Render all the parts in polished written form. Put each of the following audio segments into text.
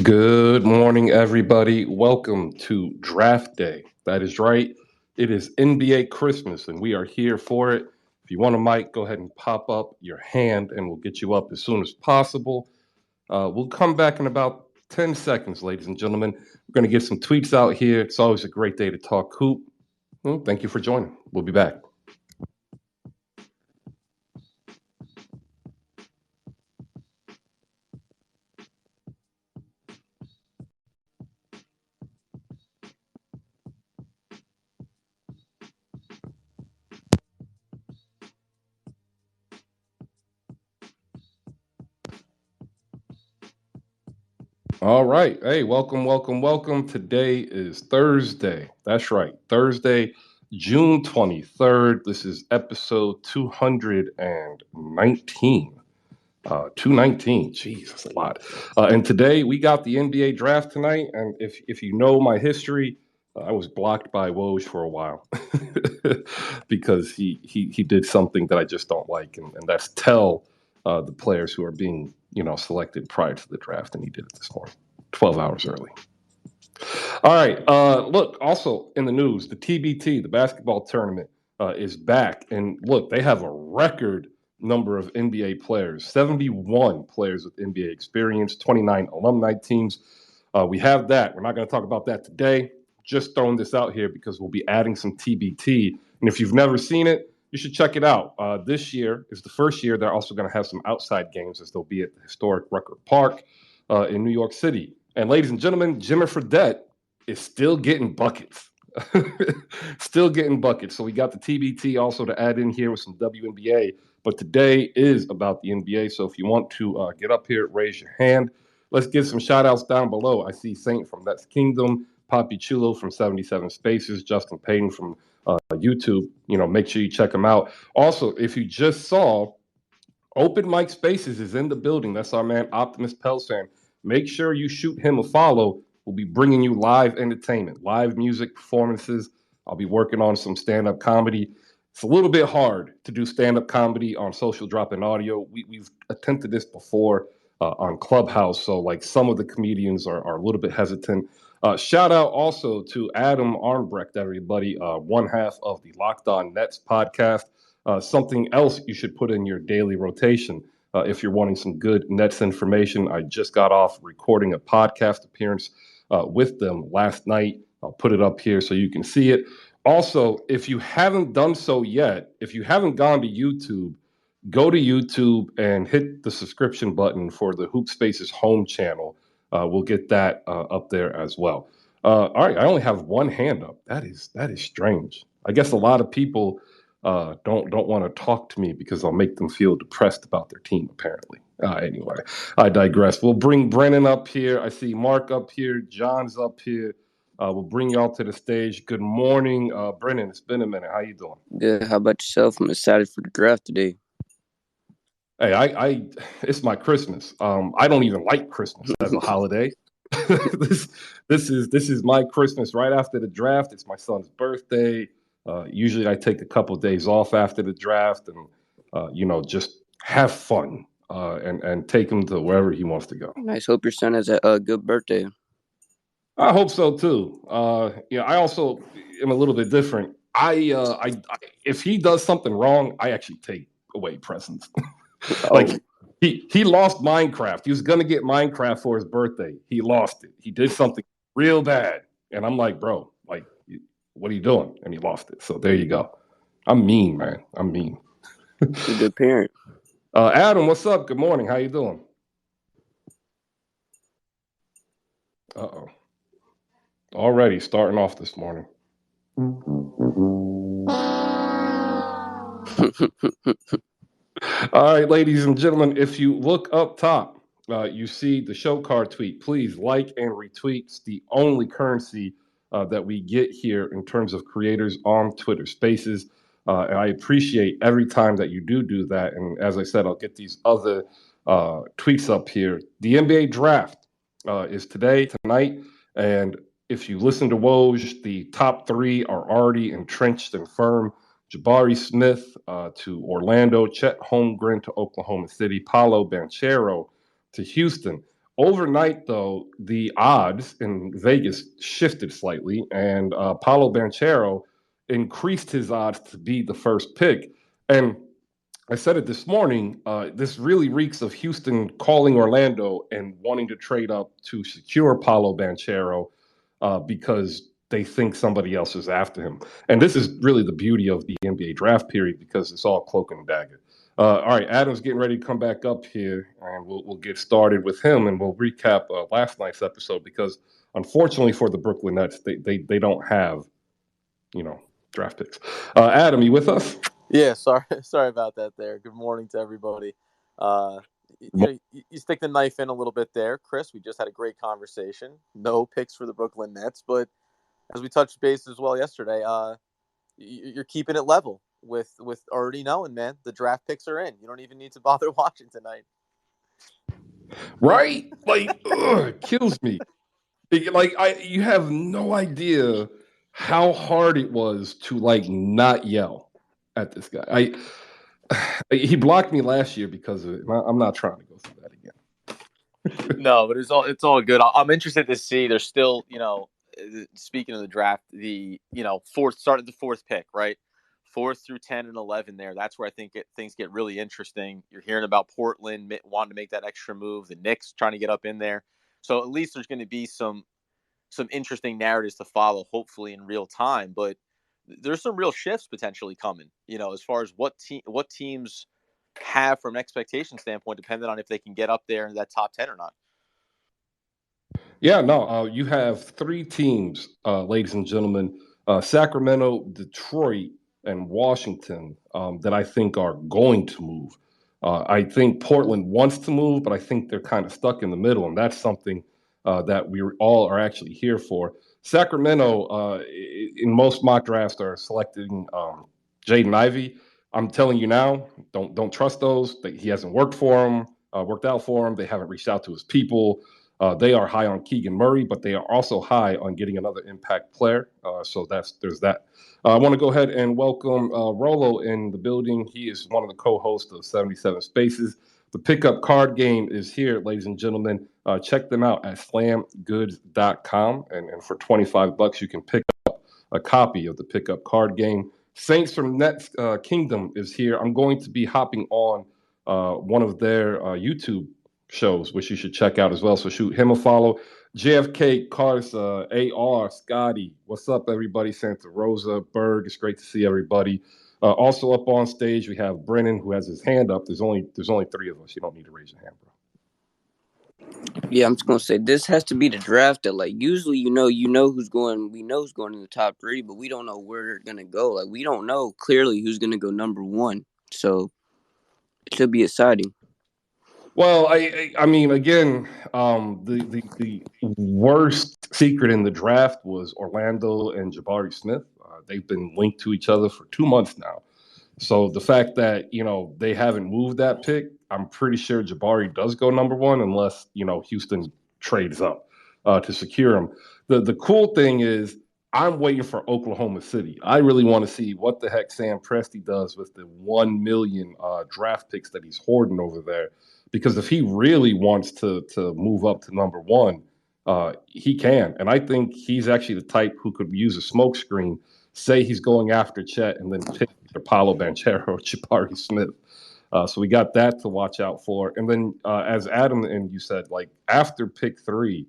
Good morning, everybody. Welcome to Draft Day. That is right. It is NBA Christmas, and we are here for it. If you want a mic, go ahead and pop up your hand, and we'll get you up as soon as possible. We'll come back in about 10 seconds, ladies and gentlemen. We're going to get some tweets out here. It's always a great day to talk hoop. Well, thank you for joining. We'll be back. All right. Hey, welcome. Today is Thursday. That's right. Thursday, June 23rd. This is episode 219. 219. Jeez, that's a lot. And today we got the NBA draft tonight. And if you know my history, I was blocked by Woj for a while because he did something that I just don't like, and that's tell the players who are being selected prior to the draft, and he did it this morning, 12 hours early. All right. Look, also in the news, the TBT, the basketball tournament, is back, and look, they have a record number of NBA players, 71 players with NBA experience, 29 alumni teams. We have that. We're not going to talk about that today. Just throwing this out here because we'll be adding some TBT. And if you've never seen it, you should check it out. This year is the first year they're also going to have some outside games, as they'll be at the historic Rucker Park in New York City. And ladies and gentlemen, Jimmy Fredette is still getting buckets. Still getting buckets. So we got the TBT also to add in here with some WNBA. But today is about the NBA. So if you want to get up here, raise your hand. Let's get some shout outs down below. I see Saint from That's Kingdom, Poppy Chulo from 77 Spaces, Justin Payton from YouTube. Make sure you check them out. Also, if you just saw, Open Mic Spaces is in the building. That's our man Optimus Pelsan. Make sure you shoot him a follow. We'll be bringing you live entertainment, live music performances. I'll be working on some stand-up comedy. It's a little bit hard to do stand-up comedy on social drop-in audio. We've attempted this before on Clubhouse, so like some of the comedians are a little bit hesitant. Shout out also to Adam Armbrecht, everybody, one half of the Locked On Nets podcast. Something else you should put in your daily rotation if you're wanting some good Nets information. I just got off recording a podcast appearance with them last night. I'll put it up here so you can see it. Also, if you haven't done so yet, if you haven't gone to YouTube, go to YouTube and hit the subscription button for the Hoop Spaces home channel. We'll get that up there as well. All right, I only have one hand up. That is strange. I guess a lot of people don't want to talk to me because I'll make them feel depressed about their team, apparently. Anyway, I digress. We'll bring Brennan up here. I see Mark up here. John's up here. We'll bring y'all to the stage. Good morning, Brennan. It's been a minute. How you doing? Good. How about yourself? I'm excited for the draft today. Hey, I it's my Christmas. I don't even like Christmas as a holiday. This is my Christmas right after the draft. It's my son's birthday. Usually I take a couple of days off after the draft and just have fun and take him to wherever he wants to go. Nice. Hope your son has a good birthday. I hope so too. I also am a little bit different. I if he does something wrong, I actually take away presents. Like he lost Minecraft. He was gonna get Minecraft for his birthday. He lost it. He did something real bad, and I'm like, bro, like, what are you doing? And he lost it. So there you go. I'm mean, man. I'm mean. You're a good parent. Adam, what's up? Good morning. How you doing? Uh-oh. Already starting off this morning. All right, ladies and gentlemen, if you look up top, you see the show card tweet. Please like and retweet. It's the only currency that we get here in terms of creators on Twitter Spaces. And I appreciate every time that you do that. And as I said, I'll get these other tweets up here. The NBA draft is tonight. And if you listen to Woj, the top three are already entrenched and firm. Jabari Smith to Orlando, Chet Holmgren to Oklahoma City, Paolo Banchero to Houston. Overnight, though, the odds in Vegas shifted slightly, and Paolo Banchero increased his odds to be the first pick. And I said it this morning. This really reeks of Houston calling Orlando and wanting to trade up to secure Paolo Banchero because they think somebody else is after him. And this is really the beauty of the NBA draft period because it's all cloak and dagger. All right, Adam's getting ready to come back up here, and we'll get started with him, and we'll recap last night's episode because unfortunately for the Brooklyn Nets, they don't have draft picks. Adam, you with us? Yeah, sorry about that there. Good morning to everybody. You stick the knife in a little bit there, Chris. We just had a great conversation. No picks for the Brooklyn Nets, but as we touched base as well yesterday, you're keeping it level with already knowing, man, the draft picks are in. You don't even need to bother watching tonight. Right? Like, it kills me. Like, you have no idea how hard it was to not yell at this guy. He blocked me last year because of it. I'm not trying to go through that again. No, but it's all good. I'm interested to see. There's still, speaking of the draft, the start at the fourth pick, right? 4th through 10 and 11 there. That's where I think things get really interesting. You're hearing about Portland wanting to make that extra move. The Knicks trying to get up in there. So at least there's going to be some interesting narratives to follow, hopefully in real time. But there's some real shifts potentially coming, as far as what teams have from an expectation standpoint, depending on if they can get up there in that top 10 or not. Yeah, no, you have 3 teams, ladies and gentlemen, Sacramento, Detroit, and Washington, that I think are going to move. I think Portland wants to move, but I think they're kind of stuck in the middle, and that's something that we all are actually here for. Sacramento, in most mock drafts, are selecting Jaden Ivey. I'm telling you now, don't trust those. He hasn't worked out for him. They haven't reached out to his people. They are high on Keegan Murray, but they are also high on getting another impact player. So there's that. I want to go ahead and welcome Rolo in the building. He is one of the co-hosts of 77 Spaces. The pickup card game is here, ladies and gentlemen. Check them out at slamgoods.com. And for $25, you can pick up a copy of the pickup card game. Saints from Net Kingdom is here. I'm going to be hopping on one of their YouTube shows, which you should check out as well. So shoot him a follow. JFK, Cars, AR, Scotty. What's up, everybody? Santa Rosa, Būrgh. It's great to see everybody. Also up on stage, we have Brennan, who has his hand up. There's only 3 of us. You don't need to raise your hand, bro. Yeah, I'm just gonna say this has to be the draft that usually we know who's going in the top 3, but we don't know where they're gonna go. We don't know clearly who's gonna go number 1. So it should be exciting. Well, I mean, again, the worst secret in the draft was Orlando and Jabari Smith. They've been linked to each other for 2 months now. So the fact that, they haven't moved that pick, I'm pretty sure Jabari does go number 1 unless, Houston trades up to secure him. The cool thing is I'm waiting for Oklahoma City. I really want to see what the heck Sam Presti does with the 1 million draft picks that he's hoarding over there. Because if he really wants to move up to number 1, he can. And I think he's actually the type who could use a smokescreen, say he's going after Chet, and then pick Paolo Banchero or Jabari Smith. So we got that to watch out for. And then as Adam and you said, after pick 3,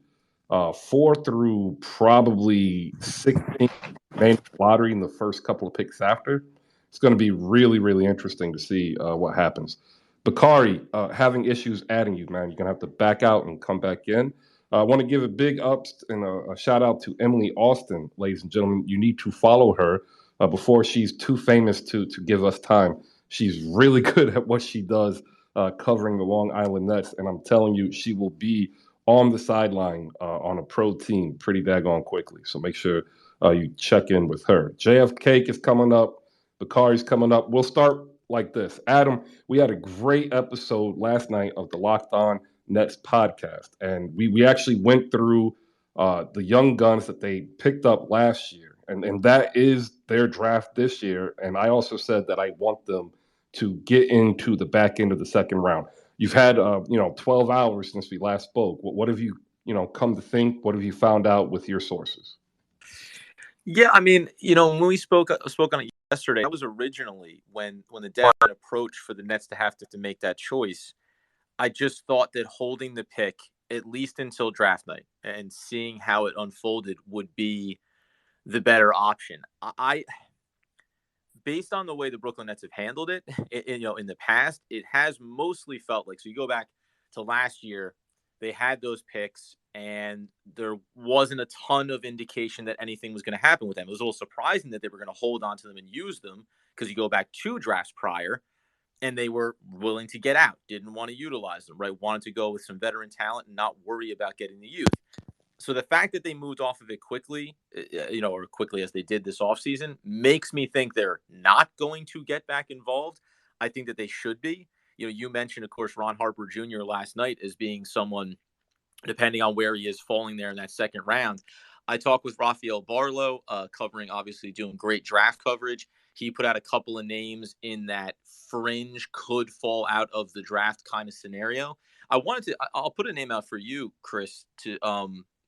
4 through probably 16 main lottery in the first couple of picks after, it's going to be really, really interesting to see what happens. Bukhari, having issues adding you, man. You're going to have to back out and come back in. I want to give a big ups and a shout out to Emily Austin, ladies and gentlemen. You need to follow her before she's too famous to give us time. She's really good at what she does covering the Long Island Nets. And I'm telling you, she will be on the sideline on a pro team pretty daggone quickly. So make sure you check in with her. JFK is coming up. Bukhari's coming up. We'll start like this. Adam, we had a great episode last night of the Locked On Nets podcast, and we actually went through the young guns that they picked up last year, and that is their draft this year. And I also said that I want them to get into the back end of the second round. You've had 12 hours since we last spoke. What have you come to think? What have you found out with your sources? Yeah, I mean, when we spoke on it yesterday, that was originally when the deadline approached for the Nets to have to make that choice. I just thought that holding the pick at least until draft night and seeing how it unfolded would be the better option. I based on the way the Brooklyn Nets have handled it, in the past, it has mostly felt like, so you go back to last year, they had those picks and there wasn't a ton of indication that anything was going to happen with them. It was a little surprising that they were going to hold on to them and use them, because you go back 2 drafts prior and they were willing to get out, didn't want to utilize them, right? Wanted to go with some veteran talent and not worry about getting the youth. So the fact that they moved off of it quickly, or quickly as they did this offseason, makes me think they're not going to get back involved. I think that they should be. You mentioned, of course, Ron Harper Jr. last night as being someone, depending on where he is falling there in that second round. I talked with Rafael Barlow, covering, obviously doing great draft coverage. He put out a couple of names in that fringe could fall out of the draft kind of scenario. I'll put a name out for you, Chris, to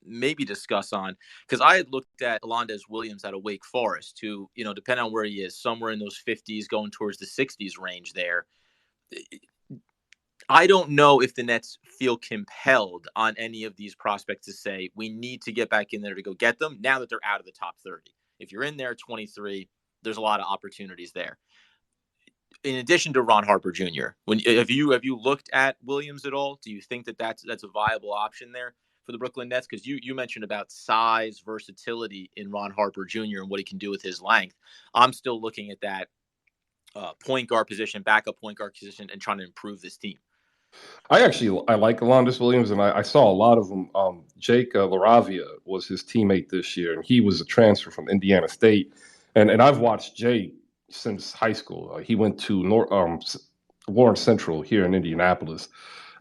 maybe discuss on, because I had looked at Alondes Williams out of Wake Forest, who, depending on where he is, somewhere in those 50s going towards the 60s range there. I don't know if the Nets feel compelled on any of these prospects to say, we need to get back in there to go get them now that they're out of the top 30. If you're in there at 23, there's a lot of opportunities there. In addition to Ron Harper Jr., have you looked at Williams at all? Do you think that that's a viable option there for the Brooklyn Nets? Because you mentioned about size, versatility in Ron Harper Jr. and what he can do with his length. I'm still looking at that point guard position, backup point guard position, and trying to improve this team. I like Alondes Williams, and I saw a lot of them. Jake Laravia was his teammate this year, and he was a transfer from Indiana State. And I've watched Jake since high school. He went to Lawrence Central here in Indianapolis.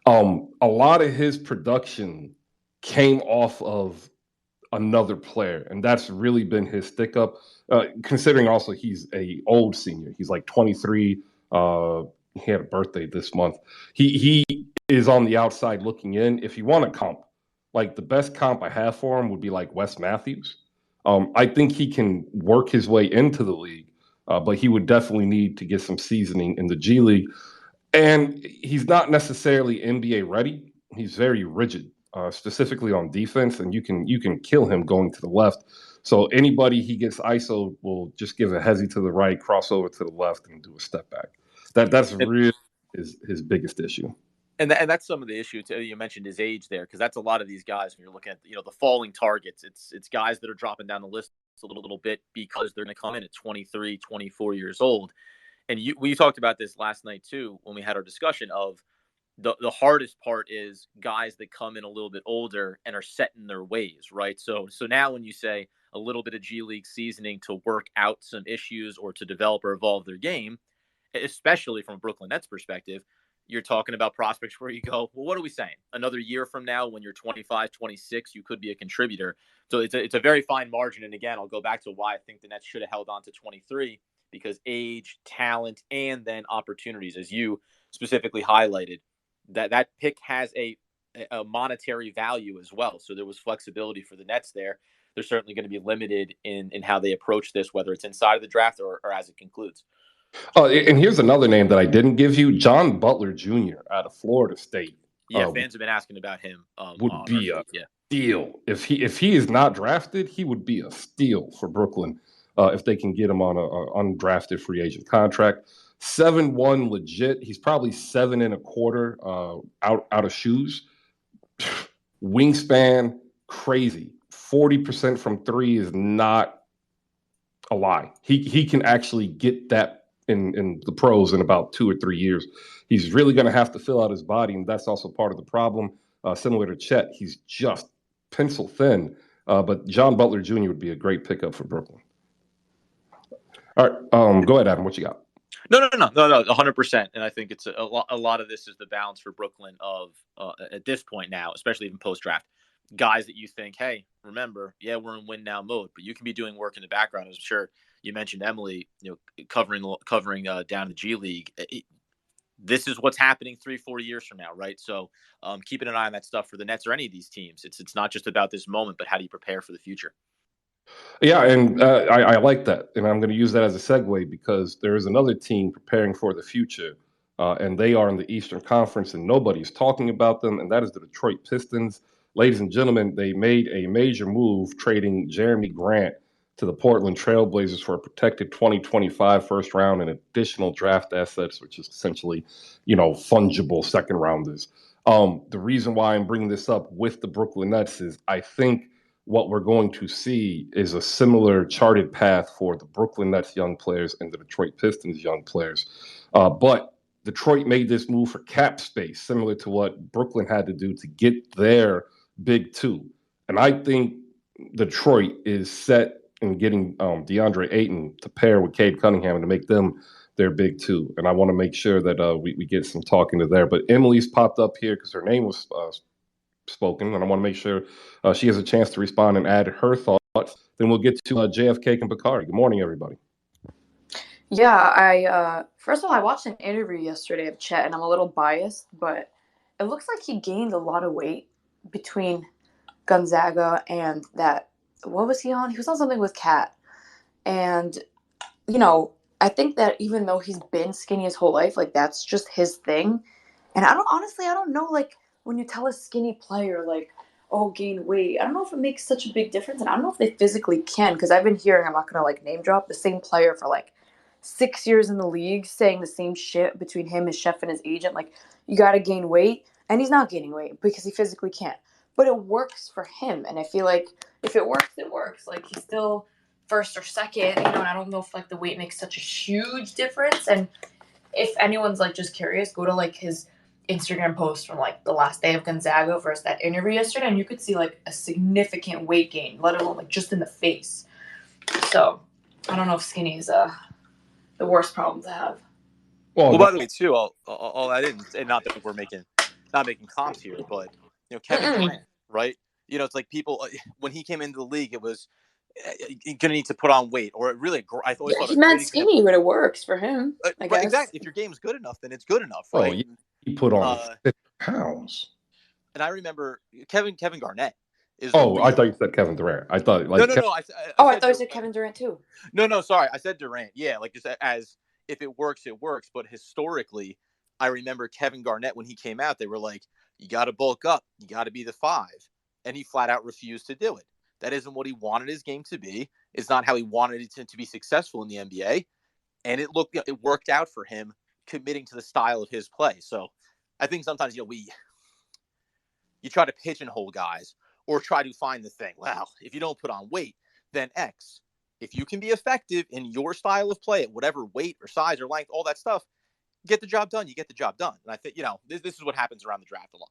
A lot of his production came off of another player, and that's really been his stick up. Considering also he's a old senior, he's like 23. He had a birthday this month. He is on the outside looking in. If you want a comp, like the best comp I have for him would be like Wes Matthews. I think he can work his way into the league, but he would definitely need to get some seasoning in the G League. And he's not necessarily NBA ready. He's very rigid, specifically on defense, and you can kill him going to the left. So anybody he gets ISO will just give a hezzy to the right, cross over to the left, and do a step back. That's really his biggest issue. And that's some of the issue too. You mentioned his age there, because that's a lot of these guys when you're looking at the falling targets. It's guys that are dropping down the list a little bit because they're going to come in at 23, 24 years old. And we talked about this last night too when we had our discussion of the hardest part is guys that come in a little bit older and are set in their ways, right? So now when you say a little bit of G League seasoning to work out some issues or to develop or evolve their game, especially from a Brooklyn Nets perspective, you're talking about prospects where you go, well, what are we saying? Another year from now, when you're 25, 26, you could be a contributor. So it's a very fine margin. And again, I'll go back to why I think the Nets should have held on to 23, because age, talent, and then opportunities, as you specifically highlighted, that pick has a monetary value as well. So there was flexibility for the Nets there. They're certainly going to be limited in how they approach this, whether it's inside of the draft or as it concludes. And here's another name that I didn't give you: John Butler Jr. out of Florida State. Yeah, fans have been asking about him. Would be a steal if he is not drafted. He would be a steal for Brooklyn if they can get him on an undrafted free agent contract. 7'1" legit. He's probably 7 1/4 out of shoes. Wingspan crazy. 40% from 3 is not a lie. He can actually get that in the pros in about 2 or 3 years. He's really going to have to fill out his body, and that's also part of the problem. Similar to Chet, he's just pencil thin. But John Butler Jr. would be a great pickup for Brooklyn. All right, go ahead, Adam. What you got? No, 100%. And I think it's a lot of this is the balance for Brooklyn of at this point now, especially even post-draft, guys that you think, hey, remember, yeah, we're in win now mode, but you can be doing work in the background. I'm sure you mentioned Emily, covering down the G League. this is what's happening 3-4 years from now, right? So keeping an eye on that stuff for the Nets or any of these teams. It's not just about this moment, but how do you prepare for the future? Yeah, and I like that, and I'm going to use that as a segue because there is another team preparing for the future, and they are in the Eastern Conference, and nobody's talking about them, and that is the Detroit Pistons. Ladies and gentlemen, they made a major move trading Jeremy Grant to the Portland Trailblazers for a protected 2025 first round and additional draft assets, which is essentially, fungible second rounders. The reason why I'm bringing this up with the Brooklyn Nets is I think what we're going to see is a similar charted path for the Brooklyn Nets young players and the Detroit Pistons young players. But Detroit made this move for cap space, similar to what Brooklyn had to do to get their big two. And I think Detroit is set in getting DeAndre Ayton to pair with Cade Cunningham and to make them their big two. And I want to make sure that we get some talking to there. But Emily's popped up here because her name was spoken, and I want to make sure she has a chance to respond and add her thoughts. Then we'll get to JFK and Bukhari. Good morning, everybody. Yeah, I first of all, I watched an interview yesterday of Chet, and I'm a little biased, but it looks like he gained a lot of weight between Gonzaga and that. What was he on? He was on something with Cat, and I think that even though he's been skinny his whole life, like that's just his thing. And I don't know, like when you tell a skinny player like, oh, gain weight, I don't know if it makes such a big difference, and I don't know if they physically can, because I've been hearing, I'm not gonna like name drop, the same player for like 6 years in the league saying the same shit between him, his chef, and his agent. Like, you got to gain weight. And he's not gaining weight because he physically can't. But it works for him. And I feel like if it works, it works. Like, he's still first or second, and I don't know if, like, the weight makes such a huge difference. And if anyone's, like, just curious, go to, like, his Instagram post from, like, the last day of Gonzaga versus that interview yesterday, and you could see, like, a significant weight gain, let alone, like, just in the face. So, I don't know if skinny is the worst problem to have. Well, by the way, too, I'll add in, and not that we're not making comps here, but Kevin Durant, right? It's like people when he came into the league, it was gonna need to put on weight, or really, I always thought he's not skinny, but it works for him. I guess. Exactly. If your game's good enough, then it's good enough, right? He put on 50 pounds. And I remember Kevin Garnett. I thought you said Kevin Durant. I thought no. I thought you said Kevin Durant too. No, sorry, I said Durant. Yeah, like just as if it works, it works. But historically, I remember Kevin Garnett when he came out, they were like, "You got to bulk up, you got to be the 5," and he flat out refused to do it. That isn't what he wanted his game to be. It's not how he wanted it to be successful in the NBA, and it worked out for him, committing to the style of his play. So, I think sometimes you try to pigeonhole guys. Or try to find the thing. Wow, if you don't put on weight, then X. If you can be effective in your style of play at whatever weight or size or length, all that stuff, get the job done. You get the job done. And I think, this is what happens around the draft a lot.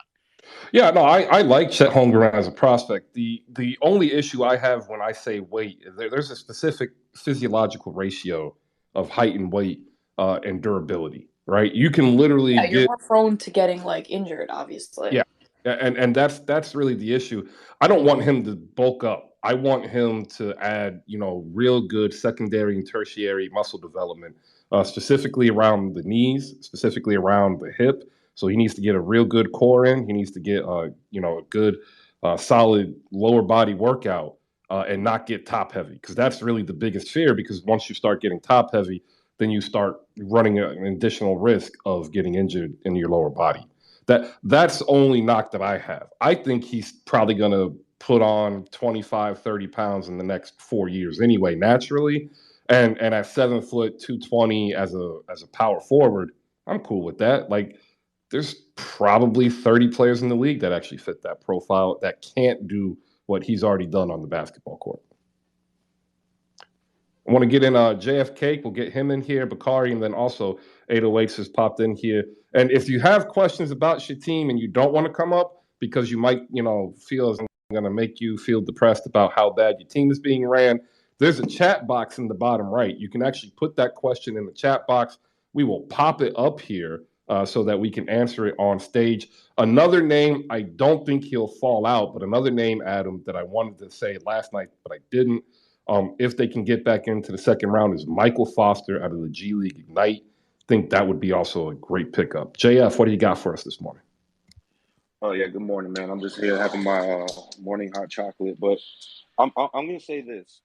Yeah, no, I like Chet Holmgren as a prospect. The only issue I have when I say weight, there's a specific physiological ratio of height and weight and durability, right? You can literally you're more prone to getting like injured, obviously. Yeah. And that's really the issue. I don't want him to bulk up. I want him to add, real good secondary and tertiary muscle development, specifically around the knees, specifically around the hip. So he needs to get a real good core in. He needs to get, a good, solid lower body workout and not get top heavy, because that's really the biggest fear. Because once you start getting top heavy, then you start running an additional risk of getting injured in your lower body. That's only knock that I have. I think he's probably going to put on 25, 30 pounds in the next 4 years anyway, naturally. And at 7 foot, 220 as a power forward, I'm cool with that. Like, there's probably 30 players in the league that actually fit that profile that can't do what he's already done on the basketball court. I want to get in JFK. We'll get him in here, Bukhari, and then also 808 has popped in here. And if you have questions about your team and you don't want to come up because you might, feel it's going to make you feel depressed about how bad your team is being ran, there's a chat box in the bottom right. You can actually put that question in the chat box. We will pop it up here so that we can answer it on stage. Another name, I don't think he'll fall out, but another name, Adam, that I wanted to say last night, but I didn't. If they can get back into the second round, is Michael Foster out of the G League Ignite. think that would be also a great pickup. JF, what do you got for us this morning? Oh yeah, good morning, man. I'm just here having my morning hot chocolate, but I'm gonna say this.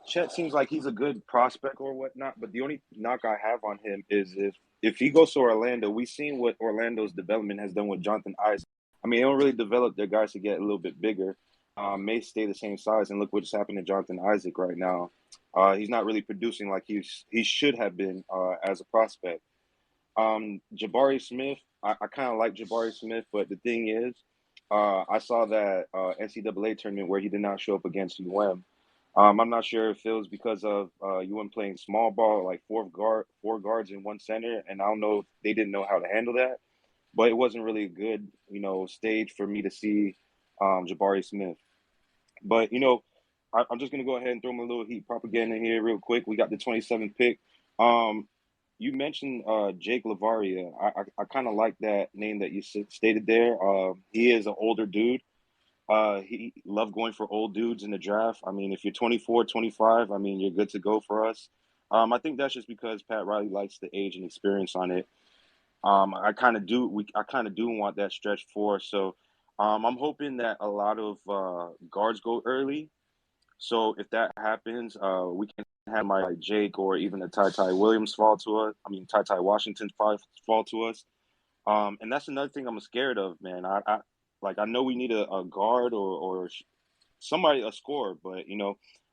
Chet seems like he's a good prospect or whatnot, but the only knock I have on him is if he goes to Orlando, we've seen what Orlando's development has done with Jonathan Isaac. I mean, they don't really develop their guys to get a little bit bigger. May stay the same size, and look what's happened to Jonathan Isaac right now. He's not really producing like he should have been as a prospect. Jabari Smith, I kind of like Jabari Smith, but the thing is, I saw that NCAA tournament where he did not show up against UM. I'm not sure if it was because of UM playing small ball, like four guards and one center, and I don't know if they didn't know how to handle that. But it wasn't really a good, stage for me to see Jabari Smith. But I'm just gonna go ahead and throw my little Heat propaganda here real quick. We got the 27th pick. You mentioned Jake Laravia. I kind of like that name that you stated there. He is an older dude. He loved going for old dudes in the draft. I mean, if you're 24, 25, I mean, you're good to go for us. I think that's just because Pat Riley likes the age and experience on it. I kind of do want that stretch four. So I'm hoping that a lot of guards go early. So if that happens, we can have my Jake or even a Ty Williams fall to us. I mean, Ty Washington fall to us. And that's another thing I'm scared of, man. I know we need a guard or somebody, a scorer, but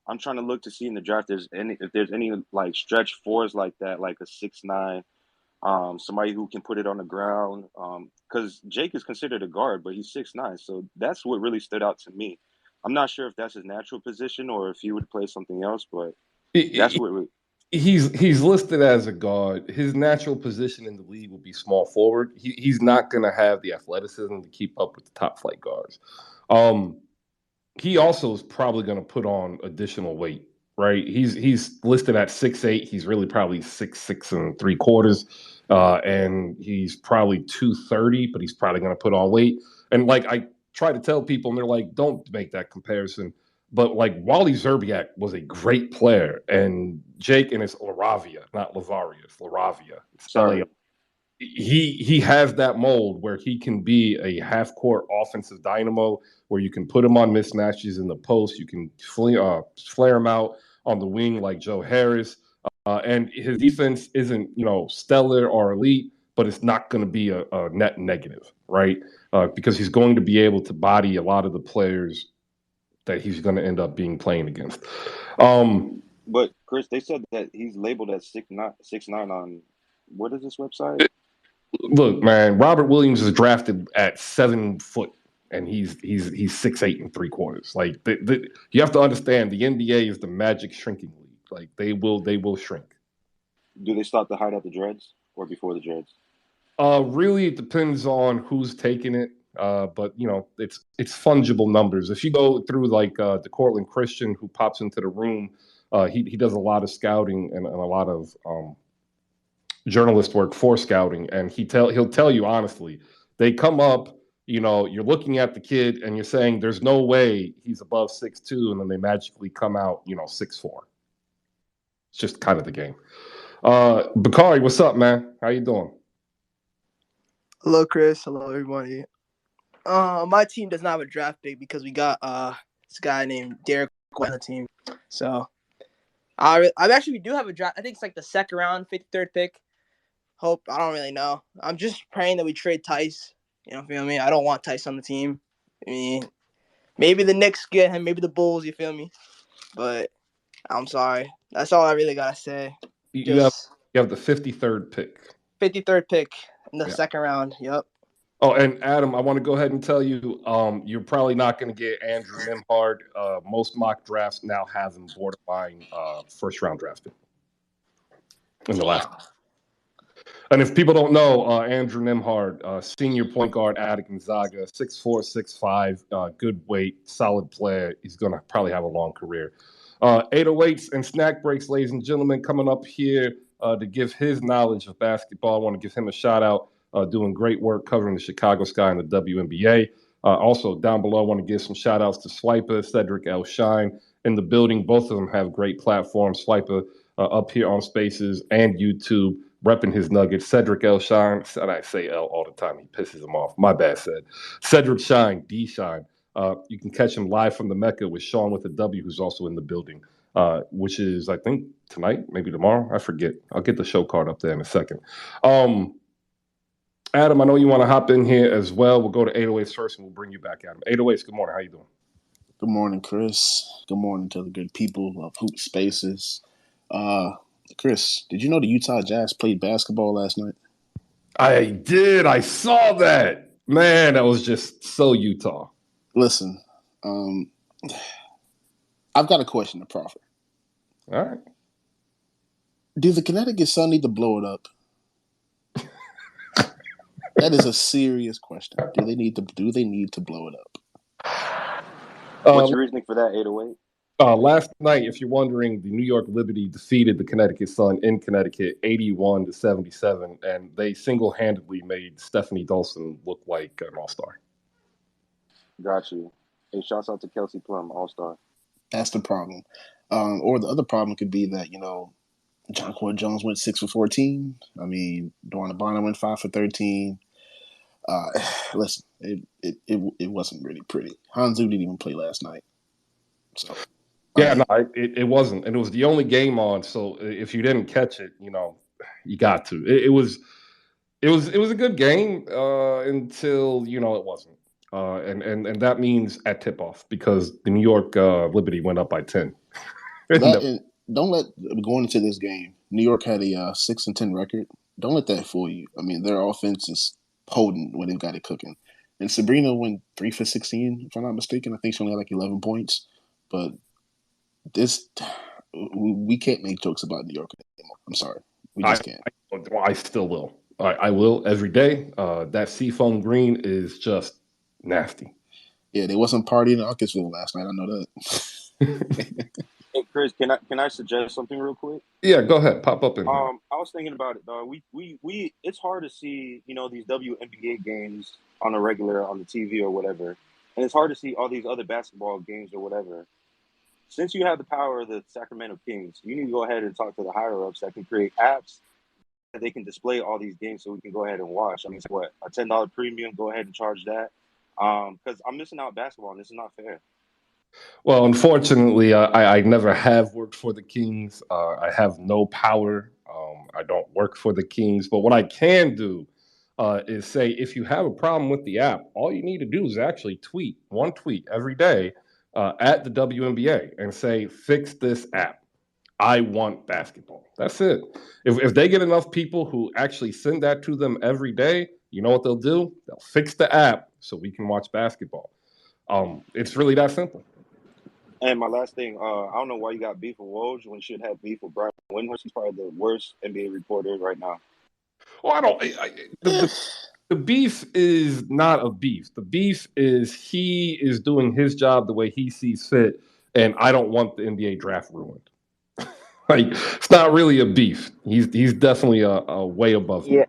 I'm trying to look to see in the draft if there's any like stretch fours like that, like a 6'9", somebody who can put it on the ground. Because Jake is considered a guard, but he's 6'9", so that's what really stood out to me. I'm not sure if that's his natural position or if he would play something else, but that's what. He's listed as a guard. His natural position in the league would be small forward. He's not going to have the athleticism to keep up with the top flight guards. He also is probably going to put on additional weight, right? He's listed at 6'8". He's really probably 6'6 3/4, and he's probably 230, but he's probably going to put on weight. And like I try to tell people, and they're like, "Don't make that comparison." But like Wally Szczerbiak was a great player, and Jake, and it's Laravia, not Lavaria, it's Laravia. Sorry. He has that mold where he can be a half-court offensive dynamo, where you can put him on mismatches in the post, you can flare him out on the wing like Joe Harris, and his defense isn't stellar or elite, but it's not going to be a net negative, right? Because he's going to be able to body a lot of the players that he's going to end up playing against. But Chris, they said that he's labeled as 6'9" on what is this website? Look, man, Robert Williams is drafted at 7 foot, and he's 6'8 3/4. Like you have to understand, the NBA is the magic shrinking league. Like they will shrink. Do they stop the height at the dreads or before the dreads? Really, it depends on who's taking it. But it's fungible numbers. If you go through like the Cortland Christian, who pops into the room, he does a lot of scouting and a lot of journalist work for scouting, and he'll tell you honestly, they come up, you're looking at the kid and you're saying there's no way he's above 6'2", and then they magically come out 6'4". It's just kind of the game. Bukhari, what's up, man? How you doing? Hello, Chris. Hello, everybody. My team does not have a draft pick because we got this guy named Derek on the team. So we do have a draft. I think it's like the second round, 53rd pick. I don't really know. I'm just praying that we trade Tice. Feel me? I don't want Tice on the team. I mean, maybe the Knicks get him, maybe the Bulls, you feel me? But I'm sorry. That's all I really gotta say. You have the 53rd pick. 53rd pick in the second round. Yep. Oh, and Adam, I want to go ahead and tell you, you're probably not going to get Andrew Nembhard. Most mock drafts now have him borderline first-round draft pick in the last. And if people don't know, Andrew Nembhard, senior point guard at Gonzaga, 6'4", 6'5", good weight, solid player. He's going to probably have a long career. 808s and snack breaks, ladies and gentlemen, coming up here to give his knowledge of basketball. I want to give him a shout-out. Doing great work covering the Chicago Sky and the WNBA. Also, down below, I want to give some shout-outs to Swiper, Cedric L. Shine in the building. Both of them have great platforms. Swiper up here on Spaces and YouTube, repping his Nuggets. Cedric L. Shine, and I say L all the time. He pisses him off. My bad, said. Cedric Shine, D Shine. You can catch him live from the Mecca with Shawn with a W, who's also in the building, which is, I think, tonight, maybe tomorrow. I forget. I'll get the show card up there in a second. Adam, I know you want to hop in here as well. We'll go to 808s first, and we'll bring you back, Adam. 808s, good morning. How you doing? Good morning, Chris. Good morning to the good people of Hoop Spaces. Chris, did you know the Utah Jazz played basketball last night? I did. I saw that. Man, that was just so Utah. Listen, I've got a question to proffer. All right. Do the Connecticut Sun need to blow it up? That is a serious question. Do they need to blow it up? What's your reasoning for that, 808? Last night, if you're wondering, the New York Liberty defeated the Connecticut Sun in Connecticut 81-77, and they single-handedly made Stephanie Dolson look like an all-star. Got you. Hey, shouts out to Kelsey Plum, all-star. That's the problem. Or the other problem could be that, Jonquel Jones went 6 for 14. I mean, Dwana Bonner went 5 for 13. Listen, it wasn't really pretty. Hanzu didn't even play last night. So yeah, no, it wasn't, and it was the only game on. So if you didn't catch it, you got to. It was a good game until it wasn't, and that means at tip off because the New York Liberty went up by 10. Don't let going into this game. New York had a 6-10 record. Don't let that fool you. I mean, their offense is potent when they've got it cooking. And Sabrina went 3 for 16, if I'm not mistaken. I think she only had like 11 points. But we can't make jokes about New York anymore. I'm sorry. We just can't. I still will. I will every day. That seafoam green is just nasty. Yeah, they wasn't partying in Uncasville last night. I know that. Hey, Chris, can I suggest something real quick? Yeah, go ahead. Pop up in here. I was thinking about it, dog. We it's hard to see, these WNBA games on a regular on the TV or whatever. And it's hard to see all these other basketball games or whatever. Since you have the power of the Sacramento Kings, you need to go ahead and talk to the higher-ups that can create apps that they can display all these games so we can go ahead and watch. I mean, it's what, a $10 premium? Go ahead and charge that. Because I'm missing out on basketball, and this is not fair. Well, unfortunately, I never have worked for the Kings. I have no power. I don't work for the Kings. But what I can do is say if you have a problem with the app, all you need to do is actually tweet one tweet every day at the WNBA and say, fix this app. I want basketball. That's it. If they get enough people who actually send that to them every day, you know what they'll do? They'll fix the app so we can watch basketball. It's really that simple. And my last thing, I don't know why you got beef with Woj when you should have beef with Brian Windhorst. He's probably the worst NBA reporter right now. Well, the beef is not a beef. The beef is he is doing his job the way he sees fit, and I don't want the NBA draft ruined. It's not really a beef. He's definitely a way above me. Yeah,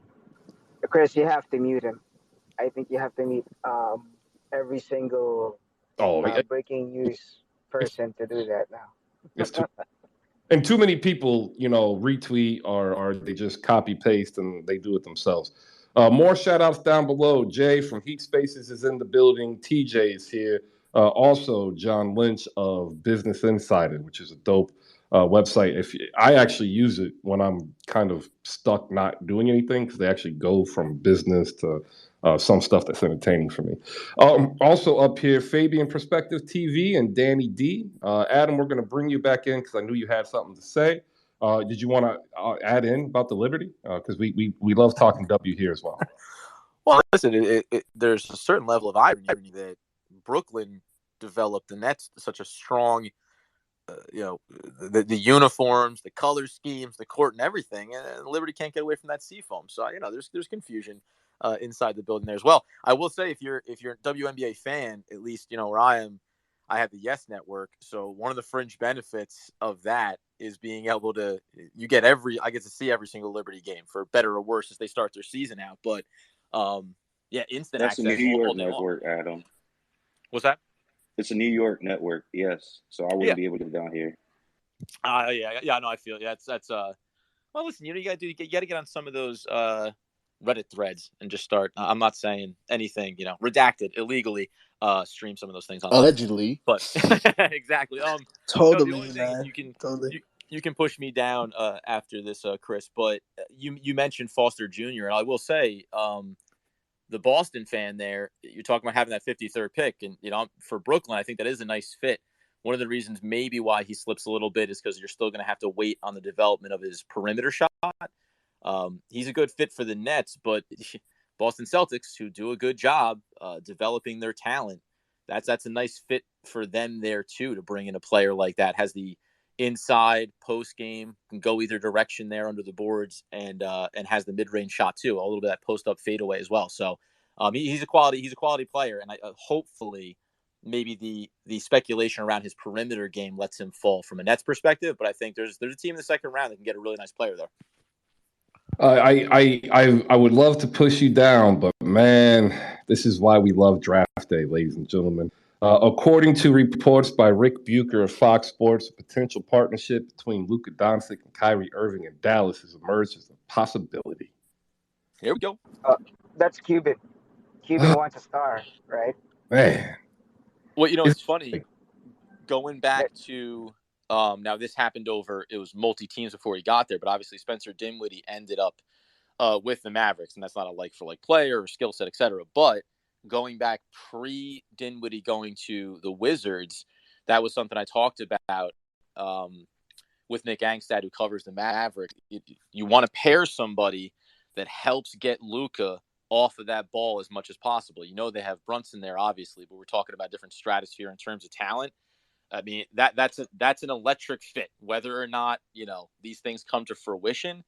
Chris, you have to mute him. I think you have to mute every single breaking news person to do that now. It's and too many people, retweet or they just copy paste and they do it themselves. More shout outs down below. Jay from Heat Spaces is in the building. TJ is here. Also, John Lynch of Business Insider, which is a dope website. I actually use it when I'm kind of stuck not doing anything because they actually go from business to some stuff that's entertaining for me. Also up here, Fabian PerspecTV and Dany D. Adam, we're going to bring you back in because I knew you had something to say. Did you want to add in about the Liberty? Because we love talking W here as well. Well, listen, there's a certain level of irony that Brooklyn developed the Nets such a strong, the uniforms, the color schemes, the court, and everything, and Liberty can't get away from that seafoam. So there's confusion inside the building there as well. I will say if you're a WNBA fan, at least where I am, I have the Yes Network. So one of the fringe benefits of that is being able to I get to see every single Liberty game for better or worse as they start their season out. But instant That's access. That's a New York network, Adam. What's that? It's a New York network, yes. So I wouldn't be able to get down here. Yeah. No, I feel that's. Well, listen, you got to get on some of those Reddit threads and just start. I'm not saying anything, redacted illegally. Stream some of those things on allegedly, but exactly. Totally, the only thing man. you can push me down after this, Chris. But you mentioned Foster Jr. and I will say, the Boston fan there, you're talking about having that 53rd pick, and for Brooklyn, I think that is a nice fit. One of the reasons maybe why he slips a little bit is because you're still going to have to wait on the development of his perimeter shot. He's a good fit for the Nets, but Boston Celtics, who do a good job developing their talent, that's a nice fit for them there too, to bring in a player like that. Has the inside post game, can go either direction there under the boards, and has the mid range shot too, a little bit of that post up fadeaway as well. So he's a quality player, and I hopefully maybe the speculation around his perimeter game lets him fall from a Nets perspective. But I think there's a team in the second round that can get a really nice player there. I would love to push you down, but man, this is why we love draft day, ladies and gentlemen. According to reports by Rick Bucher of Fox Sports, a potential partnership between Luka Doncic and Kyrie Irving in Dallas has emerged as a possibility. Here we go. That's Cuban. Cuban wants a star, right? Man. Well, it's funny. Going back to now, this happened it was multi-teams before he got there, but obviously Spencer Dinwiddie ended up with the Mavericks, and that's not a like-for-like player or skill set, etc. But going back pre-Dinwiddie going to the Wizards, that was something I talked about with Nick Angstad, who covers the Mavericks. You want to pair somebody that helps get Luka off of that ball as much as possible. They have Brunson there, obviously, but we're talking about different stratosphere in terms of talent. I mean, that's an electric fit. Whether or not, these things come to fruition,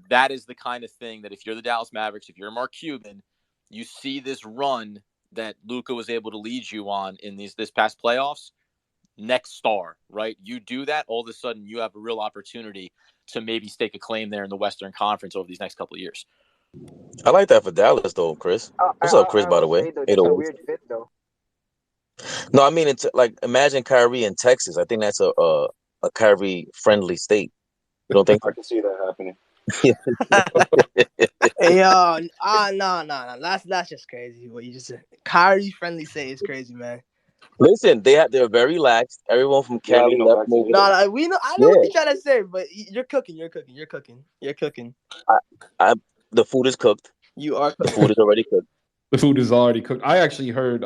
that is the kind of thing that if you're the Dallas Mavericks, if you're Mark Cuban, you see this run that Luka was able to lead you on in this past playoffs, next star, right? You do that, all of a sudden you have a real opportunity to maybe stake a claim there in the Western Conference over these next couple of years. I like that for Dallas, though, Chris. What's up, Chris, by the way? That's a weird fit, though. No, I mean, it's like, imagine Kyrie in Texas. I think that's a Kyrie-friendly state. You don't think? I can see that happening. Hey, no. That's just crazy. What you just said. Kyrie-friendly state is crazy, man. Listen, they're very lax. Everyone from Cali left. No, we know. I know what you're trying to say, but you're cooking. The food is cooked. You are cooking. The food is already cooked. The food is already cooked. I actually heard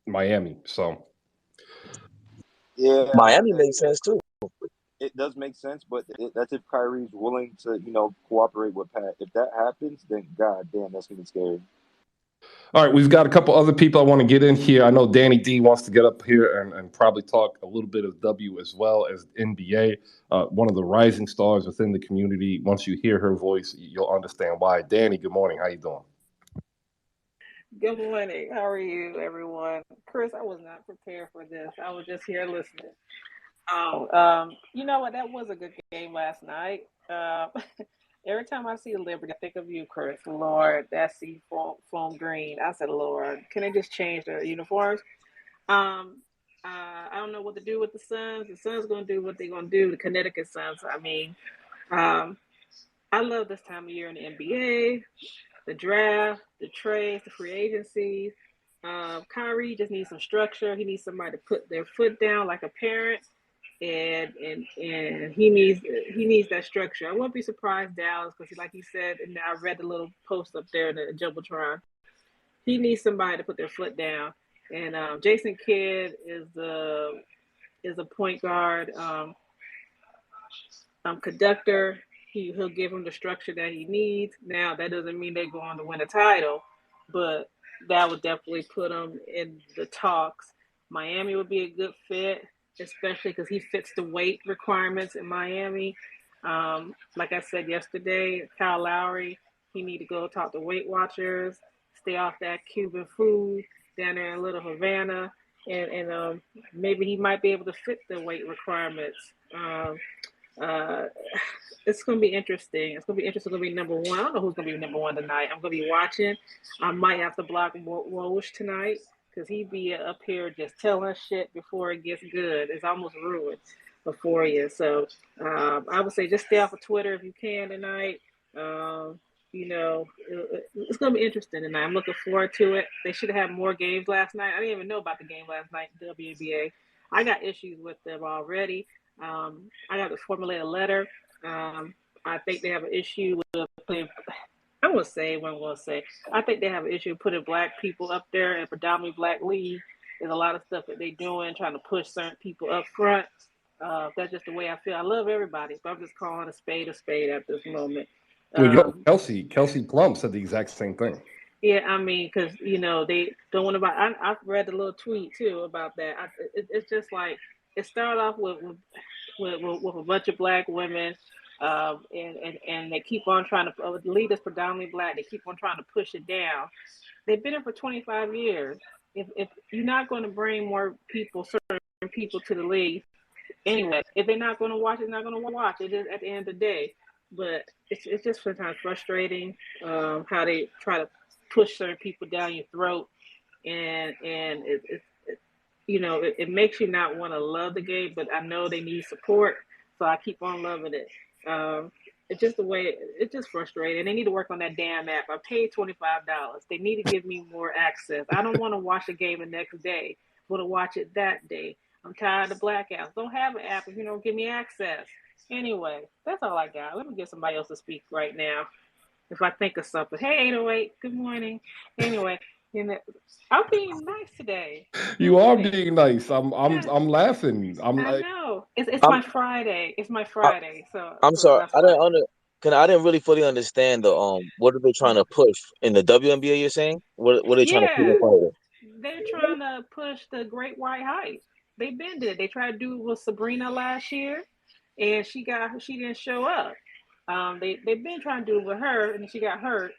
Miami, so yeah, Miami makes sense too. It does make sense, but that's if Kyrie's willing to, cooperate with Pat. If that happens, then god damn, that's gonna be scary. All right, we've got a couple other people I want to get in here. I know Dany D wants to get up here and probably talk a little bit of W as well as NBA. One of the rising stars within the community. Once you hear her voice, you'll understand why. Dany, good morning. How you doing? Good morning. How are you, everyone? Chris, I was not prepared for this. I was just here listening. You know what? That was a good game last night. Every time I see Liberty, I think of you, Chris. Lord, that sea foam green. I said, Lord, can they just change their uniforms? I don't know what to do with the Suns. The Suns going to do what they're going to do. The Connecticut Suns. I mean, I love this time of year in the NBA. The draft, the trades, the free agencies. Kyrie just needs some structure. He needs somebody to put their foot down like a parent, and he needs that structure. I won't be surprised, Dallas, because like he said, and I read the little post up there in the Jumbotron. He needs somebody to put their foot down, and Jason Kidd is a point guard, conductor. He'll give him the structure that he needs. Now, that doesn't mean they're going to win a title, but that would definitely put them in the talks. Miami would be a good fit, especially because he fits the weight requirements in Miami. Like I said yesterday, Kyle Lowry, he need to go talk to Weight Watchers, stay off that Cuban food down there in Little Havana, and maybe he might be able to fit the weight requirements. It's going to be interesting. It's going to be interesting. It's going to be number one. I don't know who's going to be number one tonight. I'm going to be watching. I might have to block Woj tonight because he be up here just telling shit before it gets good. It's almost ruined. before you. So I would say just stay off of Twitter if you can tonight. It's going to be interesting tonight. I'm looking forward to it. They should have had more games last night. I didn't even know about the game last night in WNBA. I got issues with them already. I got to formulate a letter. I think they have an issue with putting. I'm going to say what I'm going to say. I think they have an issue putting black people up there in a predominantly black league. There's a lot of stuff that they're doing, trying to push certain people up front. That's just the way I feel. I love everybody, but I'm just calling a spade at this moment. Well, Kelsey Plum said the exact same thing. Yeah, I mean, because, they don't want to. I've read a little tweet, too, about that. It's just like it started off with a bunch of black women. And they keep on trying to, the lead is predominantly black. They keep on trying to push it down. They've been in for 25 years. If you're not going to bring more people, certain people to the league, anyway, if they're not going to watch, they're not going to watch. It is at the end of the day. But it's just sometimes frustrating how they try to push certain people down your throat, and it makes you not want to love the game. But I know they need support, so I keep on loving it. It's just the way it's just frustrating. They need to work on that damn app. I paid $25. They need to give me more access. I don't want to watch the game the next day. I want to watch it that day. I'm tired of blackouts. Don't have an app if you don't give me access. Anyway, that's all I got. Let me get somebody else to speak right now. If I think of something. Hey, 808. Good morning. Anyway, I'm being nice today. You are being nice. I'm laughing. I know. It's my Friday. It's my Friday. I'm sorry. I didn't really fully understand the what are they trying to push in the WNBA? You're saying what are they trying to push? They're trying to push the Great White Height. They've been did. They tried to do it with Sabrina last year, and she didn't show up. They've been trying to do it with her, and she got hurt.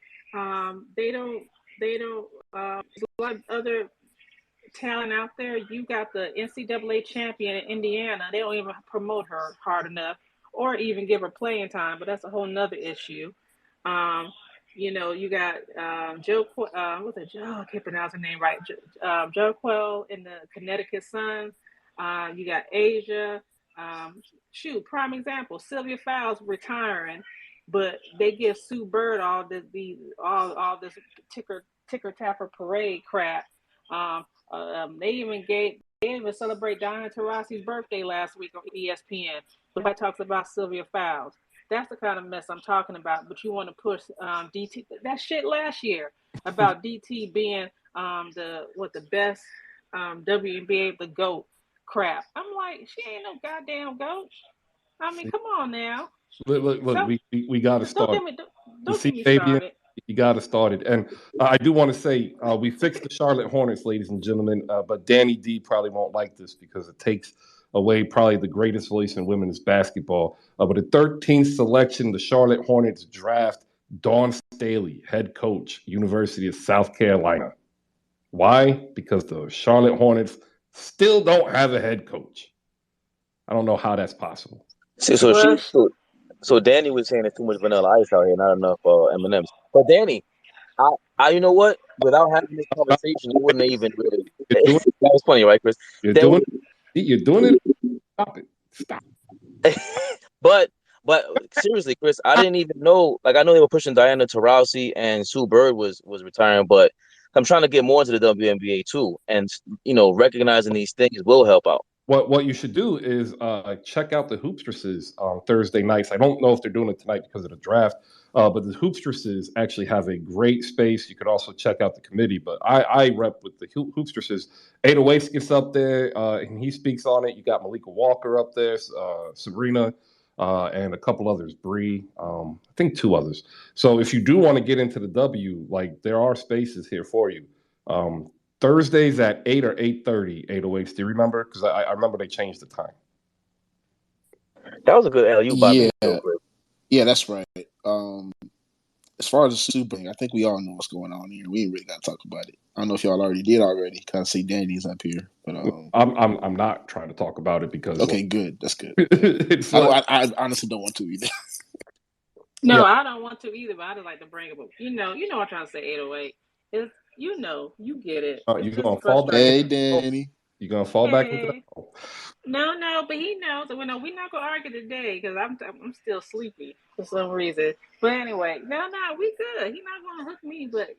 They don't. There's a lot of other talent out there. You got the NCAA champion in Indiana. They don't even promote her hard enough, or even give her playing time. But that's a whole nother issue. You got Joe. What's it? I can't pronounce her name right. Joe Quell in the Connecticut Sun. You got Asia. Prime example. Sylvia Fowles retiring, but they give Sue Bird all this ticker tapper parade crap. They even celebrate Diana Taurasi's birthday last week on ESPN. Nobody talks about Sylvia Fowles. That's the kind of mess I'm talking about. But you want to push DT. That shit last year about DT being the best WNBA, the GOAT crap. I'm like, she ain't no goddamn GOAT. I mean, come on now. Look, we got to start. Don't get me started. You got to start it. And I do want to say we fixed the Charlotte Hornets, ladies and gentlemen, but Dany D probably won't like this because it takes away probably the greatest voice in women's basketball. But the 13th selection, the Charlotte Hornets draft Dawn Staley, head coach, University of South Carolina. Why? Because the Charlotte Hornets still don't have a head coach. I don't know how that's possible. So Dany was saying there's too much vanilla ice out here, not enough M&Ms. But Dany, I you know what? Without having this conversation, you wouldn't even really. That was funny, right, Chris? You're doing it. Stop it. But seriously, Chris, I didn't even know. Like, I know they were pushing Diana Taurasi and Sue Bird was retiring, but I'm trying to get more into the WNBA too, and recognizing these things will help out. What you should do is check out the Hoopstresses on Thursday nights. I don't know if they're doing it tonight because of the draft, but the Hoopstresses actually have a great space. You could also check out the committee, but I rep with the Hoopstresses. 808 gets up there, and he speaks on it. You got Malika Walker up there, Sabrina, and a couple others, Bree, I think 2 others. So if you do want to get into the W, like there are spaces here for you. Thursdays at 8 or 8:30, 808. Do you remember? Because I remember they changed the time. That was a good LU. Yeah, that's right. As far as the Super Bowl, I think we all know what's going on here. We ain't really got to talk about it. I don't know if y'all already did already. Cause I see Dany's up here, but I'm not trying to talk about it because good. That's good. I honestly don't want to either. No, I don't want to either. But I just like to bring it up. You know what I'm trying to say. 808 is. You get it. You're gonna fall back. Hey, Dany. You're gonna fall back into that. No, but he knows. Well, no, we're not gonna argue today because I'm still sleepy for some reason. But anyway, no, we good. He's not gonna hook me. But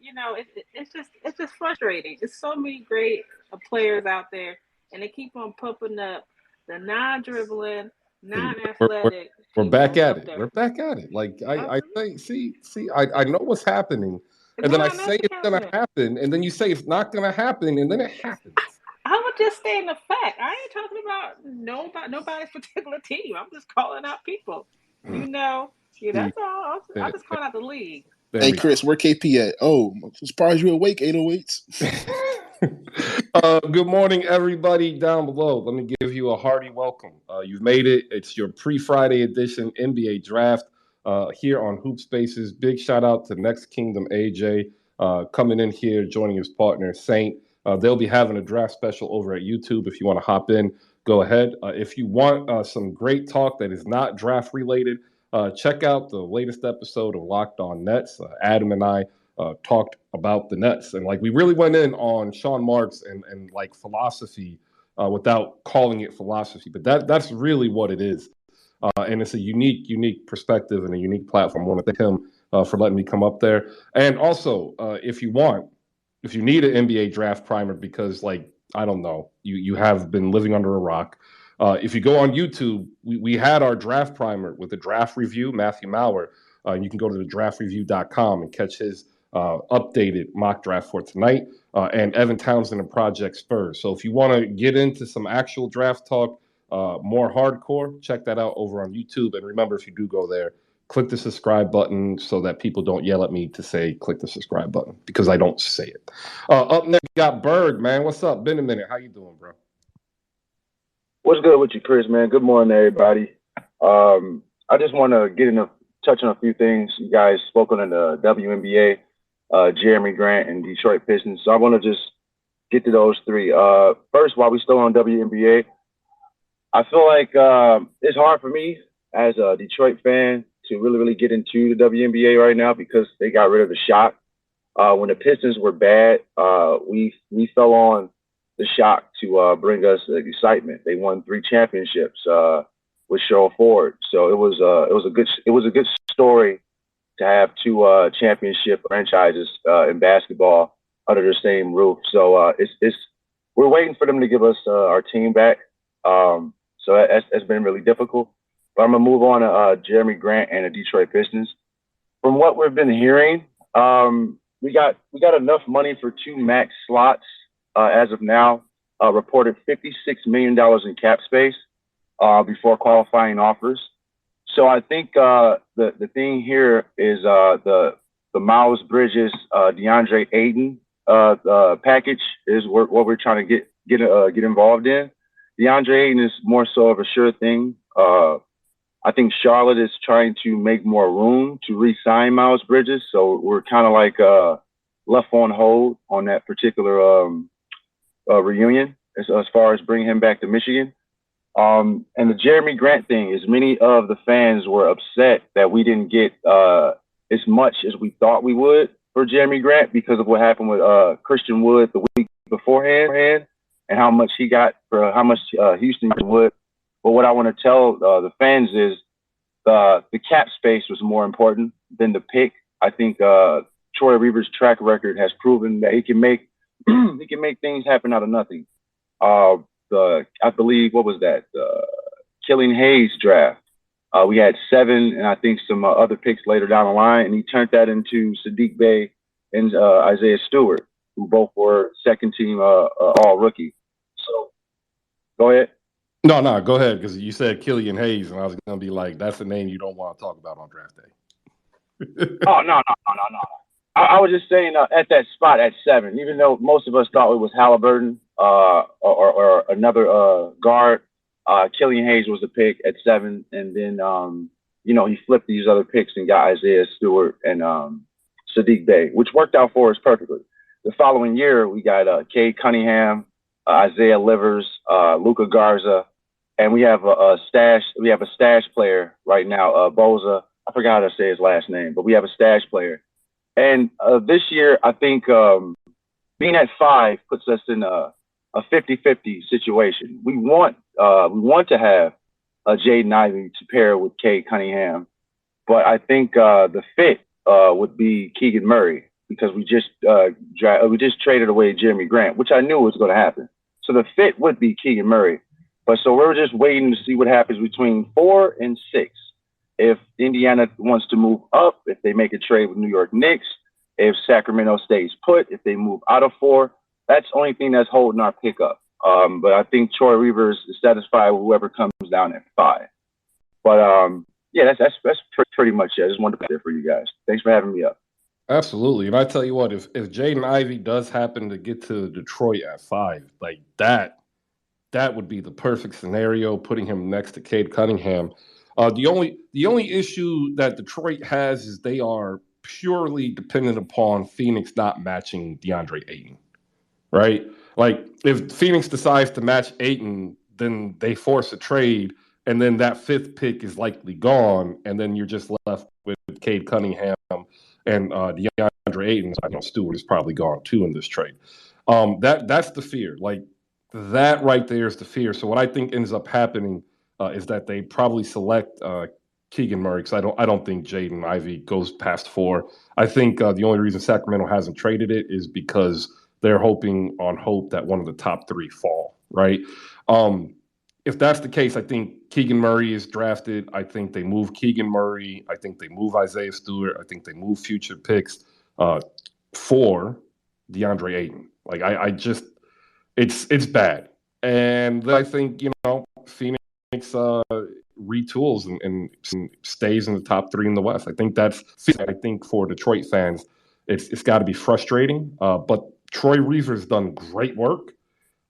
it's just frustrating. There's so many great players out there, and they keep on pumping up the non-dribbling, non-athletic. We're back at it. There. We're back at it. Like I say, see, I know what's happening, and then I say it's gonna happen, and then you say it's not gonna happen, and then it happens. I would just stay in the fact. I ain't talking about nobody's particular team. I'm just calling out people. That's all. I'm just calling out the league. Hey, Chris, where KP at? Oh, I'm surprised you're awake, 808s. Good morning, everybody down below. Let me give you a hearty welcome. You've made it. It's your pre-Friday edition NBA draft here on Hoop Spaces. Big shout out to Next Kingdom AJ coming in here, joining his partner Saint. They'll be having a draft special over at YouTube. If you want to hop in, go ahead. If you want some great talk that is not draft related, check out the latest episode of Locked On Nets. Adam and I talked about the Nets, and like we really went in on Sean Marks and like philosophy without calling it philosophy, but that's really what it is. And it's a unique perspective and a unique platform. I want to thank him for letting me come up there. And also, if you need an NBA draft primer because, like, I don't know, you have been living under a rock. If you go on YouTube, we had our draft primer with the draft review, Matthew Maurer. You can go to thedraftreview.com and catch his updated mock draft for tonight, and Evan Townsend and Project Spurs. So if you want to get into some actual draft talk, more hardcore, check that out over on YouTube. And remember, if you do go there, click the subscribe button so that people don't yell at me to say click the subscribe button, because I don't say it. Up next, we got Būrgh, man. What's up? Been a minute. How you doing, bro? What's good with you, Chris, man? Good morning, everybody. I just want to touch on a few things. You guys spoke on the WNBA, Jeremy Grant and Detroit Pistons. So I want to just get to those three. First, while we're still on WNBA, I feel like it's hard for me as a Detroit fan to really get into the WNBA right now because they got rid of the shot. When the Pistons were bad, we fell on the shock to bring us the excitement. They won 3 championships with Cheryl Ford, so it was a good story to have 2 championship franchises in basketball under the same roof. So we're waiting for them to give us our team back. So that's been really difficult. But I'm gonna move on to Jeremy Grant and the Detroit Pistons. From what we've been hearing, we got enough money for 2 max slots as of now. Reported $56 million in cap space before qualifying offers. So I think the thing here is the Miles Bridges, DeAndre Ayton package is what we're trying to get involved in. DeAndre Ayton is more so of a sure thing. I think Charlotte is trying to make more room to re-sign Miles Bridges, so we're kind of like left on hold on that particular reunion as far as bringing him back to Michigan. And the Jeremy Grant thing is many of the fans were upset that we didn't get as much as we thought we would for Jeremy Grant because of what happened with Christian Wood the week beforehand and how much he got for how much Houston would. But what I want to tell the fans is the cap space was more important than the pick. I think Troy Reaver's track record has proven that he can make things happen out of nothing. I believe, what was that? Killian Hayes draft. We had 7 and I think some other picks later down the line, and he turned that into Sadiq Bey and Isaiah Stewart, who both were second team all rookie. So go ahead. No, go ahead, because you said Killian Hayes, and I was going to be like, that's a name you don't want to talk about on draft day. Oh, no. I was just saying at that spot at 7, even though most of us thought it was Halliburton or another guard, Killian Hayes was the pick at 7. And then, he flipped these other picks and got Isaiah Stewart and Sadiq Bey, which worked out for us perfectly. The following year, we got Cade Cunningham, Isaiah Livers, Luka Garza, and we have a stash player right now, Boza. I forgot how to say his last name, but we have a stash player. And this year, I think being at 5 puts us in a 50-50 situation. We want we want to have Jaden Ivey to pair with Cade Cunningham, but I think the fit would be Keegan Murray because we just traded away Jeremy Grant, which I knew was going to happen. So the fit would be Keegan Murray. But so we're just waiting to see what happens between 4 and 6. If Indiana wants to move up, if they make a trade with New York Knicks, if Sacramento stays put, if they move out of 4, that's the only thing that's holding our pick up. But I think Troy Reavers is satisfied with whoever comes down at 5. But yeah, that's pretty much it. I just wanted to put it for you guys. Thanks for having me up. Absolutely. And I tell you what, if Jaden Ivey does happen to get to Detroit at 5, like that would be the perfect scenario, putting him next to Cade Cunningham. The only issue that Detroit has is they are purely dependent upon Phoenix not matching DeAndre Ayton, right? Like if Phoenix decides to match Ayton, then they force a trade, and then that 5th pick is likely gone, and then you're just left with Cade Cunningham and DeAndre Ayton. I know Stewart is probably gone too in this trade. That's the fear. Like that right there is the fear. So what I think ends up happening is that they probably select Keegan Murray, because I don't think Jaden Ivey goes past 4. I think the only reason Sacramento hasn't traded it is because they're hoping on hope that one of the top 3 fall, right? If that's the case, I think Keegan Murray is drafted. I think they move Keegan Murray. I think they move Isaiah Stewart. I think they move future picks for DeAndre Ayton. Like I just, it's bad. And then I think, Phoenix retools and stays in the top 3 in the West. I think for Detroit fans, it's got to be frustrating. But Troy Reaver's done great work.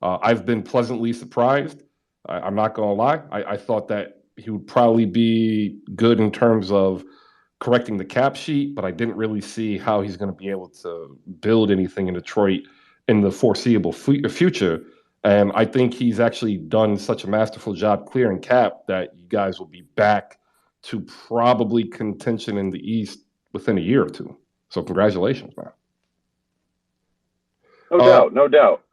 I've been pleasantly surprised. I'm not going to lie. I thought that he would probably be good in terms of correcting the cap sheet, but I didn't really see how he's going to be able to build anything in Detroit in the foreseeable future. And I think he's actually done such a masterful job clearing cap that you guys will be back to probably contention in the East within a year or 2. So congratulations, man. No doubt.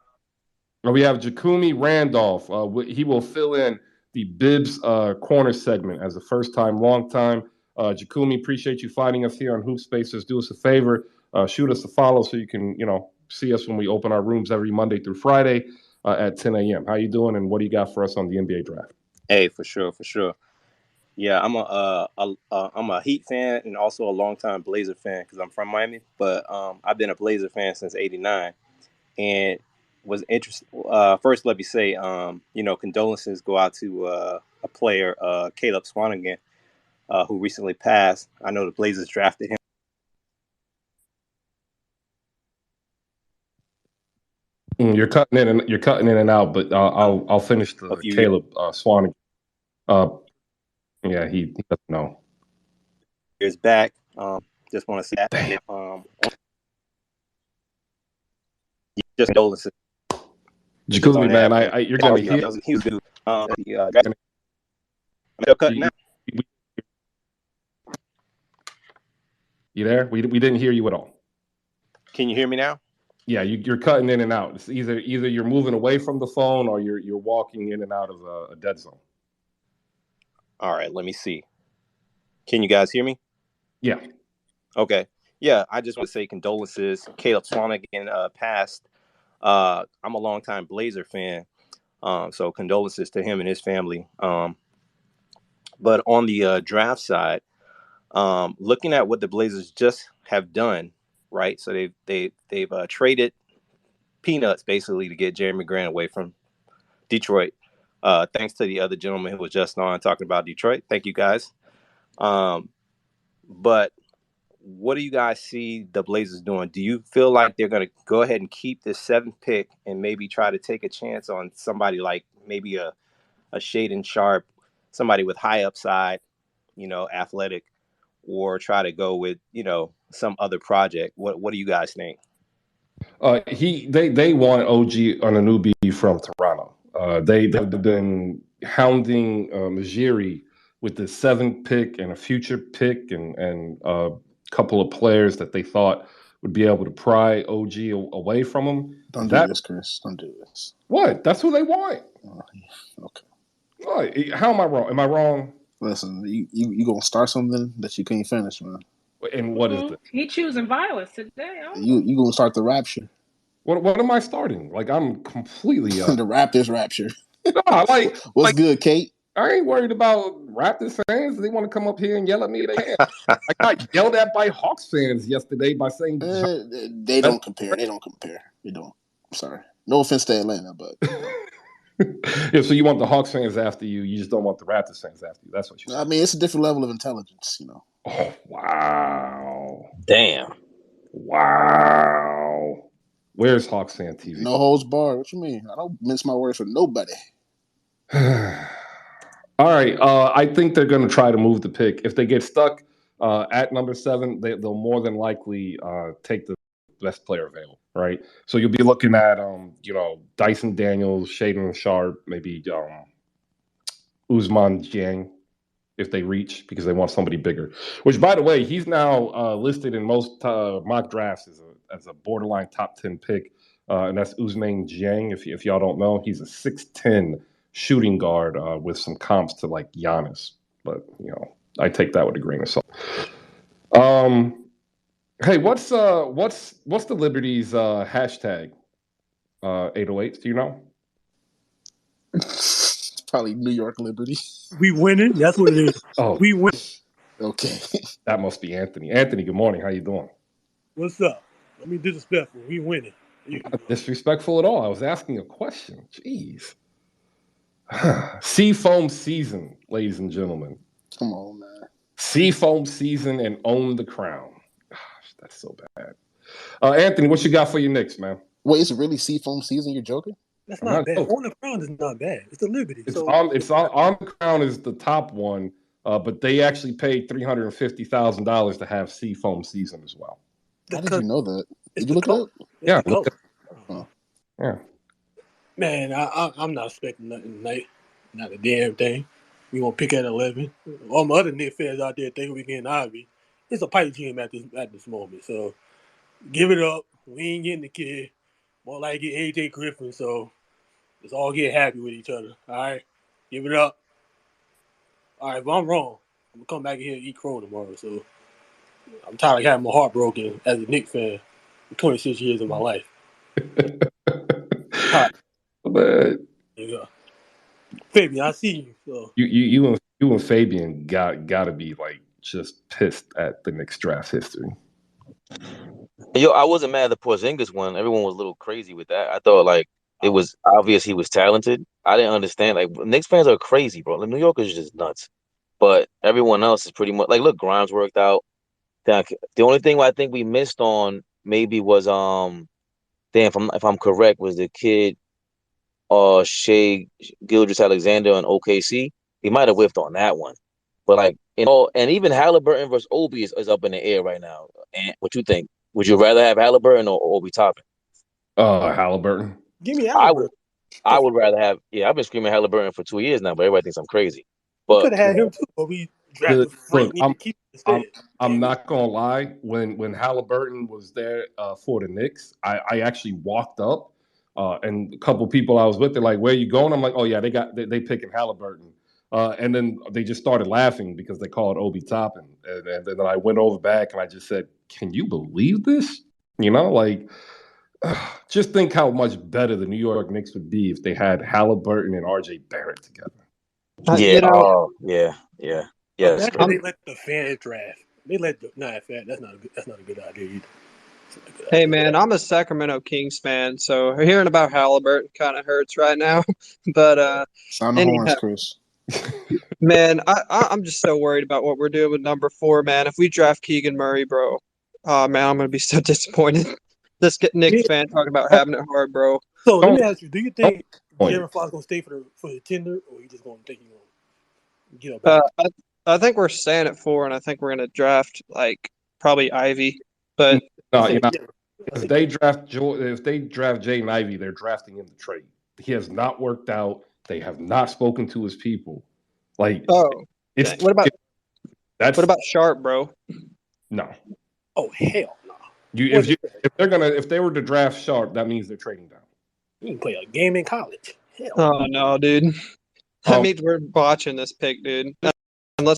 We have Jakumi Randolph. He will fill in the Bibbs corner segment as a first-time, long-time. Jakumi, appreciate you finding us here on Hoop Spaces. Do us a favor, shoot us a follow so you can, see us when we open our rooms every Monday through Friday at 10 a.m. How you doing, and what do you got for us on the NBA draft? Hey, for sure. Yeah, I'm a Heat fan and also a longtime Blazer fan because I'm from Miami. But I've been a Blazer fan since '89, and was interested. First, let me say, condolences go out to a player, Caleb Swanigan, who recently passed. I know the Blazers drafted him. You're cutting in and out, but I'll finish the Caleb Swanigan. Yeah, he doesn't know. Years back. Just want to say that. Just condolences. Jakumi, man, you're gonna hear. He was good. I'm still cutting out. You there? We didn't hear you at all. Can you hear me now? Yeah, you're cutting in and out. It's either you're moving away from the phone or you're walking in and out of a dead zone. All right, let me see. Can you guys hear me? Yeah. Okay. Yeah, I just want to say condolences. Caleb Swanigan passed. I'm a longtime Blazer fan, so condolences to him and his family. But on the draft side, looking at what the Blazers just have done, right? So they've traded peanuts basically to get Jeremy Grant away from Detroit. Thanks to the other gentleman who was just on talking about Detroit. Thank you guys. But what do you guys see the Blazers doing? Do you feel like they're going to go ahead and keep this 7th pick and maybe try to take a chance on somebody like maybe a Shaden Sharp, somebody with high upside, athletic, or try to go with, some other project? What do you guys think? They want OG Anunoby from Toronto. They've been hounding Majiri with the 7th pick and a future pick and couple of players that they thought would be able to pry OG away from them. Don't do this, Chris. Don't do this. What? That's who they want. Okay. How am I wrong? Am I wrong? Listen, you gonna start something that you can't finish, man. And what is it? He choosing violence today. You gonna start the rapture? What am I starting? Like I'm completely the Raptors rapture. Nah, what's good, Kate? I ain't worried about Raptors fans. They want to come up here and yell at me. They can. I got yelled at by Hawks fans yesterday by saying they don't compare. They don't compare. They don't. I'm sorry. No offense to Atlanta, but yeah. So you want the Hawks fans after you? You just don't want the Raptors fans after you. That's what you. I mean, it's a different level of intelligence, you know. Oh wow! Damn! Wow! Where's Hawks fan TV? No holds barred. What you mean? I don't mince my words for nobody. All right. I think they're going to try to move the pick. If they get stuck at number 7, they'll more than likely take the best player available. Right. So you'll be looking at Dyson Daniels, Shaden Sharp, maybe Ousmane Dieng if they reach, because they want somebody bigger. Which, by the way, he's now listed in most mock drafts as a borderline top 10 pick, and that's Ousmane Dieng. If y'all don't know, he's a 6'10" shooting guard with some comps to like Giannis, but I take that with a grain of salt. Hey, what's the Liberty's hashtag? 808s, do you know? It's probably New York Liberty. We winning. That's what it is. Oh, we win. Okay, that must be Anthony. Anthony, good morning. How you doing? What's up? Let me disrespectful. We winning. Not disrespectful at all. I was asking a question. Jeez. Seafoam season, ladies and gentlemen. Come on, man. Seafoam season and own the crown. Gosh, that's so bad. Anthony, what you got for your Knicks, man? Wait, it's really Seafoam season? You're joking? That's not bad. On the crown is not bad. It's the Liberty. On the crown is the top one, but they actually paid $350,000 to have Seafoam season as well. How did you know that? Did you look it up? Yeah. Yeah. Man, I'm not expecting nothing tonight. Not a damn thing. We gonna pick at 11. All my other Knicks fans out there think we getting Ivy. It's a pipe team at this moment. So give it up. We ain't getting the kid. More like get AJ Griffin. So let's all get happy with each other. All right, give it up. All right, if I'm wrong, I'm gonna come back in here and eat crow tomorrow. So I'm tired of having my heart broken as a Knicks fan for 26 years of my life. But yeah. Fabian, I see you. So. You and Fabian gotta be like just pissed at the Knicks draft history. Yo, I wasn't mad at the Porzingis one. Everyone was a little crazy with that. I thought like it was obvious he was talented. I didn't understand. Like Knicks fans are crazy, bro. Like, New Yorkers are just nuts. But everyone else is pretty much like, look, Grimes worked out. The only thing I think we missed on maybe was if I'm correct, was the kid Shea Gilgeous-Alexander on OKC. He might have whiffed on that one. But like, and even Halliburton versus Obi is up in the air right now. And what you think? Would you rather have Halliburton or Obi Toppin? Halliburton. Give me Halliburton. I would rather have. Yeah, I've been screaming Halliburton for 2 years now, but everybody thinks I'm crazy. But could have had him too. But we drafted Frank. I'm not gonna lie. When Halliburton was there for the Knicks, I actually walked up, and a couple people I was with, they're like, "Where you going?" I'm like, "Oh yeah, they picking Halliburton." And then they just started laughing because they called Obi Toppin. And then I went over back and I just said, "Can you believe this?" Just think how much better the New York Knicks would be if they had Halliburton and RJ Barrett together. Yeah. That's why they let the fans draft. They let that's not a good idea either. Hey man, I'm a Sacramento Kings fan, so hearing about Halliburton kind of hurts right now. But sound the horns, Chris. Man, I'm just so worried about what we're doing with number 4, man. If we draft Keegan Murray, bro, man, I'm gonna be so disappointed. This Knicks fan talking about having it hard, bro. So let me ask you: do you think De'Aaron Fox gonna stay for the tender, or you just gonna think he's gonna get up? I think we're staying at 4, and I think we're gonna draft like probably Ivy. But if they draft Jaden Ivey, they're drafting in the trade. He has not worked out. They have not spoken to his people. Like, what about Sharp, bro? No. Oh hell no. If they were to draft Sharp, that means they're trading down. You can play a game in college. Hell no, dude. That means we're botching this pick, dude. Unless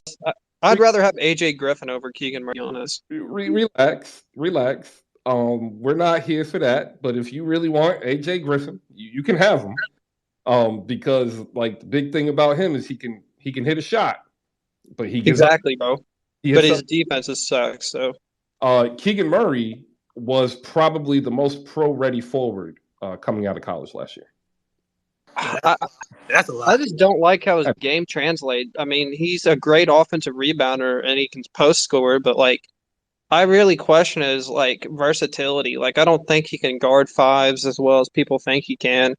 I'd rather have AJ Griffin over Keegan Murray, honest. Relax. We're not here for that. But if you really want AJ Griffin, you can have him. Because like the big thing about him is he can hit a shot, but he gives exactly, up, bro. But his defense sucks. So Keegan Murray was probably the most pro-ready forward coming out of college last year. That's a lot. I just don't like how his game translates. I mean, he's a great offensive rebounder and he can post score, but like, I really question his like versatility. Like, I don't think he can guard fives as well as people think he can.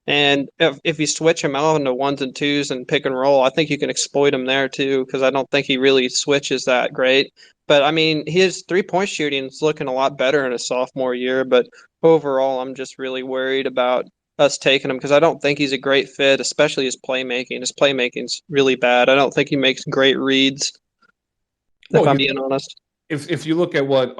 And if you switch him out into ones and twos and pick and roll, I think you can exploit him there too, because I don't think he really switches that great. But I mean, his 3-point shooting is looking a lot better in his sophomore year. But overall, I'm just really worried about us taking him because I don't think he's a great fit, especially his playmaking. His playmaking's really bad. I don't think he makes great reads, if I'm being honest. If you look at what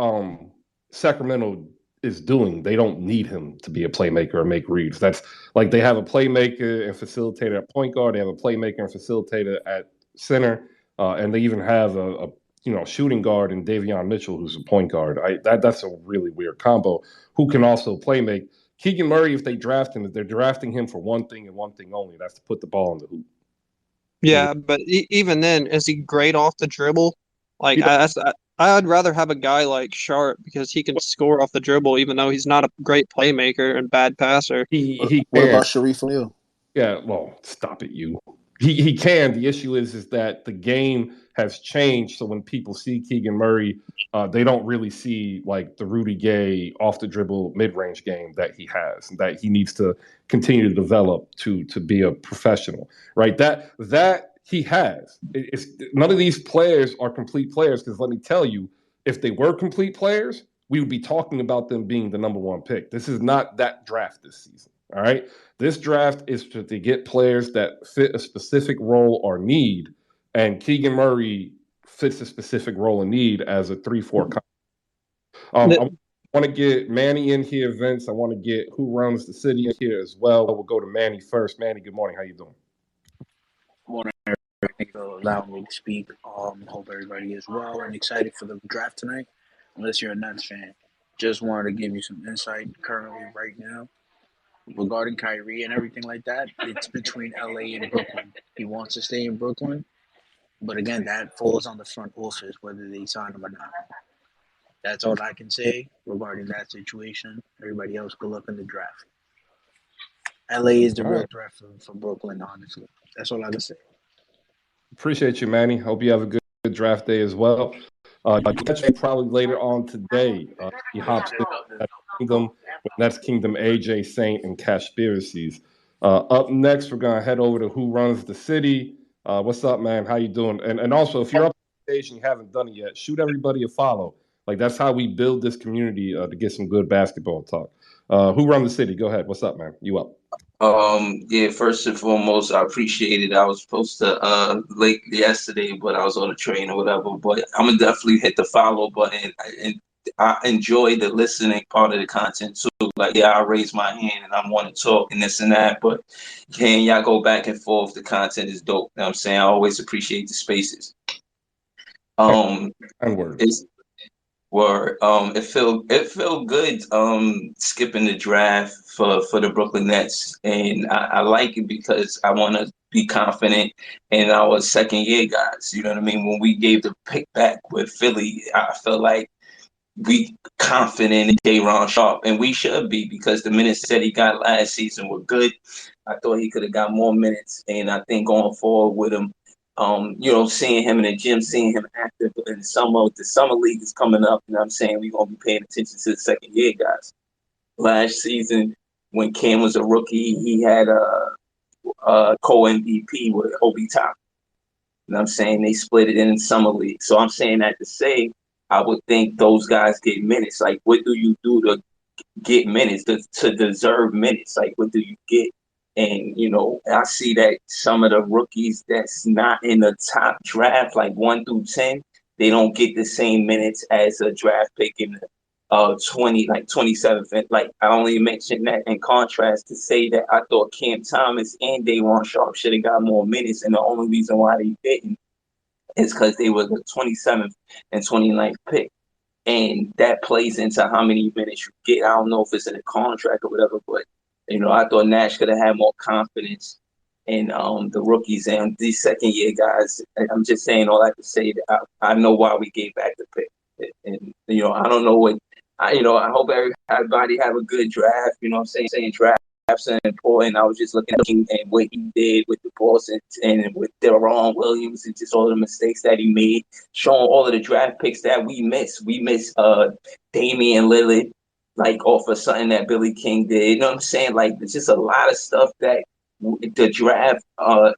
Sacramento is doing, they don't need him to be a playmaker or make reads. That's like they have a playmaker and facilitator at point guard. They have a playmaker and facilitator at center, and they even have a shooting guard in Davion Mitchell, who's a point guard. That's a really weird combo. Who can also play make. Keegan Murray, if they draft him, they're drafting him for one thing and one thing only. That's to put the ball in the hoop. Yeah, but even then, is he great off the dribble? Like I'd rather have a guy like Sharp because he can score off the dribble, even though he's not a great playmaker and bad passer. What about Sharif O'Neal? Yeah, well, stop it, you. He can. The issue is that the game has changed. So when people see Keegan Murray, they don't really see like the Rudy Gay off the dribble mid range game that he has, and that he needs to continue to develop to be a professional, right? That he has. It's none of these players are complete players because let me tell you, if they were complete players, we would be talking about them being the number one pick. This is not that draft this season. All right. This draft is to get players that fit a specific role or need, and Keegan Murray fits a specific role and need as a 3-4. I want to get Manny in here, Vince. I want to get Who Runs the City in here as well. We'll go to Manny first. Manny, good morning. How you doing? Good morning, everybody. Thank you for allowing me to speak. Hope everybody is well and excited for the draft tonight. Unless you're a Nets fan, just wanted to give you some insight currently right now. Regarding Kyrie and everything like that, it's between LA and Brooklyn. He wants to stay in Brooklyn, but again, that falls on the front office whether they sign him or not. That's all I can say regarding that situation. Everybody else, good luck in the draft. LA is the real threat for Brooklyn, honestly. That's all I can say. Appreciate you, Manny. Hope you have a good draft day as well. You catch me probably later on today. He hops in at Kingdom. That's Kingdom AJ Saint and Conspiracies. Up next, we're gonna head over to Who Runs the City. What's up, man? How you doing? And also, if you're up on the stage and you haven't done it yet, shoot everybody a follow. Like that's how we build this community to get some good basketball talk. Who Run the City? Go ahead. What's up, man? You up? Yeah, first and foremost, I appreciate it. I was supposed to late yesterday, but I was on a train or whatever. But I'm gonna definitely hit the follow button, and I enjoy the listening part of the content too. Like, yeah, I raise my hand and I want to talk and this and that, but can y'all go back and forth? The content is dope. You know what I'm saying? I always appreciate the spaces. It felt good skipping the draft for the Brooklyn Nets, and I like it because I want to be confident in our second year guys. You know what I mean? When we gave the pick back with Philly, I felt like we confident in J-Ron Sharp, and we should be because the minutes that he got last season were good. I thought he could have got more minutes, and I think going forward with him, seeing him in the gym, seeing him active in the summer league is coming up, and I'm saying we're going to be paying attention to the second year guys. Last season, when Cam was a rookie, he had a co-MVP with Obi Toppin. And I'm saying they split it in summer league. So I'm saying that to say, I would think those guys get minutes. Like, what do you do to get minutes, to deserve minutes? Like, what do you get? And, I see that some of the rookies that's not in the top draft, like 1 through 10, they don't get the same minutes as a draft pick in 27th. And like I only mentioned that in contrast to say that I thought Cam Thomas and Dajuan Sharp should have got more minutes, and the only reason why they didn't is because they were the 27th and 29th pick. And that plays into how many minutes you get. I don't know if it's in a contract or whatever, but I thought Nash could have had more confidence in the rookies and these second year guys. I'm just saying all that to say that I know why we gave back the pick. And I don't know what I hope everybody have a good draft. You know what I'm saying? Drafts are important. I was just looking at what he did with the Boston and with Deron Williams and just all the mistakes that he made, showing all of the draft picks that we missed. We missed Damian Lillard, like off of something that Billy King did. You know what I'm saying? Like there's just a lot of stuff that the draft,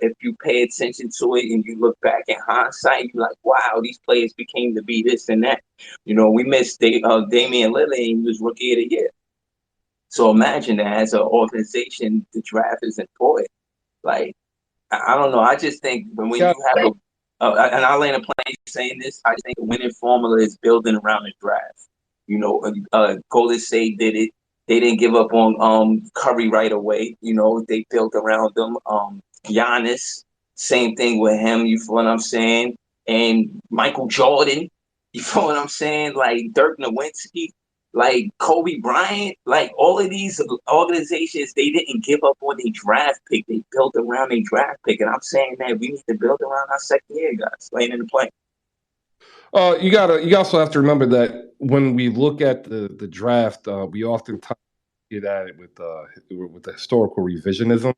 if you pay attention to it and you look back in hindsight, you're like, wow, these players became to be this and that. We missed Damian Lillard, and he was rookie of the year. So imagine that as an organization, the draft is important. Like, I don't know. I just think when you have and I'll land a plane saying this, I think the winning formula is building around the draft. Golden State did it. They didn't give up on Curry right away. They built around them. Giannis, same thing with him. You feel what I'm saying? And Michael Jordan, you feel what I'm saying? Like Dirk Nowitzki, like Kobe Bryant, like all of these organizations, they didn't give up on their draft pick. They built around their draft pick. And I'm saying that we need to build around our second year guys laying in the plane. You also have to remember that when we look at the draft, we often get at it with the historical revisionism,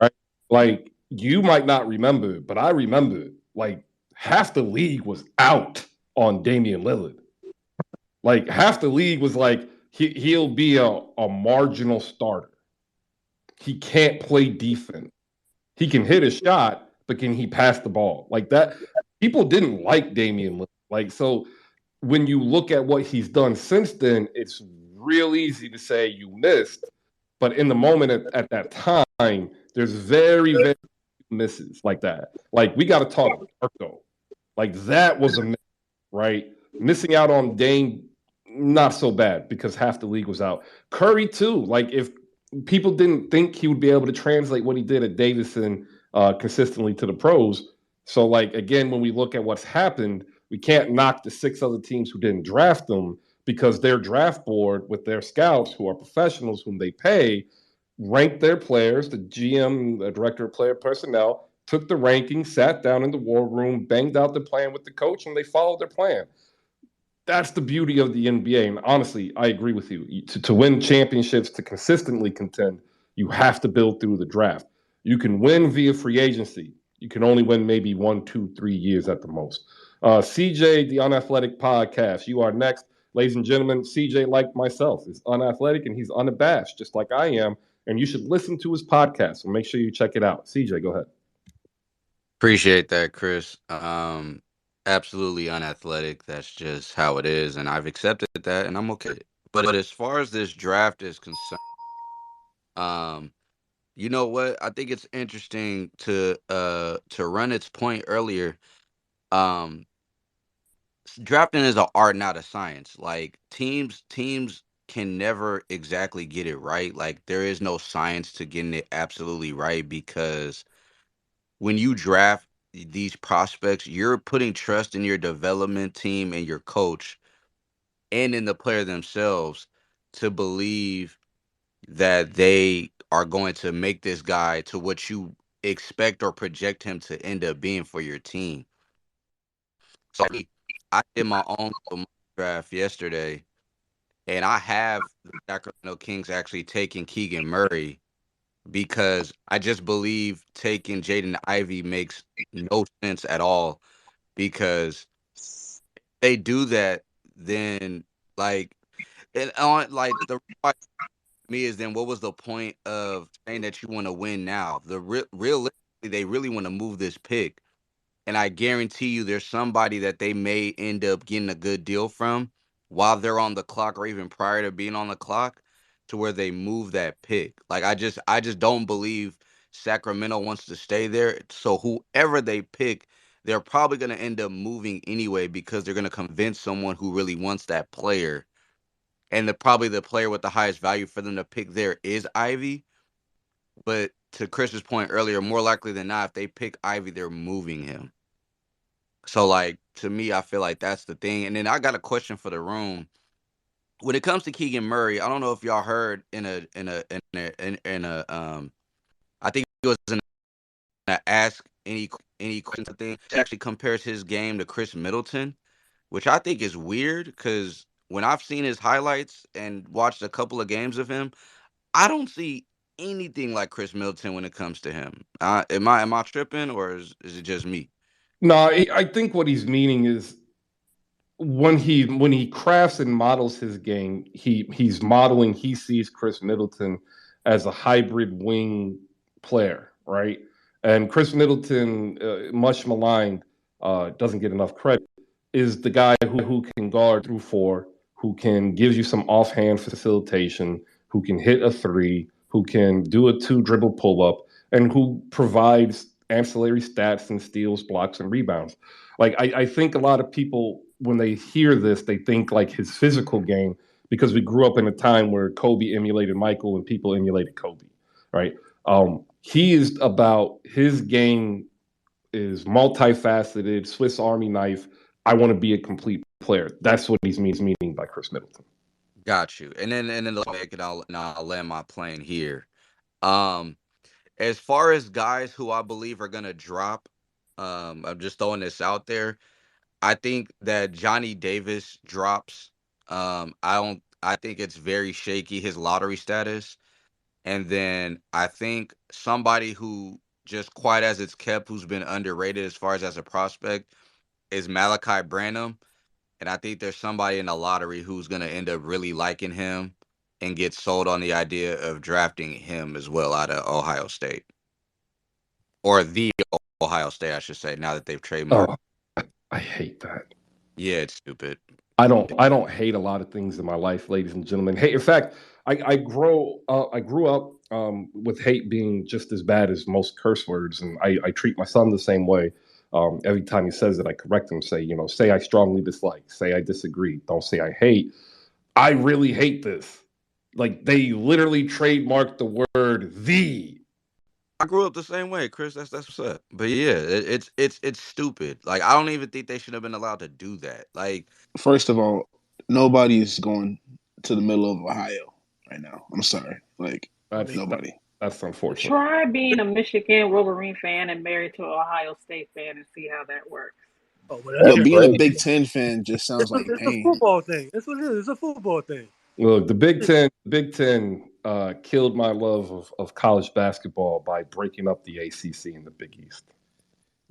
right? Like you might not remember, but I remember. Like half the league was out on Damian Lillard. Like half the league was like he'll be a marginal starter. He can't play defense. He can hit a shot, but can he pass the ball? Like that, people didn't like Damian Lillard. Like, so when you look at what he's done since then, it's real easy to say you missed. But in the moment at that time, there's very, very misses like that. Like, we got to talk Darko. Like, that was a miss, right? Missing out on Dame, not so bad because half the league was out. Curry, too. Like, if people didn't think he would be able to translate what he did at Davidson consistently to the pros. So, like, again, when we look at what's happened, we can't knock the 6 other teams who didn't draft them because their draft board with their scouts who are professionals whom they pay ranked their players. The GM, the director of player personnel, took the rankings, sat down in the war room, banged out the plan with the coach, and they followed their plan. That's the beauty of the NBA. And honestly, I agree with you. To win championships, to consistently contend, you have to build through the draft. You can win via free agency. You can only win maybe 1, 2, 3 years at the most. CJ, the Unathletic Podcast. You are next. Ladies and gentlemen, CJ, like myself, is unathletic and he's unabashed, just like I am. And you should listen to his podcast. So make sure you check it out. CJ, go ahead. Appreciate that, Chris. Absolutely unathletic. That's just how it is. And I've accepted that and I'm okay. But as far as this draft is concerned, you know what? I think it's interesting to run its point earlier. Drafting is an art, not a science. Like teams can never exactly get it right. Like there is no science to getting it absolutely right because when you draft these prospects, you're putting trust in your development team and your coach and in the player themselves to believe that they are going to make this guy to what you expect or project him to end up being for your team. So I did my own draft yesterday, and I have the Sacramento Kings actually taking Keegan Murray because I just believe taking Jaden Ivey makes no sense at all because they do that, then like and on like the me is then what was the point of saying that you want to win now? Realistically, they really want to move this pick. And I guarantee you there's somebody that they may end up getting a good deal from while they're on the clock or even prior to being on the clock to where they move that pick. Like I just don't believe Sacramento wants to stay there. So whoever they pick, they're probably going to end up moving anyway because they're going to convince someone who really wants that player and probably the player with the highest value for them to pick there is Ivy. But to Chris's point earlier, more likely than not, if they pick Ivy, they're moving him. So, like, to me, I feel like that's the thing. And then I got a question for the room. When it comes to Keegan Murray, I don't know if y'all heard in a I think it was in a ask any questions thing. He actually compares his game to Chris Middleton, which I think is weird because when I've seen his highlights and watched a couple of games of him, I don't see anything like Chris Middleton when it comes to him. Am I tripping, or is it just me? No, I think what he's meaning is when he crafts and models his game, he's modeling. He sees Chris Middleton as a hybrid wing player, right? And Chris Middleton, much maligned, doesn't get enough credit, is the guy who can guard through four, who can give you some offhand facilitation, who can hit a three, who can do a 2-dribble pull up, and who provides ancillary stats and steals, blocks, and rebounds. Like I think a lot of people, when they hear this, they think like his physical game, because we grew up in a time where Kobe emulated Michael and people emulated Kobe, right? He is about his game is multifaceted, Swiss Army knife. I want to be a complete player. That's what he's meaning by Chris Middleton. Got you. And then I'll land my plane here. As far as guys who I believe are gonna drop, I'm just throwing this out there. I think that Johnny Davis drops. I think it's very shaky, his lottery status. And then I think somebody who just quite as it's kept, who's been underrated as far as a prospect, is Malachi Branham. And I think there's somebody in the lottery who's going to end up really liking him and get sold on the idea of drafting him as well out of Ohio State. Or the Ohio State, I should say, now that they've trademarked. Oh, I hate that. Yeah, it's stupid. I don't hate a lot of things in my life, ladies and gentlemen. Hey, in fact, I grew up with hate being just as bad as most curse words, and I treat my son the same way. Every time he says it, I correct him. Say I strongly dislike. Say I disagree. Don't say I hate. I really hate this. Like, they literally trademarked the word "the." I grew up the same way, Chris. That's what's up. But yeah, it's stupid. Like, I don't even think they should have been allowed to do that. Like, first of all, nobody is going to the middle of Ohio right now. I'm sorry, like nobody. That's unfortunate. Try being a Michigan Wolverine fan and married to an Ohio State fan and see how that works. Oh, well, being a Big Ten fan just sounds like it's pain. a football thing. That's what it is. It's a football thing. Look, the Big Ten killed my love of college basketball by breaking up the ACC and the Big East.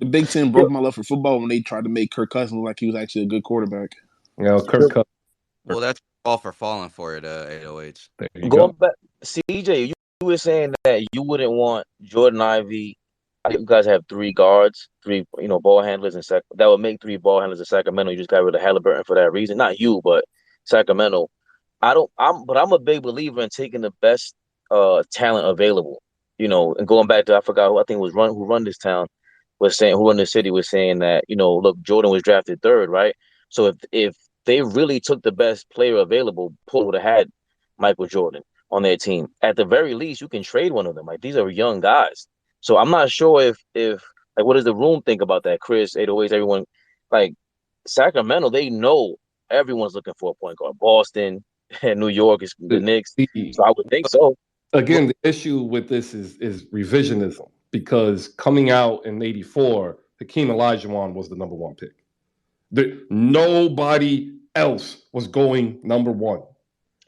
The Big Ten broke my love for football when they tried to make Kirk Cousins look like he was actually a good quarterback. Kirk Cousins. Well, that's all for falling for it, 808s. Going back, CJ, you were saying that you wouldn't want Jordan Ivey. I think you guys have three guards, ball handlers that would make three ball handlers in Sacramento. You just got rid of Halliburton for that reason. Not you, but Sacramento. I'm a big believer in taking the best talent available. And going back to, I forgot who, I think it was who run this town was saying, who run the city was saying that, look, Jordan was drafted third, right? So if they really took the best player available, Paul would have had Michael Jordan on their team. At the very least, you can trade one of them. Like, these are young guys. So I'm not sure if what does the room think about that, Chris, 808s, everyone? Like, Sacramento, they know everyone's looking for a point guard. Boston and New York is the Knicks. So I would think so. Again, the issue with this is revisionism, because coming out in '84, Hakeem Olajuwon was the number one pick. Nobody else was going number one.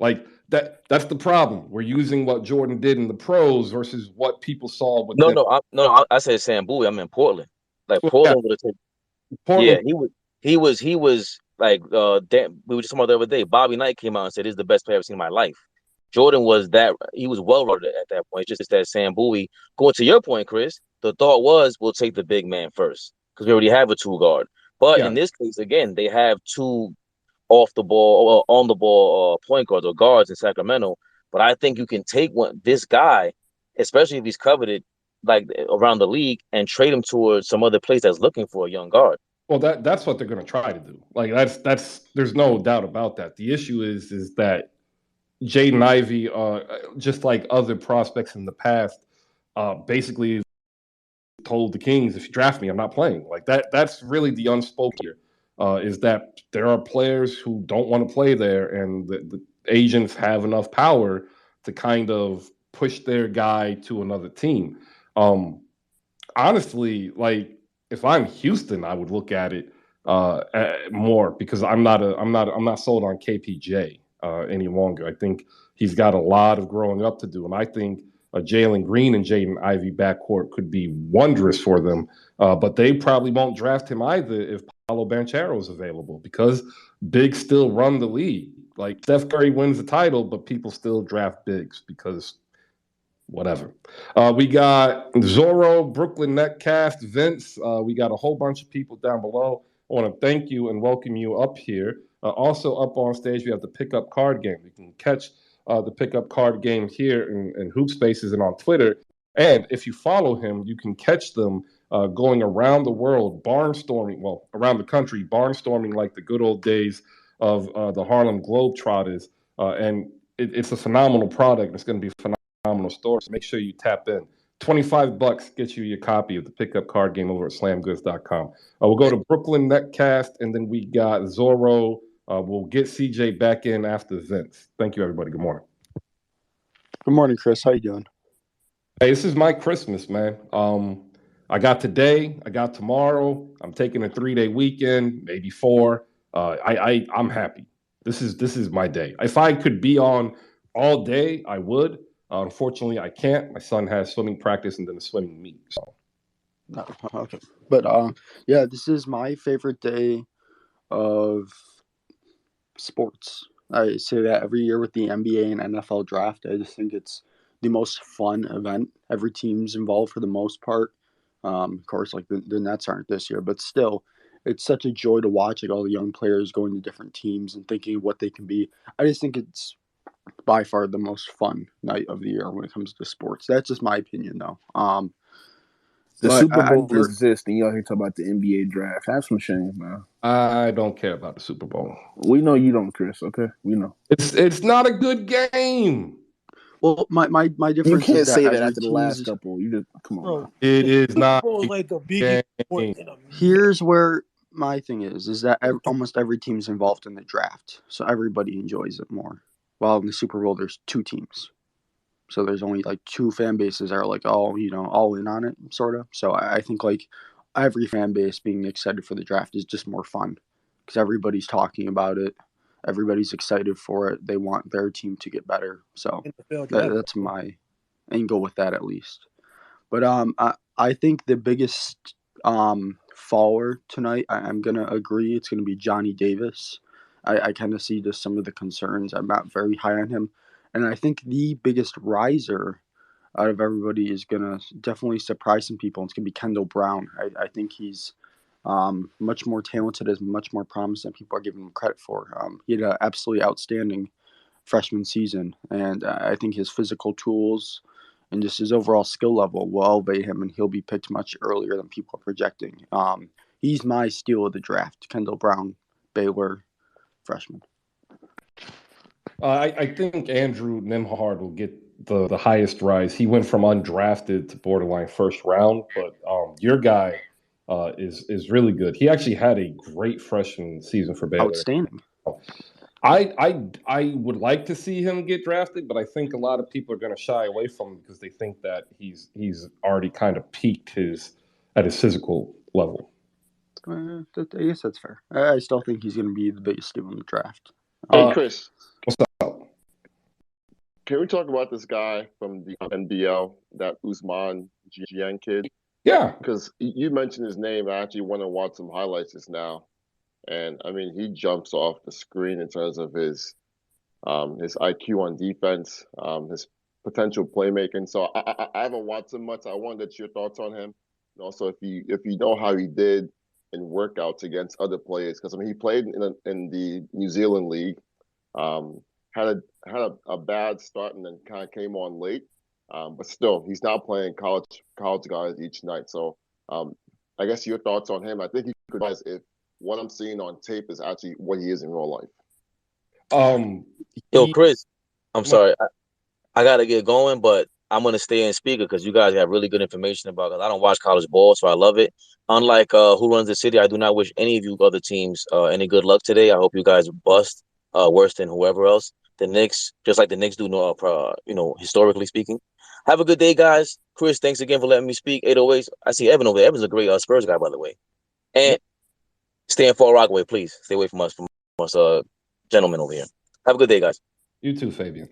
Like, that's the problem. We're using what Jordan did in the pros versus what people saw with I said Sam Bowie. I'm in Portland. Like, Portland would have taken. Yeah, he was like we were just talking about the other day. Bobby Knight came out and said, "This is the best player I've ever seen in my life." Jordan was he was well rounded at that point. It's just that Sam Bowie, going to your point, Chris, the thought was we'll take the big man first because we already have a two guard. But in this case, again, they have two off the ball or on the ball point guards or guards in Sacramento. But I think you can take this guy, especially if he's coveted like around the league, and trade him towards some other place that's looking for a young guard. Well, that's what they're going to try to do. Like, that's there's no doubt about that. The issue is that Jaden Ivey, just like other prospects in the past, basically told the Kings, if you draft me, I'm not playing. Like that's really the unspoken here, is that there are players who don't want to play there, and the agents have enough power to kind of push their guy to another team. Honestly, like if I'm Houston, I would look at it more because I'm not sold on KPJ any longer. I think he's got a lot of growing up to do, and I think Jalen Green and Jaden Ivey backcourt could be wondrous for them. But they probably won't draft him either if Paolo Banchero is available because bigs still run the league. Like Steph Curry wins the title, but people still draft bigs because whatever. We got Zoro, Brooklyn Netcast, Vince. We got a whole bunch of people down below. I want to thank you and welcome you up here. Also up on stage, we have the pickup card game. You can catch the pickup card game here in Hoop Spaces and on Twitter. And if you follow him, you can catch them going around the world, barnstorming, well, around the country, barnstorming like the good old days of the Harlem Globetrotters. And it's a phenomenal product. It's going to be phenomenal store. So make sure you tap in. $25 gets you your copy of the pickup card game over at slamgoods.com. We'll go to Brooklyn Netcast, and then we got Zoro. We'll get CJ back in after Vince. Thank you, everybody. Good morning. Good morning, Chris. How you doing? Hey, this is my Christmas, man. I got today. I got tomorrow. I'm taking a 3-day weekend, maybe 4. I'm happy. This is my day. If I could be on all day, I would. Unfortunately, I can't. My son has swimming practice and then a swimming meet. So, no, okay. But yeah, this is my favorite day of sports. I say that every year with the NBA and NFL draft. I just think it's the most fun event. Every team's involved for the most part. Of course, like the Nets aren't this year, but still, it's such a joy to watch. Like all the young players going to different teams and thinking of what they can be. I just think it's by far the most fun night of the year when it comes to sports. That's just my opinion, though. The Super Bowl exists, and y'all here talking about the NBA draft. Have some shame, man. I don't care about the Super Bowl. We know you don't, Chris. Okay, we know. It's not a good game. Well, my difference. You can't is say that after the last couple. You just come on. Bro, it is not. Like the biggest game. Here's where my thing is that almost every team's involved in the draft, so everybody enjoys it more. While in the Super Bowl, there's 2 teams. So there's only like 2 fan bases that are like all in on it, sort of. So I think like every fan base being excited for the draft is just more fun because everybody's talking about it. Everybody's excited for it. They want their team to get better. So that's my angle with that, at least. But I think the biggest faller tonight, I'm going to agree, it's going to be Johnny Davis. I kind of see just some of the concerns. I'm not very high on him. And I think the biggest riser out of everybody is going to definitely surprise some people. It's going to be Kendall Brown. I think he's much more talented, has much more promise than people are giving him credit for. He had an absolutely outstanding freshman season. And I think his physical tools and just his overall skill level will elevate him, and he'll be picked much earlier than people are projecting. He's my steal of the draft, Kendall Brown, Baylor freshman. I think Andrew Nembhard will get the highest rise. He went from undrafted to borderline first round, but your guy is really good. He actually had a great freshman season for Baylor. Outstanding. I would like to see him get drafted, but I think a lot of people are going to shy away from him because they think that he's already kind of peaked at his physical level. I guess that's fair. I still think he's going to be the biggest steal in the draft. Hey, Chris. What's up? Can we talk about this guy from the NBL, that Ousmane Dieng kid? Yeah. Because you mentioned his name. I actually want to watch some highlights just now. And, I mean, he jumps off the screen in terms of his IQ on defense, his potential playmaking. So I haven't watched him much. I want to get your thoughts on him. And also, if you know how he did in workouts against other players. Because, I mean, he played in the New Zealand League. Had a bad start and then kind of came on late, but still he's not playing college guys each night. So I guess your thoughts on him. I think he could rise if what I'm seeing on tape is actually what he is in real life. Yo, Chris. I'm sorry. I got to get going, but I'm going to stay in speaker because you guys have really good information about it. I don't watch college ball, so I love it. Unlike Who Runs the City, I do not wish any of you other teams any good luck today. I hope you guys bust worse than whoever else. The Knicks, just like the Knicks do, historically speaking. Have a good day, guys. Chris, thanks again for letting me speak. 808s. I see Evan over there. Evan's a great Spurs guy, by the way. And stay in Far Rockaway, please. Stay away from us, gentlemen over here. Have a good day, guys. You too, Fabian.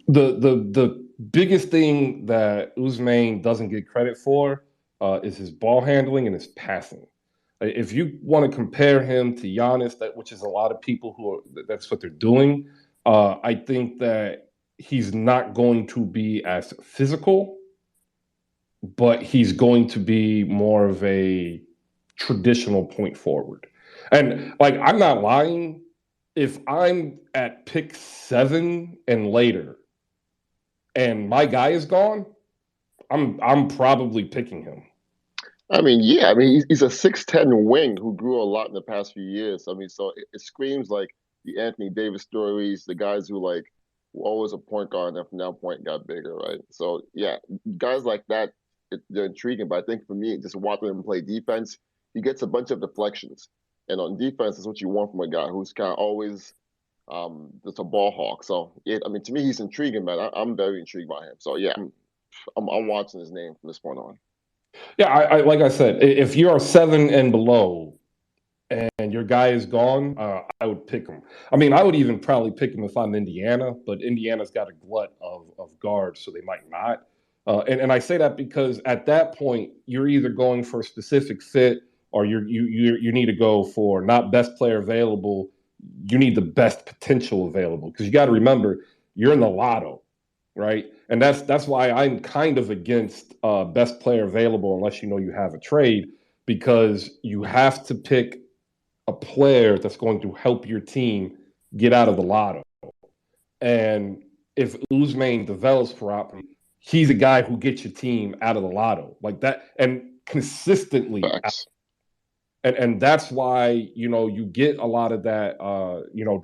The biggest thing that Usman doesn't get credit for is his ball handling and his passing. If you want to compare him to Giannis, which is a lot of people that's what they're doing, I think that he's not going to be as physical, but he's going to be more of a traditional point forward. And I'm not lying. If I'm at pick 7 and later and my guy is gone, I'm probably picking him. I mean, yeah. I mean, he's a 6'10" wing who grew a lot in the past few years. I mean, so it screams like the Anthony Davis stories, the guys who were always a point guard and from that point got bigger, right? So yeah, guys like that, they're intriguing. But I think for me, just watching him play defense, he gets a bunch of deflections. And on defense, that's what you want from a guy who's kind of always just a ball hawk. So, I mean, to me, he's intriguing, man. I'm very intrigued by him. So, yeah, I'm watching his name from this point on. Yeah, I like I said, if you're 7 and below and your guy is gone, I would pick him. I mean, I would even probably pick him if I'm Indiana, but Indiana's got a glut of guards, so they might not. And I say that because at that point, you're either going for a specific fit or you need to go for not best player available. You need the best potential available because you got to remember you're in the lotto, right? And that's why I'm kind of against best player available unless you have a trade, because you have to pick a player that's going to help your team get out of the lotto. And if Usman develops properly, he's a guy who gets your team out of the lotto like that and consistently. And that's why, you get a lot of that,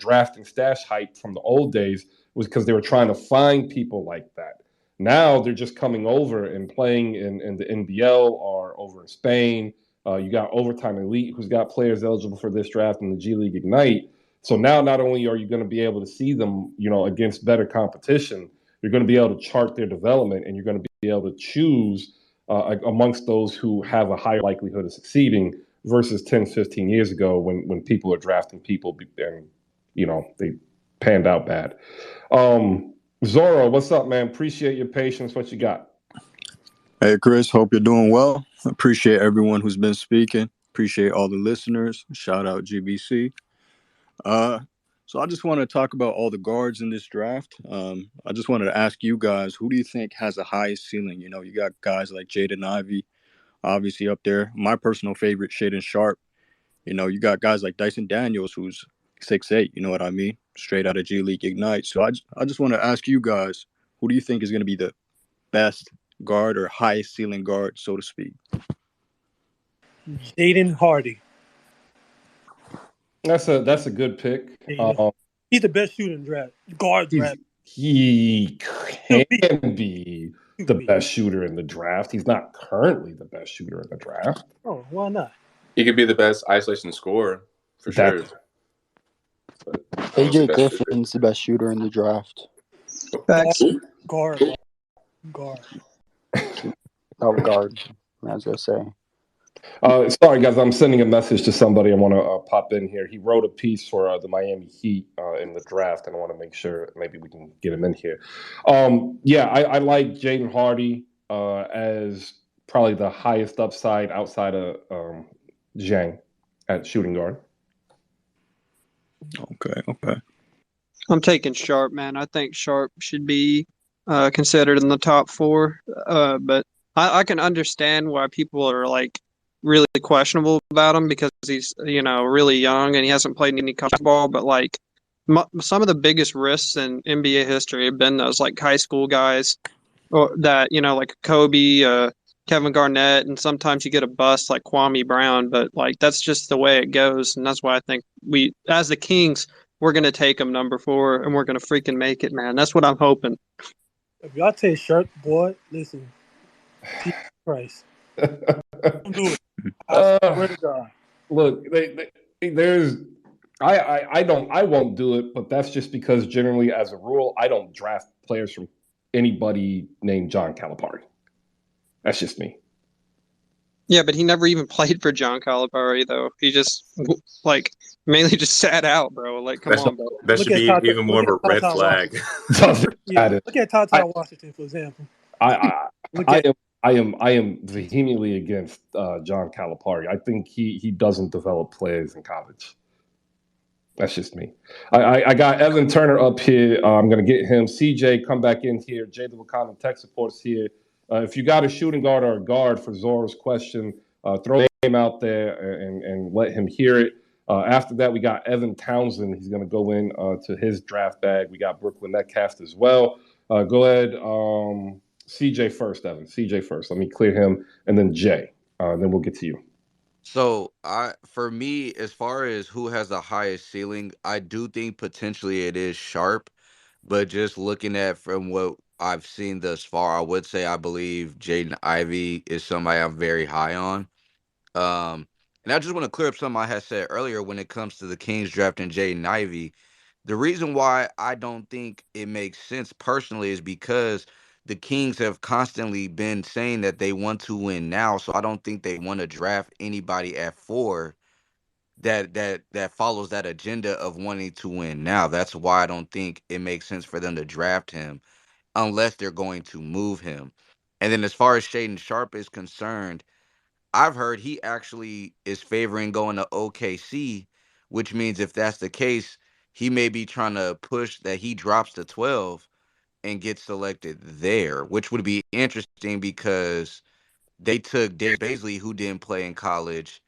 draft and stash hype from the old days was because they were trying to find people like that. Now they're just coming over and playing in the NBL or over in Spain. You got Overtime Elite, who's got players eligible for this draft in the G League Ignite. So now not only are you going to be able to see them, against better competition, you're going to be able to chart their development, and you're going to be able to choose amongst those who have a higher likelihood of succeeding versus 10, 15 years ago when people are drafting people and, they panned out bad. Zoro, what's up, man? Appreciate your patience. What you got? Hey, Chris, hope you're doing well. Appreciate everyone who's been speaking. Appreciate all the listeners. Shout out GBC. So I just want to talk about all the guards in this draft. I just wanted to ask you guys, who do you think has the highest ceiling? You got guys like Jaden Ivey, obviously up there. My personal favorite, Shaden Sharp. You got guys like Dyson Daniels, who's 6'8", you know what I mean? Straight out of G League Ignite. So I just want to ask you guys, who do you think is going to be the best guard or highest ceiling guard, so to speak? Jaden Hardy. That's a good pick. He's the best shooter in the draft. Guard draft. He can be the best shooter in the draft. He's not currently the best shooter in the draft. Oh, why not? He could be the best isolation scorer for sure. AJ Griffin's the best shooter in the draft. Guard. Oh, guard. I was going to say. Sorry, guys. I'm sending a message to somebody. I want to pop in here. He wrote a piece for the Miami Heat in the draft, and I want to make sure maybe we can get him in here. I like Jaden Hardy as probably the highest upside outside of Zhang at shooting guard. Okay. I'm taking Sharp, man. I think Sharp should be considered in the top 4, but I can understand why people are really questionable about him because he's really young and he hasn't played any college ball. But some of the biggest risks in NBA history have been those high school guys, or that like Kobe, Kevin Garnett, and sometimes you get a bust like Kwame Brown. But that's just the way it goes, and that's why I think we, as the Kings, we're gonna take him number 4, and we're gonna freaking make it, man. That's what I'm hoping. If y'all take Sharp, boy, listen, Jesus Christ, don't do it. I swear to God. Look, I won't do it, but that's just because generally, as a rule, I don't draft players from anybody named John Calipari. That's just me. Yeah, but he never even played for John Calipari, though. He just mainly just sat out, bro. Like, come on, bro. That should be even more of a red flag. Look at Tata Washington, for example. I am vehemently against John Calipari. I think he doesn't develop players in college. That's just me. I got Evan Turner up here. I'm going to get him. CJ, come back in here. Jay the Wakandan Tech Support's here. If you got a shooting guard or a guard for Zoro's question, throw the name out there and let him hear it. After that, we got Evan Townsend. He's going to go in to his draft bag. We got Brooklyn Netcast as well. Go ahead. CJ first, Evan. CJ first. Let me clear him. And then Jay. Then we'll get to you. So for me, as far as who has the highest ceiling, I do think potentially it is Sharp, but just looking at from what I've seen thus far, I would say I believe Jaden Ivey is somebody I'm very high on. And I just want to clear up something I had said earlier when it comes to the Kings drafting Jaden Ivey. The reason why I don't think it makes sense personally is because the Kings have constantly been saying that they want to win now, so I don't think they want to draft anybody at 4 that follows that agenda of wanting to win now. That's why I don't think it makes sense for them to draft him unless they're going to move him. And then as far as Shaden Sharp is concerned, I've heard he actually is favoring going to OKC, which means if that's the case, he may be trying to push that he drops to 12 and gets selected there, which would be interesting because they took Darius Bazley, who didn't play in college,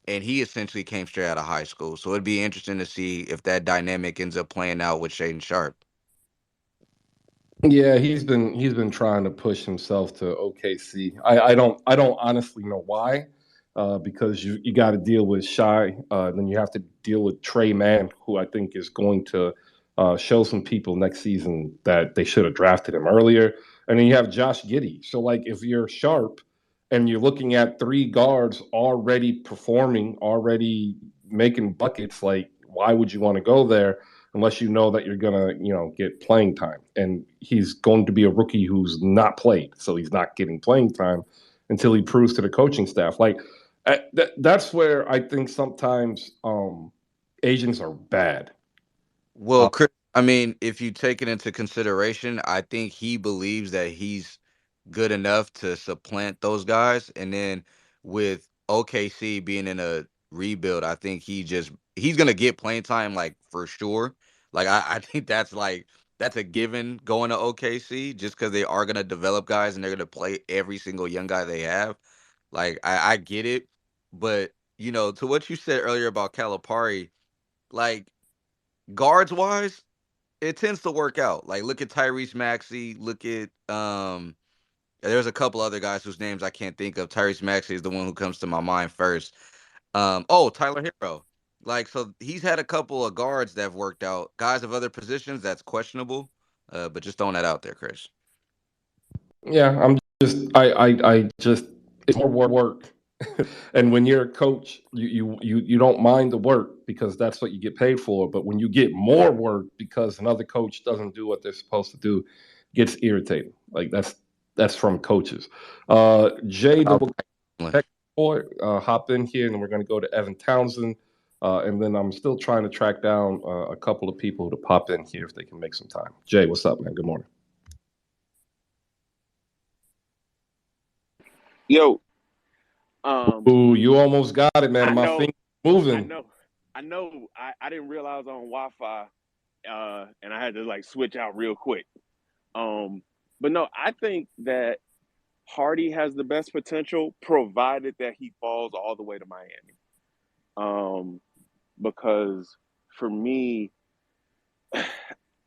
and he essentially came straight out of high school. So it'd be interesting to see if that dynamic ends up playing out with Shaden Sharp. Yeah, he's been trying to push himself to OKC. I don't honestly know why, because you got to deal with Shy, then you have to deal with Trey Mann, who I think is going to show some people next season that they should have drafted him earlier, and then you have Josh Giddey. So like if you're Sharp and you're looking at 3 guards already performing, already making buckets, like why would you want to go there? Unless you know that you're gonna, get playing time. And he's going to be a rookie who's not played, so he's not getting playing time until he proves to the coaching staff. Like that's where I think sometimes agents are bad. Well, Chris, I mean, if you take it into consideration, I think he believes that he's good enough to supplant those guys. And then with OKC being in a rebuild, I think he's gonna get playing time like for sure. Like I think that's a given going to OKC just because they are gonna develop guys and they're gonna play every single young guy they have. Like I get it, but to what you said earlier about Calipari, like guards wise, it tends to work out. Like look at Tyrese Maxey, look at there's a couple other guys whose names I can't think of. Tyrese Maxey is the one who comes to my mind first. Tyler Hero. Like, so he's had a couple of guards that have worked out. Guys of other positions, that's questionable. But just throwing that out there, Chris. Yeah, I just it's more work. And when you're a coach, you don't mind the work because that's what you get paid for. But when you get more work because another coach doesn't do what they're supposed to do, it gets irritating. Like that's from coaches. Jay the Tech Boy, hop in here, and then we're going to go to Evan Townsend, and then I'm still trying to track down a couple of people to pop in here if they can make some time. Jay, what's up, man? Good morning. Yo. Ooh, you almost got it, man. My finger's moving. I know. I didn't realize on Wi-Fi, and I had to like switch out real quick. But no, I think that Hardy has the best potential, provided that he falls all the way to Miami. Because for me,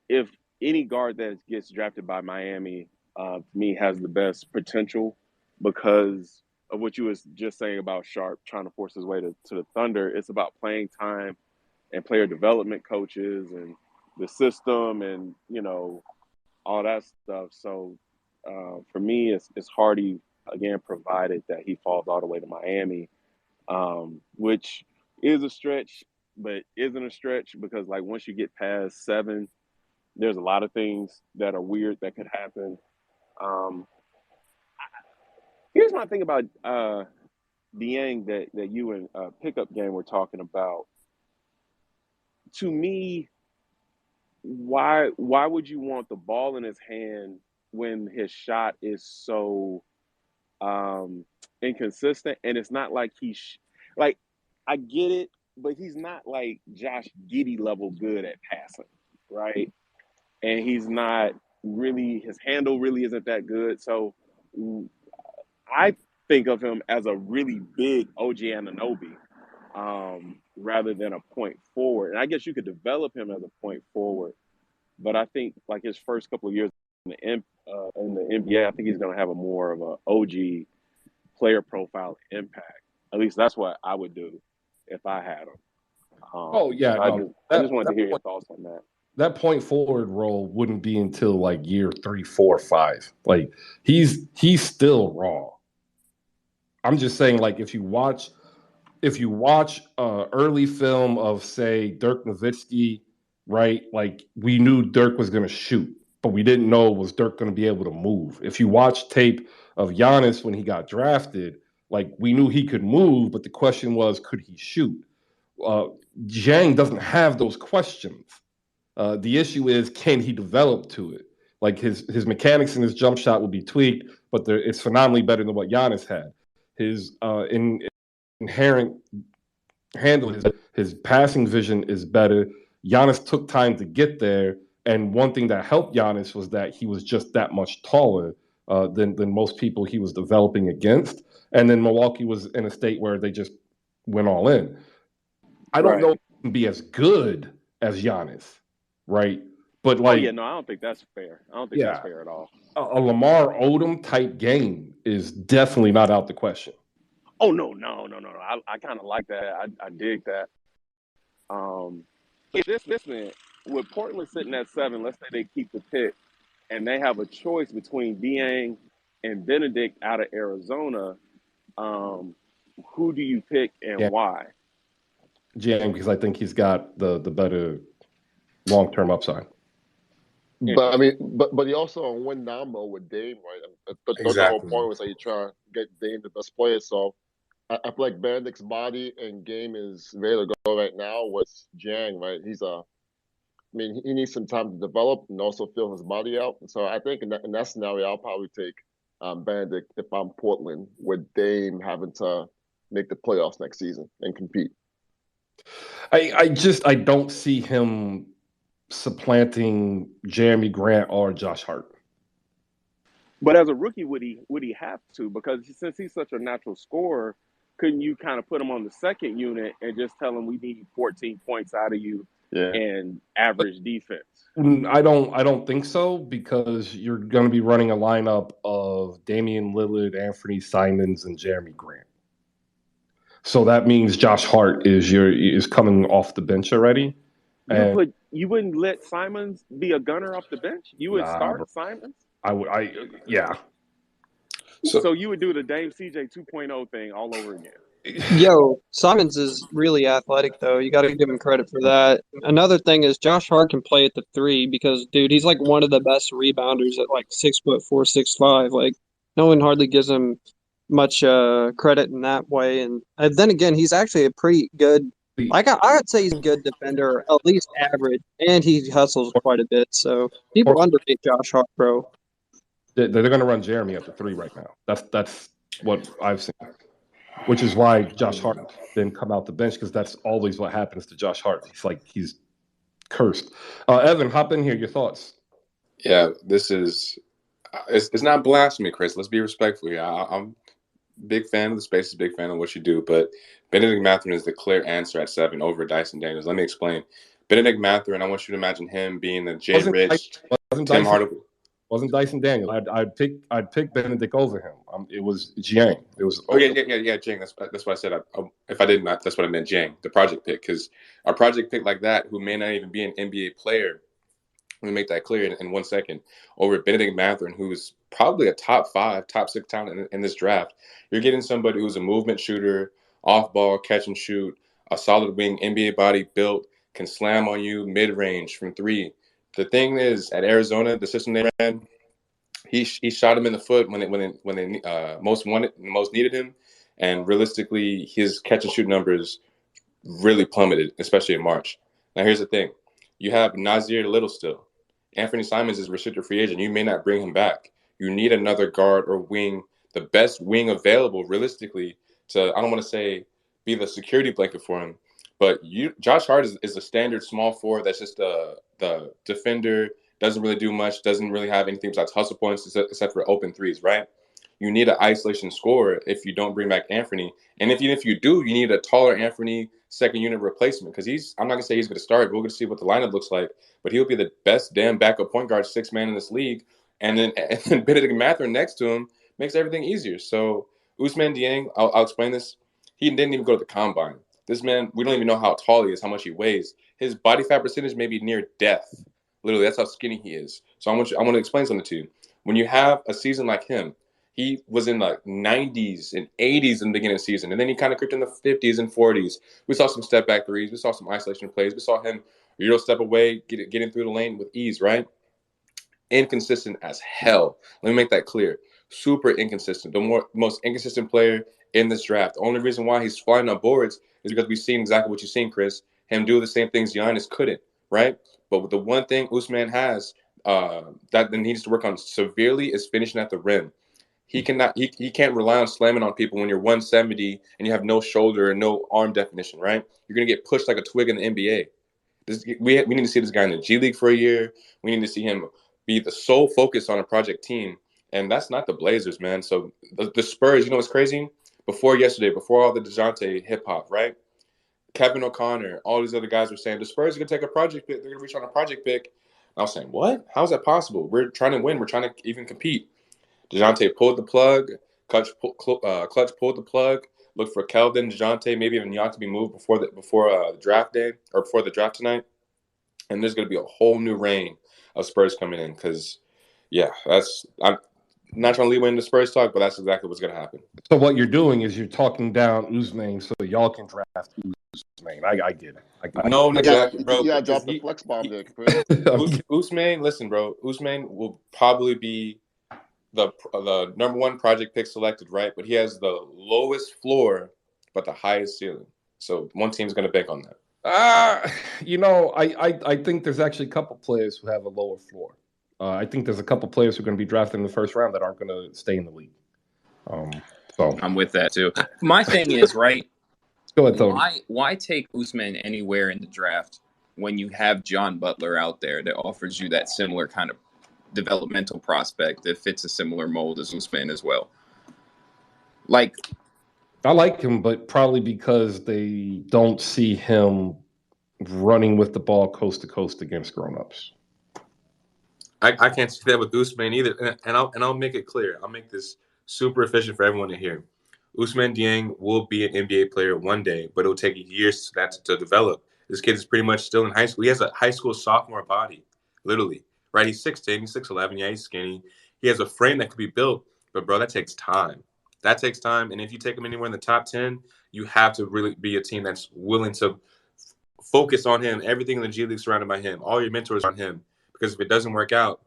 if any guard that gets drafted by Miami, to me has the best potential because of what you was just saying about Sharp trying to force his way to the Thunder. It's about playing time and player development coaches and the system and, all that stuff. So for me, it's Hardy, again, provided that he falls all the way to Miami, which is a stretch, but isn't a stretch because, like, once you get past 7, there's a lot of things that are weird that could happen. Here's my thing about Dieng that you and Pickup Game were talking about. To me, why would you want the ball in his hand when his shot is so inconsistent? And it's not like like, I get it, but he's not like Josh Giddey level good at passing, right? And he's not really, his handle really isn't that good. So I think of him as a really big OG Anunoby rather than a point forward. And I guess you could develop him as a point forward, but I think like his first couple of years in the NBA, I think he's going to have a more of a OG player profile impact. At least that's what I would do if I had him. Oh yeah, so I just wanted to hear your thoughts on that. That point forward role wouldn't be until like year 3, 4, 5. Like he's still raw. I'm just saying, like, if you watch early film of, say, Dirk Nowitzki, right? Like, we knew Dirk was going to shoot, but we didn't know was Dirk going to be able to move. If you watch tape of Giannis when he got drafted, like, we knew he could move, but the question was, could he shoot? Dieng doesn't have those questions. The issue is, can he develop to it? Like, his mechanics and his jump shot will be tweaked, but it's phenomenally better than what Giannis had. His inherent handle, his passing vision is better. Giannis took time to get there, and one thing that helped Giannis was that he was just that much taller than most people he was developing against. And then Milwaukee was in a state where they just went all in. I don't know if he can be as good as Giannis, right? But like, I don't think that's fair. I don't think that's fair at all. A Lamar Odom type game is definitely not out the question. Oh no! I kind of like that. I dig that. This man, with Portland sitting at 7, let's say they keep the pick, and they have a choice between Dieng and Benedict out of Arizona. Who do you pick and why? Dieng, because I think he's got the better long-term upside. But I mean, but he also on win now mode with Dame, right? But the whole point was that you try to get Dame the best player. So I feel like Benedict's body and game is ready to go right now with Dieng, right? He needs some time to develop and also fill his body out. So I think in that scenario, I'll probably take Benedict if I'm Portland, with Dame having to make the playoffs next season and compete. I don't see him supplanting Jeremy Grant or Josh Hart. But as a rookie, would he have to? Because since he's such a natural scorer, couldn't you kind of put him on the second unit and just tell him we need 14 points out of you and average defense? I don't think so, because you're going to be running a lineup of Damian Lillard, Anthony Simons, and Jeremy Grant. So that means Josh Hart is coming off the bench already. But you wouldn't let Simons be a gunner off the bench? You would start Simons? Yeah. So you would do the Dame CJ 2.0 thing all over again. Yo, Simons is really athletic, though. You got to give him credit for that. Another thing is Josh Hart can play at the 3 because, dude, he's like one of the best rebounders at like 6'4", 6'5". Like, no one hardly gives him much credit in that way. And then again, he's actually a pretty good. I would say he's a good defender, at least average, and he hustles quite a bit. So people underrate Josh Hart, bro. They're going to run Jeremy at the 3 right now. That's what I've seen, which is why Josh Hart didn't come out the bench, because that's always what happens to Josh Hart. He's cursed. Evan, hop in here. Your thoughts? Yeah, this is it's not blasphemy, Chris. Let's be respectful here. I'm a big fan of the space, a big fan of what you do, but Benedict Mathurin is the clear answer at 7 over Dyson Daniels. Let me explain. Benedict Mathurin, I want you to imagine him being the Jay Rich, Tim Hardaway. Wasn't Dyson Daniels. I'd pick Benedict over him. It was Jiang. It was. Oh yeah, Jiang. That's what I said. If I did not, that's what I meant. Jiang, the project pick, because a project pick like that, who may not even be an NBA player. Let me make that clear in 1 second. Over Benedict Mathurin, who's probably a top 5, top 6 talent in this draft. You're getting somebody who's a movement shooter, off ball, catch and shoot, a solid wing, NBA body built, can slam on you mid range from 3. The thing is, at Arizona, the system they ran, he shot him in the foot when they most needed him, and realistically, his catch and shoot numbers really plummeted, especially in March. Now, here's the thing: you have Nazir Little still. Anthony Simons is a restricted free agent. You may not bring him back. You need another guard or wing, the best wing available, realistically, to, I don't want to say be the security blanket for him, but Josh Hart is a standard small forward that's just the defender, doesn't really do much, doesn't really have anything besides hustle points except for open threes, right? You need an isolation scorer if you don't bring back Anthony. And if you do, you need a taller Anthony second unit replacement, because I'm not going to say he's going to start. We're going to see what the lineup looks like, but he'll be the best damn backup point guard 6 man in this league. And then Benedict Mathurin next to him makes everything easier. So Ousmane Dieng, I'll explain this. He didn't even go to the combine. This man, we don't even know how tall he is, how much he weighs. His body fat percentage may be near death. Literally, that's how skinny he is. So I want to explain something to you. When you have a season like him, he was in the 90s and 80s in the beginning of the season, and then he kind of crept in the 50s and 40s. We saw some step back threes. We saw some isolation plays. We saw him Euro step away, getting through the lane with ease, right? Inconsistent as hell. Let me make that clear. Super inconsistent. The most inconsistent player in this draft. The only reason why he's flying on boards is because we've seen exactly what you've seen, Chris. Him do the same things Giannis couldn't, right? But with the one thing Ousmane has that he needs to work on severely is finishing at the rim. He can't rely on slamming on people when you're 170 and you have no shoulder and no arm definition, right? You're going to get pushed like a twig in the NBA. We need to see this guy in the G League for a year. We need to see him be the sole focus on a project team. And that's not the Blazers, man. So the Spurs, you know what's crazy? Before all the DeJounte hip-hop, right? Kevin O'Connor, all these other guys were saying, the Spurs are going to take a project pick. They're going to reach on a project pick. And I was saying, what? How is that possible? We're trying to win. We're trying to even compete. DeJounte pulled the plug. Clutch pulled the plug. Looked for Keldon, DeJounte, maybe even Jan to be moved before the draft day or before the draft tonight. And there's going to be a whole new reign of Spurs coming in because, yeah, I'm not trying to lead into Spurs talk, but that's exactly what's going to happen. So what you're doing is you're talking down Ousmane so y'all can draft Ousmane. I get it. No, exactly, bro. Yeah, drop the flex bomb there, Chris. Ousmane, listen, bro. Ousmane will probably be the number 1 project pick selected, right? But he has the lowest floor, but the highest ceiling. So one team's going to bank on that. I think there's actually a couple players who have a lower floor. I think there's a couple players who are going to be drafted in the first round that aren't going to stay in the league. So I'm with that too. My thing is, right? Go ahead, Tony. Why take Ousmane anywhere in the draft when you have John Butler out there that offers you that similar kind of developmental prospect that fits a similar mold as Ousmane as well? Like, I like him, but probably because they don't see him running with the ball coast to coast against grown-ups. I can't see that with Ousmane either. And I'll make it clear. I'll make this super efficient for everyone to hear. Ousmane Dieng will be an NBA player one day, but it'll take years for that to develop. This kid is pretty much still in high school. He has a high school sophomore body, literally. Right? He's 6'10", he's 6'11". Yeah, he's skinny. He has a frame that could be built, but, bro, that takes time. That takes time, and if you take him anywhere in the top 10, you have to really be a team that's willing to focus on him, everything in the G League surrounded by him, all your mentors on him, because if it doesn't work out,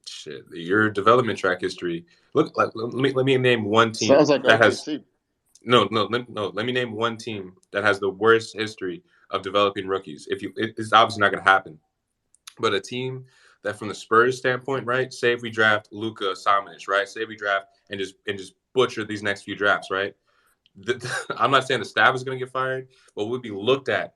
shit, your development track history. Look, let me name one team that has no. Let me name one team that has the worst history of developing rookies. It's obviously not going to happen, but a team that, from the Spurs standpoint, right? Say if we draft Luka Samanic, right? Say we draft and just butcher these next few drafts, right? I'm not saying the staff is going to get fired, but we'll be looked at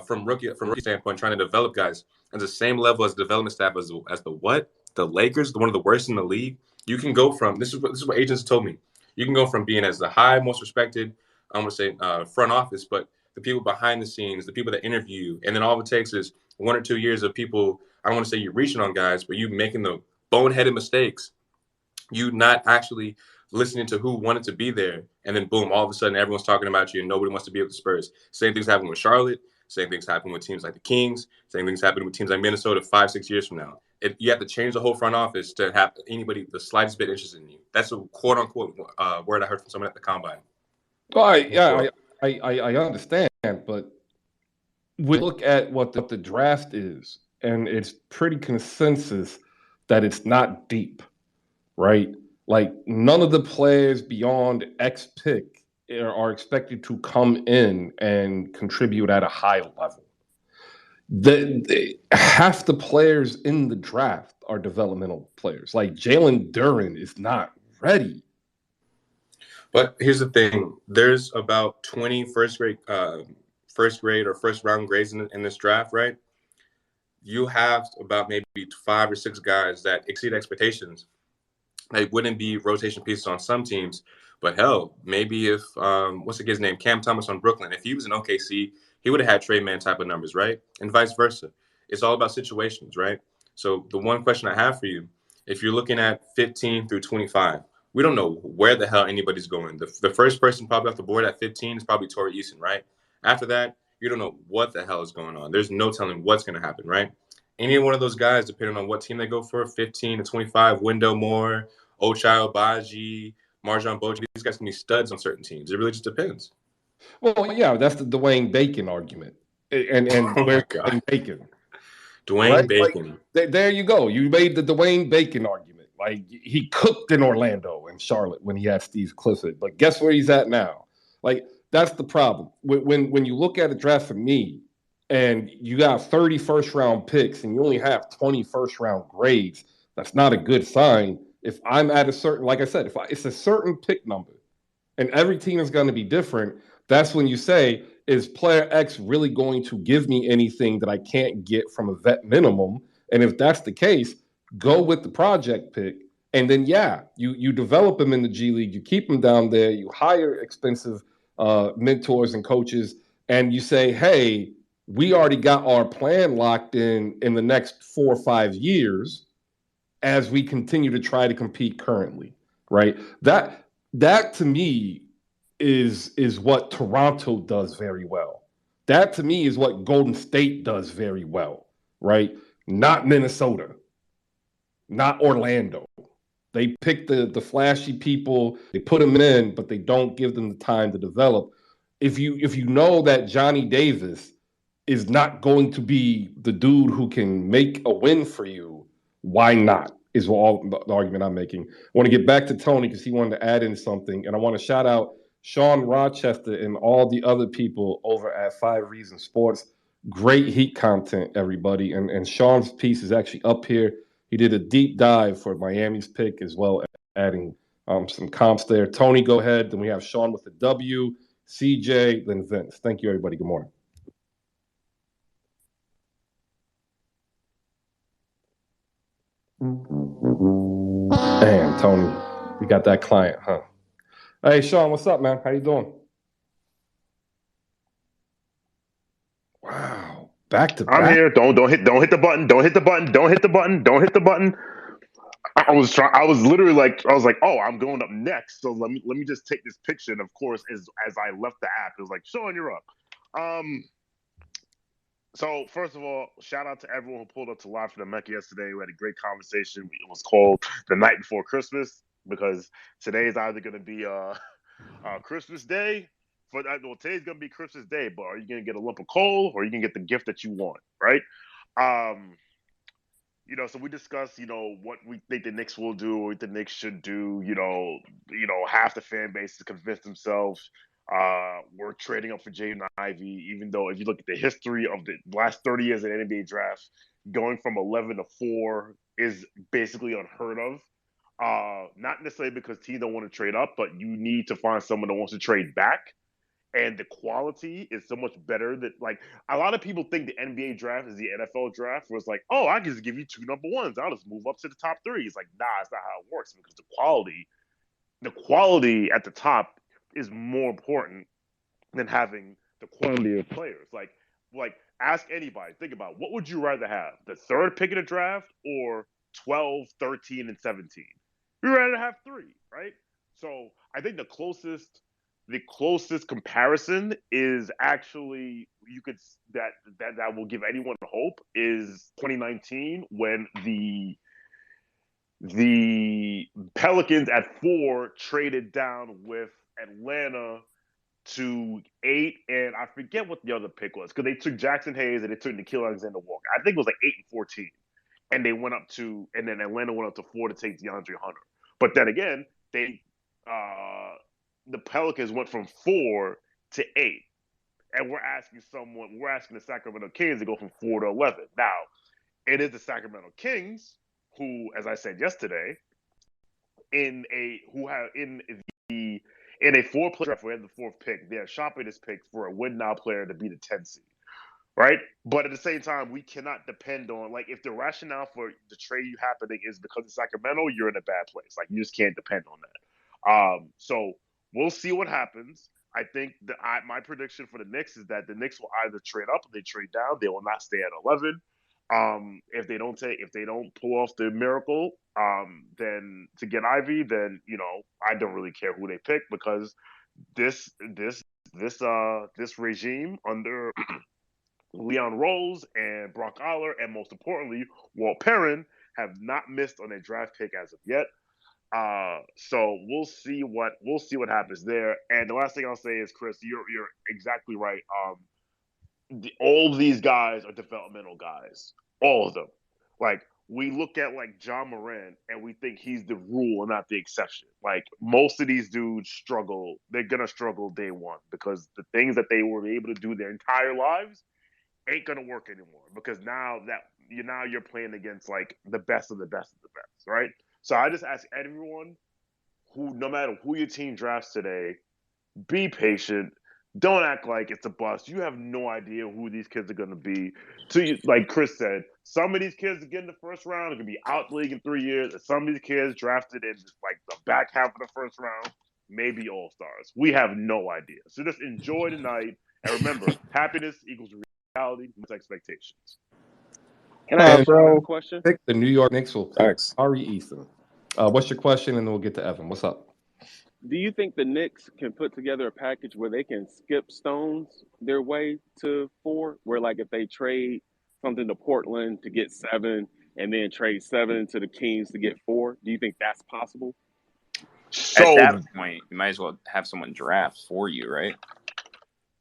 from rookie standpoint, trying to develop guys at the same level as the development staff as the Lakers, one of the worst in the league. You can go from this is what agents told me. You can go from being as the high, most respected, I'm gonna say front office, but the people behind the scenes, the people that interview, and then all it takes is 1 or 2 years of people. I don't want to say you're reaching on guys, but you making the boneheaded mistakes, you not actually listening to who wanted to be there, and then boom, all of a sudden everyone's talking about you and nobody wants to be with the Spurs. Same things happen with Charlotte. Same things happen with teams like the Kings. Same things happen with teams like Minnesota 5-6 years from now. You have to change the whole front office to have anybody the slightest bit interested in you. That's a quote unquote word I heard from someone at the combine. Well, I understand, but we look at what the draft is, and it's pretty consensus that it's not deep, right? Like none of the players beyond X pick are expected to come in and contribute at a high level. Half the players in the draft are developmental players. Like Jalen Duren is not ready. But here's the thing: there's about 20 first grade or first round grades in this draft, right? You have about maybe 5 or 6 guys that exceed expectations. They wouldn't be rotation pieces on some teams, but hell, maybe if what's the kid's name, Cam Thomas on Brooklyn, if he was in OKC, he would have had Trey Man type of numbers, right? And vice versa. It's all about situations, right? So the one question I have for you, if you're looking at 15 through 25, we don't know where the hell anybody's going. The first person probably off the board at 15 is probably Torrey Eason, right? After that, you don't know what the hell is going on. There's no telling what's going to happen, right? Any one of those guys, depending on what team they go for, 15 to 25, Wendell Moore, Ochai Agbaji, Marjon Beauchamp, these guys can be studs on certain teams. It really just depends. Well, yeah, that's the Dwayne Bacon argument. And Oh where's my God. Dwayne Bacon? Dwayne Right? Bacon. Like, there you go. You made the Dwayne Bacon argument. Like he cooked in Orlando and Charlotte when he had Steve Clifford. But guess where he's at now? Like that's the problem. When you look at a draft for me and you got 30 first round picks and you only have 20 first round grades, that's not a good sign. If I'm at a certain, like I said, it's a certain pick number and every team is going to be different, that's when you say, is player X really going to give me anything that I can't get from a vet minimum? And if that's the case, go with the project pick. And then, yeah, you develop them in the G League, you keep them down there, you hire expensive mentors and coaches, and you say, hey, we already got our plan locked in the next 4 or 5 years as we continue to try to compete currently, right? That to me is what Toronto does very well. That to me is what Golden State does very well, right? Not Minnesota, not Orlando. They pick the flashy people, they put them in, but they don't give them the time to develop. If you know that Johnny Davis is not going to be the dude who can make a win for you, why not? Is all the argument I'm making. I want to get back to Tony because he wanted to add in something, and I want to shout out Shawn Rochester and all the other people over at 5 Reasons Sports. Great Heat content, everybody, and Shawn's piece is actually up here. He did a deep dive for Miami's pick as well, adding some comps there. Tony, go ahead. Then we have Shawn with the W, CJ, then Vince. Thank you, everybody. Good morning. Damn, Tony, we got that client, huh? Hey, Shawn, what's up, man? How you doing? Wow, back to I'm back. here. Don't hit the button. Don't hit the button. Don't hit the button. Don't hit the button. I was literally like, oh, I'm going up next. So let me just take this picture. And of course, as I left the app, it was like, Shawn, you're up. So first of all, shout out to everyone who pulled up to Live for the Mecca yesterday. We had a great conversation. It was called The Night Before Christmas because today is either going to be Christmas Day. Well, today's going to be Christmas Day, but are you going to get a lump of coal or are you going to get the gift that you want, right? So we discussed, what we think the Knicks will do, what the Knicks should do. Half the fan base has convinced themselves we're trading up for Jaden Ivey, even though if you look at the history of the last 30 years in NBA drafts, going from 11 to 4 is basically unheard of. Not necessarily because teams don't want to trade up, but you need to find someone that wants to trade back. And the quality is so much better that, like, a lot of people think the NBA draft is the NFL draft, where it's like, oh, I can just give you 2 number ones. I'll just move up to the top 3. It's like, nah, it's not how it works because the quality at the top is more important than having the quality of players. Like ask anybody, think about what would you rather have, the 3rd pick in the draft or 12, 13, and 17. We'd rather have 3, right? So I think the closest comparison is actually that will give anyone hope is 2019 when the Pelicans at 4 traded down with Atlanta to 8, and I forget what the other pick was because they took Jackson Hayes and they took Nickeil Alexander-Walker. I think it was like 8 and 14, and they went up to, and then Atlanta went up to 4 to take DeAndre Hunter. But then again, the Pelicans went from 4 to 8, and we're asking the Sacramento Kings to go from 4 to 11. Now, it is the Sacramento Kings who, as I said yesterday, in a 4-player draft where they have the 4th pick, they're shopping this pick for a win-now player to be the 10th seed, right? But at the same time, we cannot depend on, like, if the rationale for the trade you happening is because of Sacramento, you're in a bad place. Like, you just can't depend on that. So we'll see what happens. I think my prediction for the Knicks is that the Knicks will either trade up or they trade down. They will not stay at 11. If they don't pull off the miracle, then to get Ivy, then I don't really care who they pick because this regime under Leon Rose and Brock Aller and most importantly Walt Perrin have not missed on their draft pick as of yet. So we'll see what happens there. And the last thing I'll say is, Chris, you're exactly right. All of these guys are developmental guys. All of them. Like, we look at, like, John Moran, and we think he's the rule and not the exception. Like, most of these dudes struggle. They're going to struggle day one because the things that they were able to do their entire lives ain't going to work anymore because now you're playing against, like, the best of the best of the best, right? So I just ask everyone no matter who your team drafts today, be patient. Don't act like it's a bust. You have no idea who these kids are going to be. Like Chris said, some of these kids get in the first round are going to be out the league in 3 years. And some of these kids drafted in like the back half of the first round, maybe all-stars. We have no idea. So just enjoy the night. And remember, happiness equals reality with expectations. Can I ask Shawn a question? Pick the New York Knicks will pick Ari Eason. What's your question? And then we'll get to Evan. What's up? Do you think the Knicks can put together a package where they can skip stones their way to 4? Where, like, if they trade something to Portland to get 7 and then trade 7 to the Kings to get 4, do you think that's possible? So, at that point, you might as well have someone draft for you, right?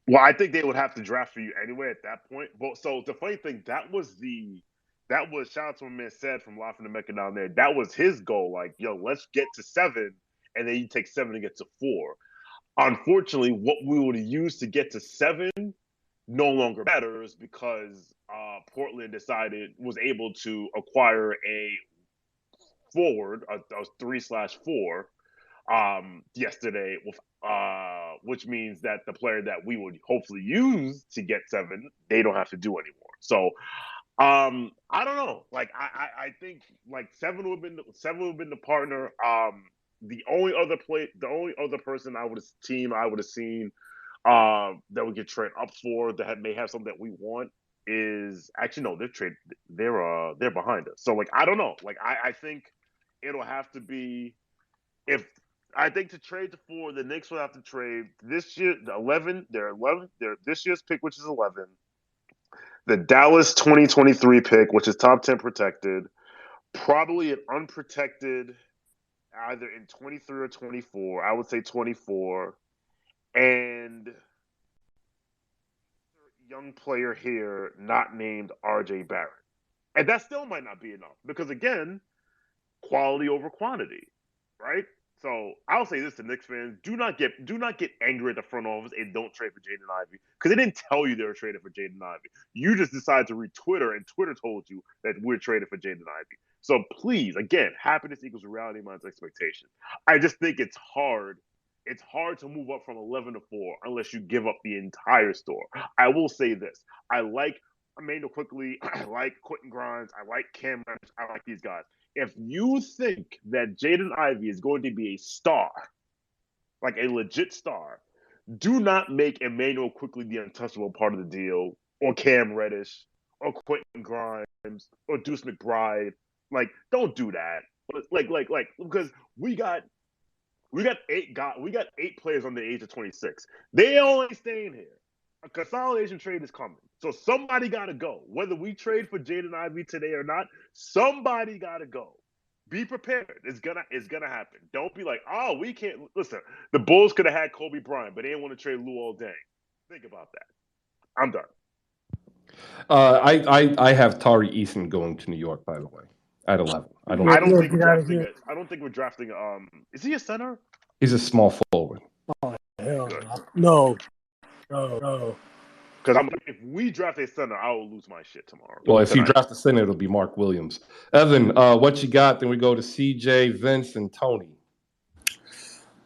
Well, I think they would have to draft for you anyway at that point. But so the funny thing, that was shout out to my man Said from Laughing the Mecca down there. That was his goal. Like, yo, let's get to 7. And then you take 7 to get to 4. Unfortunately, what we would have used to get to 7 no longer matters because Portland was able to acquire a forward, a 3/4, yesterday, which means that the player that we would hopefully use to get 7, they don't have to do anymore. So I don't know. Like I think like 7 would have been the partner. The only other person I would have seen that we could trade up for that may have something that we want is actually no, they're behind us. So like I don't know. Like I think it'll have to be to trade to 4, the Knicks will have to trade this year the 11. They're this year's pick, which is 11. The Dallas 2023 pick, which is top 10 protected, probably an unprotected either in 23 or 24. I would say 24. And young player here not named RJ Barrett. And that still might not be enough because, again, quality over quantity, right? So I'll say this to Knicks fans: do not get angry at the front office and don't trade for Jaden Ivey because they didn't tell you they were trading for Jaden Ivey. You just decided to read Twitter, and Twitter told you that we're trading for Jaden Ivey. So please, again, happiness equals reality minus expectation. I just think it's hard. It's hard to move up from 11 to 4 unless you give up the entire store. I will say this: I like Emmanuel Quickly, I like Quentin Grimes, I like Cam Reddish, I like these guys. If you think that Jaden Ivey is going to be a star, like a legit star, do not make Emmanuel Quickly the untouchable part of the deal, or Cam Reddish, or Quentin Grimes, or Deuce McBride. Like, don't do that. Like, because we got 8 players under the age of 26. They all ain't staying here. A consolidation trade is coming. So somebody gotta go. Whether we trade for Jaden Ivey today or not, somebody gotta go. Be prepared. It's gonna happen. Don't be like, oh, we can't listen. The Bulls could have had Kobe Bryant, but they didn't want to trade Luol Deng. Think about that. I'm done. I have Tari Eason going to New York, by the way, at 11. I don't think we're drafting. Is he a center? He's a small forward. Oh, hell no. No. Because if we draft a center, I will lose my shit tomorrow. Well, if you draft a center, it'll be Mark Williams. Evan, what you got? Then we go to CJ, Vince, and Tony.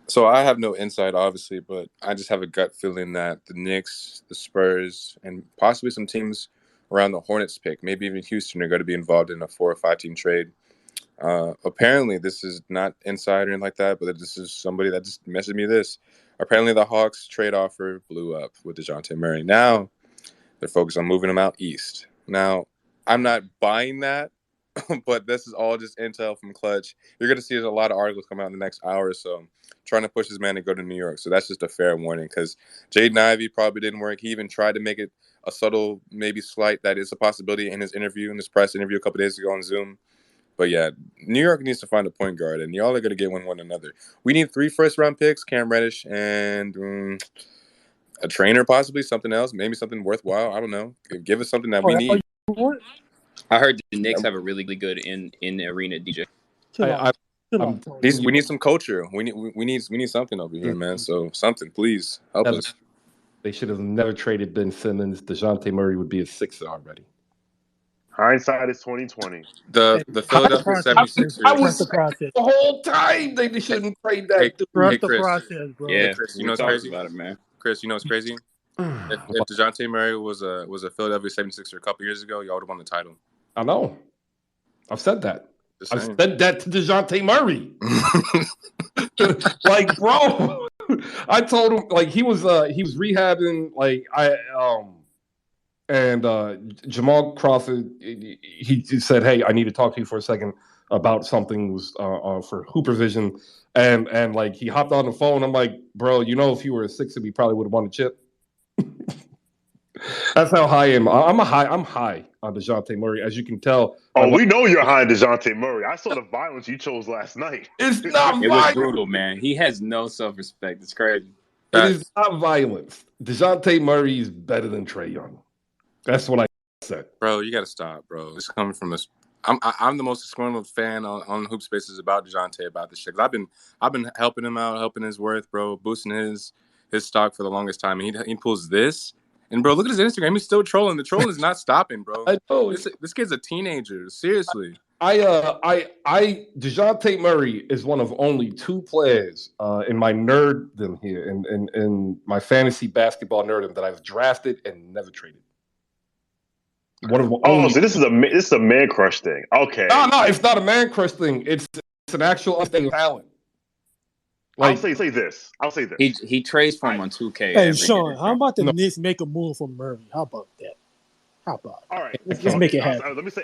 So I have no insight, obviously, but I just have a gut feeling that the Knicks, the Spurs, and possibly some teams around the Hornets pick, maybe even Houston, are going to be involved in a 4 or 5 team trade. Apparently, this is not inside or anything like that, but this is somebody that just messaged me this. Apparently, the Hawks trade offer blew up with DeJounte Murray. Now, they're focused on moving him out east. Now, I'm not buying that, but this is all just intel from Clutch. You're going to see a lot of articles come out in the next hour or so trying to push this man to go to New York. So that's just a fair warning because Jaden Ivey probably didn't work. He even tried to make it a subtle, maybe slight, that is a possibility in his press interview a couple days ago on Zoom. But yeah, New York needs to find a point guard, and y'all are going to get one another. We need 3 first-round picks, Cam Reddish, and a trainer possibly, something else, maybe something worthwhile. I don't know. Give us something that we need. I heard the Knicks have a really good in-arena DJ. We need some culture. We need something over here, man. So something, please help us. They should have never traded Ben Simmons. DeJounte Murray would be a 6 already. Hindsight is 2020. The Philadelphia 76ers. I was the whole time they shouldn't trade that. Hey, Chris. process, bro. Yeah, hey, Chris, you know what's crazy about it, man. Chris, you know what's crazy? if DeJounte Murray was a Philadelphia 76er a couple years ago, y'all would have won the title. I know. I've said that. I've said that to DeJounte Murray. Like, bro, I told him, like, he was rehabbing, like, and Jamal Crawford, he said, hey, I need to talk to you for a second about something for Hooper Vision. And like, he hopped on the phone. I'm like, bro, you know, if you were a 6er, we probably would have won the chip. That's how high I am. I'm high on DeJounte Murray, as you can tell. Oh, we know you're high on DeJounte Murray. I saw the violence you chose last night. It's not It violence. was brutal, man. He has no self-respect. It's crazy. It is not violence. DeJounte Murray is better than Trae Young. That's what I said. Bro, you got to stop, bro. It's coming from this. I'm the most disgruntled fan on Hoop Spaces about DeJounte, about this shit. 'Cause I've been helping him out, helping his worth, bro, boosting his stock for the longest time. And he pulls this. And, bro, look at his Instagram. He's still trolling. The trolling is not stopping, bro. I know. This kid's a teenager. Seriously. DeJounte Murray is one of only 2 players in my nerddom here, in my fantasy basketball nerddom, that I've drafted and never traded. So this is a man crush thing. Okay. No, it's not a man crush thing. It's an actual understanding of talent. Like, I'll say this. He trades for him on 2K. Hey, Shawn, how about the Knicks make a move for Murray? How about that? All right. Let's make it happen. Let me say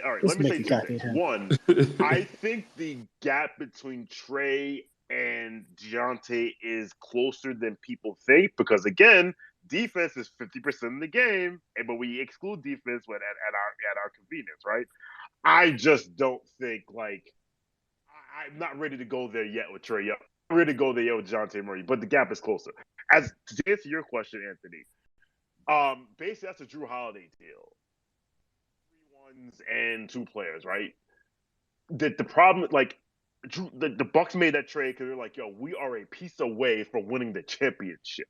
2 things. One, I think the gap between Trae and DeJounte is closer than people think because, again, defense is 50% of the game, but we exclude defense at our convenience, right? I just don't think, like, I'm not ready to go there yet with Trae Young. I'm ready to go there yet with DeJounte Murray, but the gap is closer. As to answer your question, Anthony, basically that's a Drew Holiday deal. 3 ones and 2 players, right? The problem, like, the Bucks made that trade because they're like, yo, we are a piece away from winning the championship.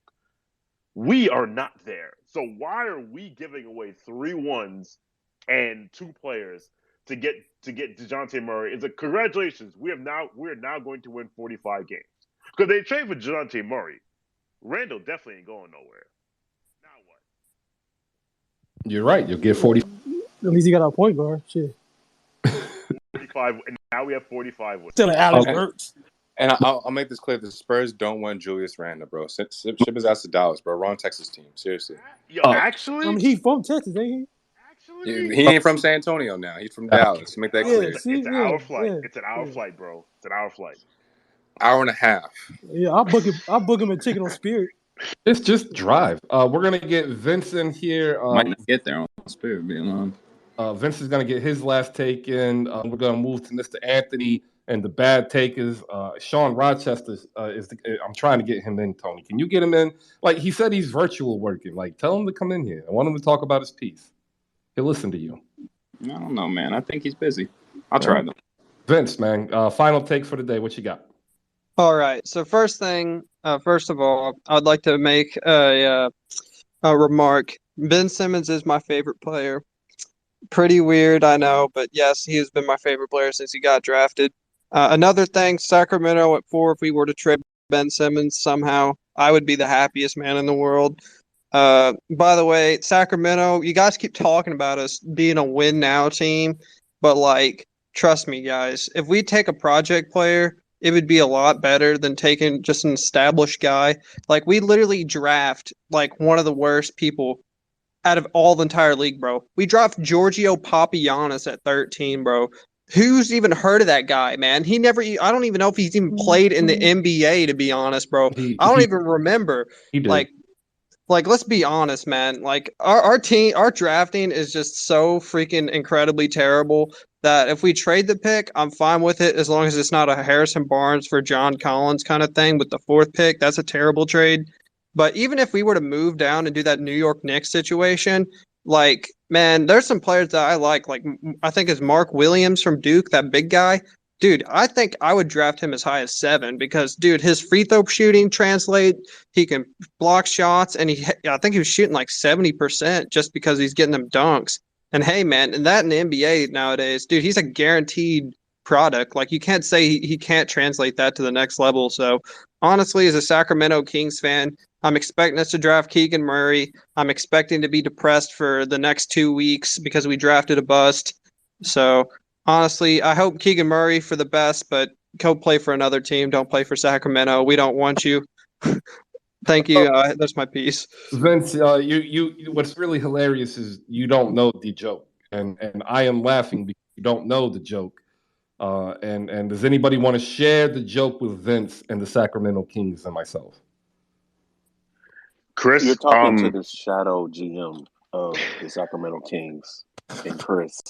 We are not there. So why are we giving away 3 ones and 2 players to get DeJounte Murray? It's like, congratulations, we're now going to win 45 games. Because they trade for DeJounte Murray. Randall definitely ain't going nowhere. Now what? You're right. You'll get 40. At least he got a point guard. Shit. 45, and now we have 45 wins. Still Alex Burks. And I'll make this clear: the Spurs don't want Julius Randle, bro. Ship his ass to Dallas, bro. Wrong Texas team, seriously. Yo, actually, he from Texas, ain't he? He ain't from San Antonio now. He's from Dallas. Make that clear. It's an hour flight. It's an hour flight, bro. It's an hour flight. Hour and a half. Yeah, I'll book him a ticket on Spirit. It's just drive. We're gonna get Vince in here. Might not get there on Spirit, being honest. Vince is gonna get his last take in. We're gonna move to Mr. Anthony and the bad takers. Shawn Rochester I'm trying to get him in. Tony, can you get him in? Like he said, he's virtual working. Like tell him to come in here. I want him to talk about his piece. He'll listen to you. I don't know, man. I think he's busy. I'll try them. Vince, man. Final takes for the day. What you got? All right. So first of all, I'd like to make a remark. Ben Simmons is my favorite player. Pretty weird, I know, but yes, he has been my favorite player since he got drafted. Another thing, Sacramento at 4, if we were to trade Ben Simmons somehow, I would be the happiest man in the world. By the way, Sacramento, you guys keep talking about us being a win now team, but like, trust me, guys, if we take a project player, it would be a lot better than taking just an established guy. Like, we literally draft like one of the worst people out of all the entire league, bro. We draft Giorgio Papagiannis at 13, bro. Who's even heard of that guy, man? I don't even know if he's even played in the NBA, to be honest, bro. I don't even remember. He did. Like, let's be honest, man. Like, our team, our drafting is just so freaking incredibly terrible that if we trade the pick, I'm fine with it as long as it's not a Harrison Barnes for John Collins kind of thing with the 4th pick. That's a terrible trade. But even if we were to move down and do that New York Knicks situation, like, man, there's some players that I like I think it's Mark Williams from Duke, that big guy. Dude, I think I would draft him as high as 7 because, dude, his free throw shooting translate. He can block shots, and I think he was shooting like 70% just because he's getting them dunks. And hey, man, and that in the NBA nowadays, dude, he's a guaranteed product. Like, you can't say he can't translate that to the next level. So, honestly, as a Sacramento Kings fan, I'm expecting us to draft Keegan Murray. I'm expecting to be depressed for the next 2 weeks because we drafted a bust. So, honestly, I hope Keegan Murray for the best, but go play for another team. Don't play for Sacramento. We don't want you. Thank you. That's my piece. Vince, what's really hilarious is you don't know the joke, and I am laughing because you don't know the joke. And does anybody want to share the joke with Vince and the Sacramento Kings and myself? Chris, you're talking to the shadow GM of the Sacramento Kings, and Chris.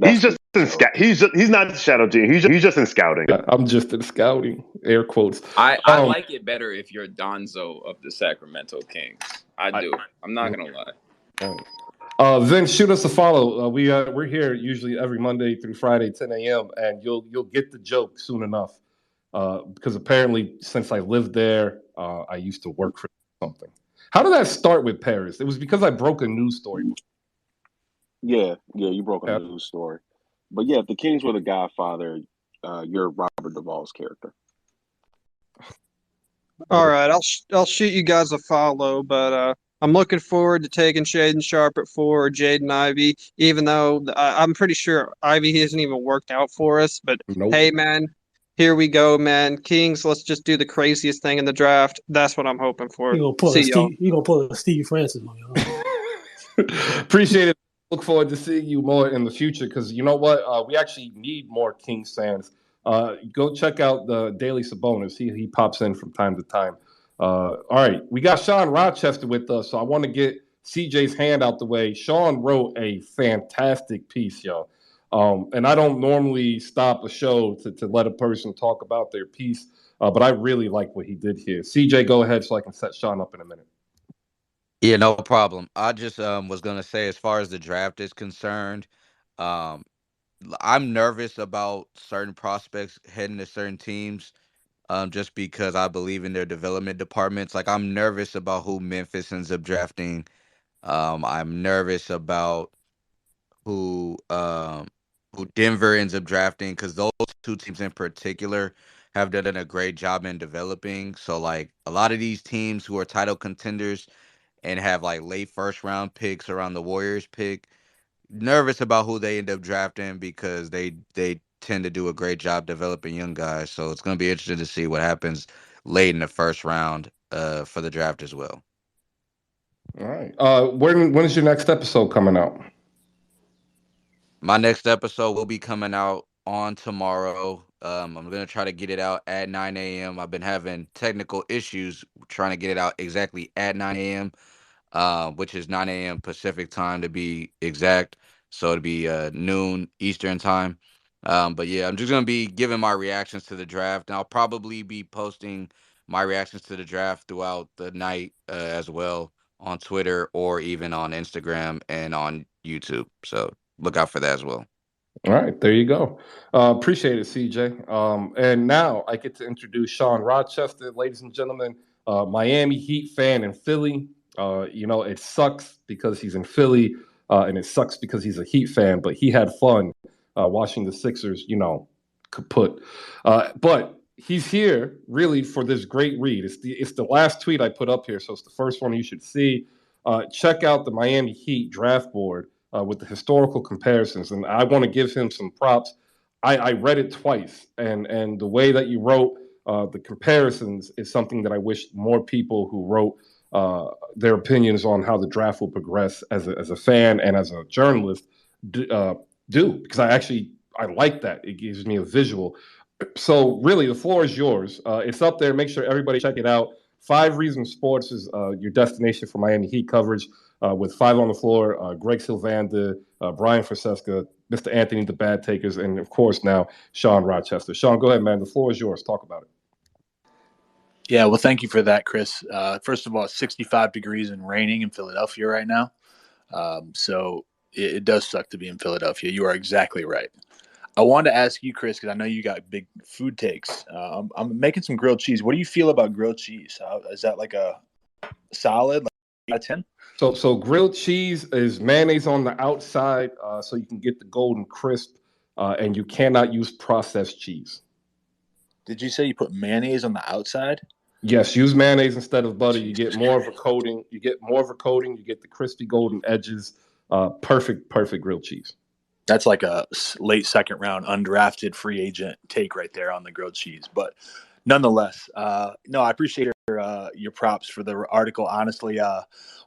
He's just in he's not the shadow GM. He's just in scouting. I'm just in scouting. Air quotes. I like it better if you're Donzo of the Sacramento Kings. I do. I'm not gonna lie. Vince, shoot us a follow. We're here usually every Monday through Friday, 10 a.m. and you'll get the joke soon enough. Because apparently, since I lived there, I used to work for something. How did that start with Paris? It was because I broke a news story. Yeah, you broke a news story. But yeah, if the Kings were the Godfather, you're Robert Duvall's character. All right, I'll shoot you guys a follow, but I'm looking forward to taking Shaden Sharp at 4 or Jaden Ivey, even though I'm pretty sure Ivey hasn't even worked out for us. But hey, man, here we go, man. Kings, let's just do the craziest thing in the draft. That's what I'm hoping for. You're gonna pull a Steve Francis on you. Appreciate it. Look forward to seeing you more in the future because you know what? We actually need more Kings fans. Go check out the Daily Sabonis. He pops in from time to time. All right, we got Shawn Rochester with us, so I want to get CJ's hand out the way. Shawn wrote a fantastic piece, y'all. And I don't normally stop a show to let a person talk about their piece, but I really like what he did here. CJ, go ahead so I can set Shawn up in a minute. Yeah, no problem. I just was going to say, as far as the draft is concerned, I'm nervous about certain prospects heading to certain teams just because I believe in their development departments. Like, I'm nervous about who Memphis ends up drafting. I'm nervous about who Denver ends up drafting because those two teams in particular have done a great job in developing. So, like, a lot of these teams who are title contenders and have like late first round picks around the Warriors pick, nervous about who they end up drafting because they tend to do a great job developing young guys. So it's going to be interesting to see what happens late in the first round for the draft as well. All right. When is your next episode coming out? My next episode will be coming out on tomorrow. I'm gonna try to get it out at 9 a.m. I've been having technical issues trying to get it out exactly at 9 a.m. Which is 9 a.m. Pacific time to be exact. So it'll be noon Eastern time. But yeah, I'm just gonna be giving my reactions to the draft, and I'll probably be posting my reactions to the draft throughout the night as well on Twitter or even on Instagram and on YouTube. So look out for that as well. All right, there you go. Appreciate it, CJ. And now I get to introduce Shawn Rochester, ladies and gentlemen, Miami Heat fan in Philly. It sucks because he's in Philly, and it sucks because he's a Heat fan, but he had fun watching the Sixers, kaput. But he's here really for this great read. It's the last tweet I put up here, so it's the first one you should see. Check out the Miami Heat draft board. With the historical comparisons, and I want to give him some props. I read it twice, and the way that you wrote the comparisons is something that I wish more people who wrote their opinions on how the draft will progress as a fan and as a journalist do, because I like that. It gives me a visual. So really, the floor is yours. It's up there. Make sure everybody check it out. 5 Reasons Sports is your destination for Miami Heat coverage. With 5 on the floor, Greg Sylvander, Brian Francesca, Mr. Anthony the Bad Takers, and of course now Shawn Rochester. Shawn, go ahead, man. The floor is yours. Talk about it. Yeah, well, thank you for that, Chris. First of all, it's 65 degrees and raining in Philadelphia right now. So it does suck to be in Philadelphia. You are exactly right. I wanted to ask you, Chris, because I know you got big food takes. I'm making some grilled cheese. What do you feel about grilled cheese? Is that like a solid, like out of 10? So grilled cheese is mayonnaise on the outside, so you can get the golden crisp, and you cannot use processed cheese. Did you say you put mayonnaise on the outside? Yes, use mayonnaise instead of butter. You get more of a coating. You get the crispy golden edges. Perfect grilled cheese. That's like a late second round undrafted free agent take right there on the grilled cheese. But nonetheless, no, I appreciate your props for the article. Honestly,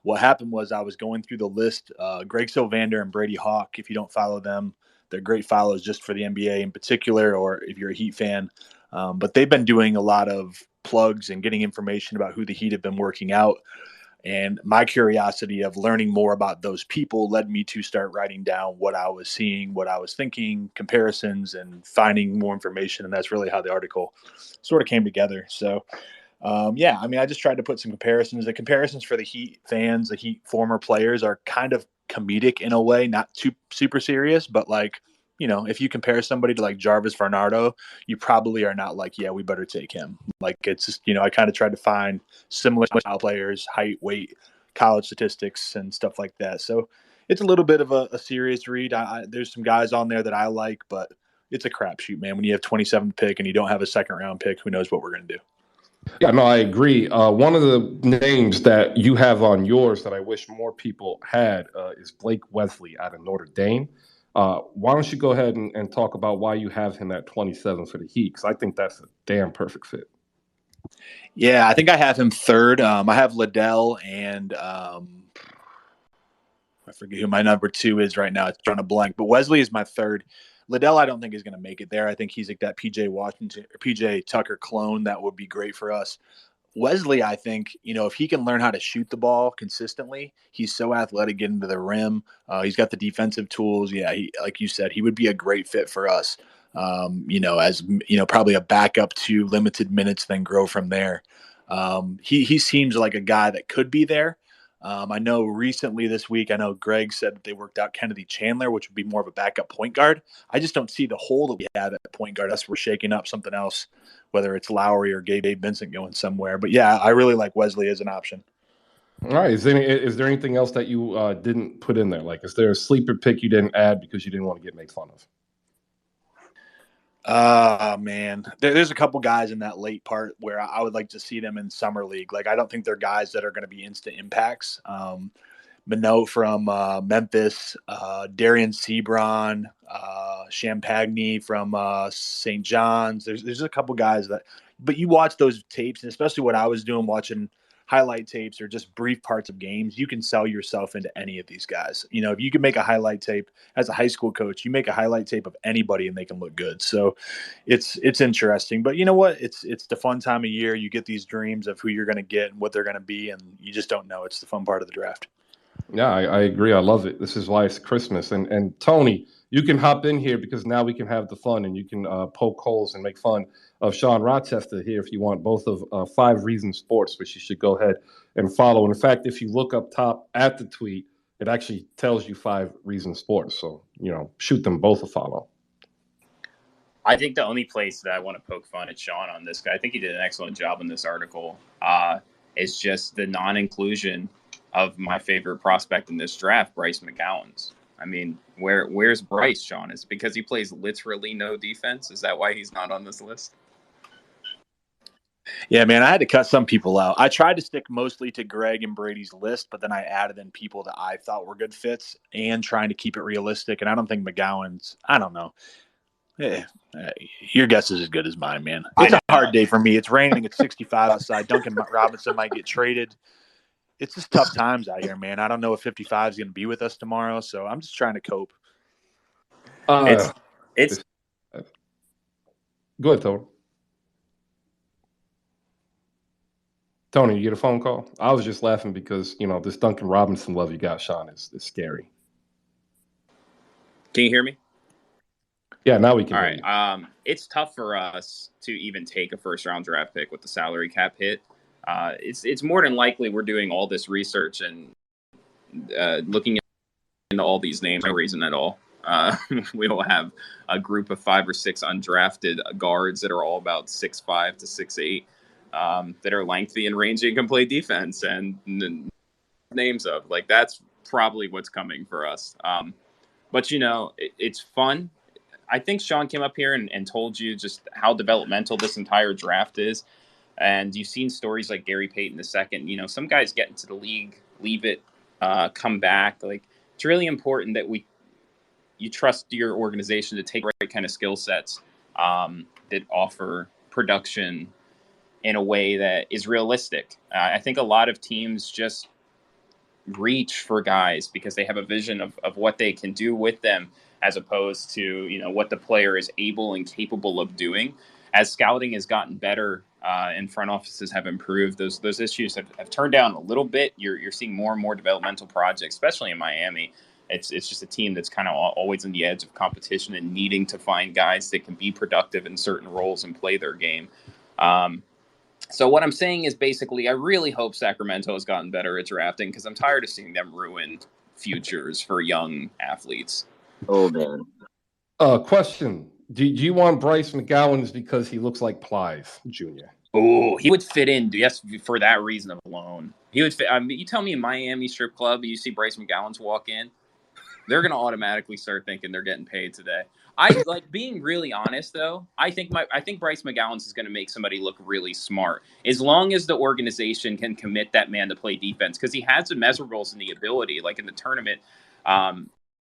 what happened was I was going through the list. Greg Sylvander and Brady Hawk, if you don't follow them, they're great follows just for the NBA in particular, or if you're a Heat fan. But they've been doing a lot of plugs and getting information about who the Heat have been working out. And my curiosity of learning more about those people led me to start writing down what I was seeing, what I was thinking, comparisons, and finding more information. And that's really how the article sort of came together. So, I mean, I just tried to put some comparisons. The comparisons for the Heat fans, the Heat former players are kind of comedic in a way, not too super serious, but like, if you compare somebody to like Jarvis Varnado, you probably are not like, yeah, we better take him. Like, it's just, I kind of tried to find similar style players, height, weight, college statistics, and stuff like that. So it's a little bit of a serious read. There's some guys on there that I like, but it's a crapshoot, man. When you have 27th pick and you don't have a second round pick, who knows what we're going to do? Yeah, no, I agree. One of the names that you have on yours that I wish more people had is Blake Wesley out of Notre Dame. Why don't you go ahead and talk about why you have him at 27 for the Heat? Because I think that's a damn perfect fit. Yeah, I think I have him third. I have Liddell and I forget who my number 2 is right now. It's drawing a blank, but Wesley is my third. Liddell, I don't think is going to make it there. I think he's like that PJ Washington or PJ Tucker clone. That would be great for us. Wesley, I think, if he can learn how to shoot the ball consistently, he's so athletic getting to the rim. He's got the defensive tools. Yeah, like you said, he would be a great fit for us. As probably a backup to limited minutes, then grow from there. He seems like a guy that could be there. I know recently this week, Greg said that they worked out Kennedy Chandler, which would be more of a backup point guard. I just don't see the hole that we have at point guard. We're shaking up something else, whether it's Lowry or Gabe Vincent going somewhere. But yeah, I really like Wesley as an option. All right. Is there anything else that you didn't put in there? Like, is there a sleeper pick you didn't add because you didn't want to get made fun of? Man, there's a couple guys in that late part where I would like to see them in summer league. Like, I don't think they're guys that are going to be instant impacts. Minot from Memphis, Darian Sebron, Champagne from St. John's. There's a couple guys but you watch those tapes, and especially what I was doing watching highlight tapes or just brief parts of games, you can sell yourself into any of these guys. You know, if you can make a highlight tape as a high school coach, you make a highlight tape of anybody and they can look good. So it's interesting. But you know what? It's the fun time of year. You get these dreams of who you're going to get and what they're going to be, and you just don't know. It's the fun part of the draft. Yeah, I agree. I love it. This is why it's Christmas. And Tony, you can hop in here because now we can have the fun and you can poke holes and make fun of Shawn Rochester here if you want, both of 5 Reasons Sports, which you should go ahead and follow. And in fact, if you look up top at the tweet, it actually tells you 5 Reasons Sports. So, you know, shoot them both a follow. I think the only place that I want to poke fun at Shawn on this guy, I think he did an excellent job in this article, is just the non-inclusion of my favorite prospect in this draft, Bryce McGowens. I mean, where's Bryce, Shawn? Is it because he plays literally no defense? Is that why he's not on this list? Yeah, man, I had to cut some people out. I tried to stick mostly to Greg and Brady's list, but then I added in people that I thought were good fits and trying to keep it realistic. And I don't think McGowan's, I don't know. Your guess is as good as mine, man. It's a hard day for me. It's raining. It's 65 outside. Duncan Robinson might get traded. It's just tough times out here, man. I don't know if 55 is going to be with us tomorrow, so I'm just trying to cope. It's Go ahead, Tony. Tony, you get a phone call? I was just laughing because, you know, this Duncan Robinson love you got, Shawn, is scary. Can you hear me? Yeah, now we can. All hear right. you. It's tough for us to even take a first-round draft pick with the salary cap hit. It's more than likely we're doing all this research and looking into all these names. No reason at all. We will have a group of 5 or 6 undrafted guards that are all about 6'5" to 6'8", that are lengthy and rangy and can play defense. And names of that's probably what's coming for us. But you know, it's fun. I think Shawn came up here and told you just how developmental this entire draft is. And you've seen stories like Gary Payton II. You know, some guys get into the league, leave it, come back. Like, it's really important that you trust your organization to take the right kind of skill sets that offer production in a way that is realistic. I think a lot of teams just reach for guys because they have a vision of what they can do with them, as opposed to, you know, what the player is able and capable of doing. As scouting has gotten better and front offices have improved, those issues have turned down a little bit. You're seeing more and more developmental projects, especially in Miami. It's just a team that's kind of always on the edge of competition and needing to find guys that can be productive in certain roles and play their game. So what I'm saying is basically I really hope Sacramento has gotten better at drafting because I'm tired of seeing them ruin futures for young athletes. Oh, man. Question. Do you want Bryce McGowens because he looks like Plies Jr.? Oh, he would fit in, yes, for that reason alone. He would fit. I mean, you tell me in Miami strip club, you see Bryce McGowens walk in, they're going to automatically start thinking they're getting paid today. I like being really honest, though. I think Bryce McGowens is going to make somebody look really smart as long as the organization can commit that man to play defense, because he has the measurables and the ability. Like in the tournament,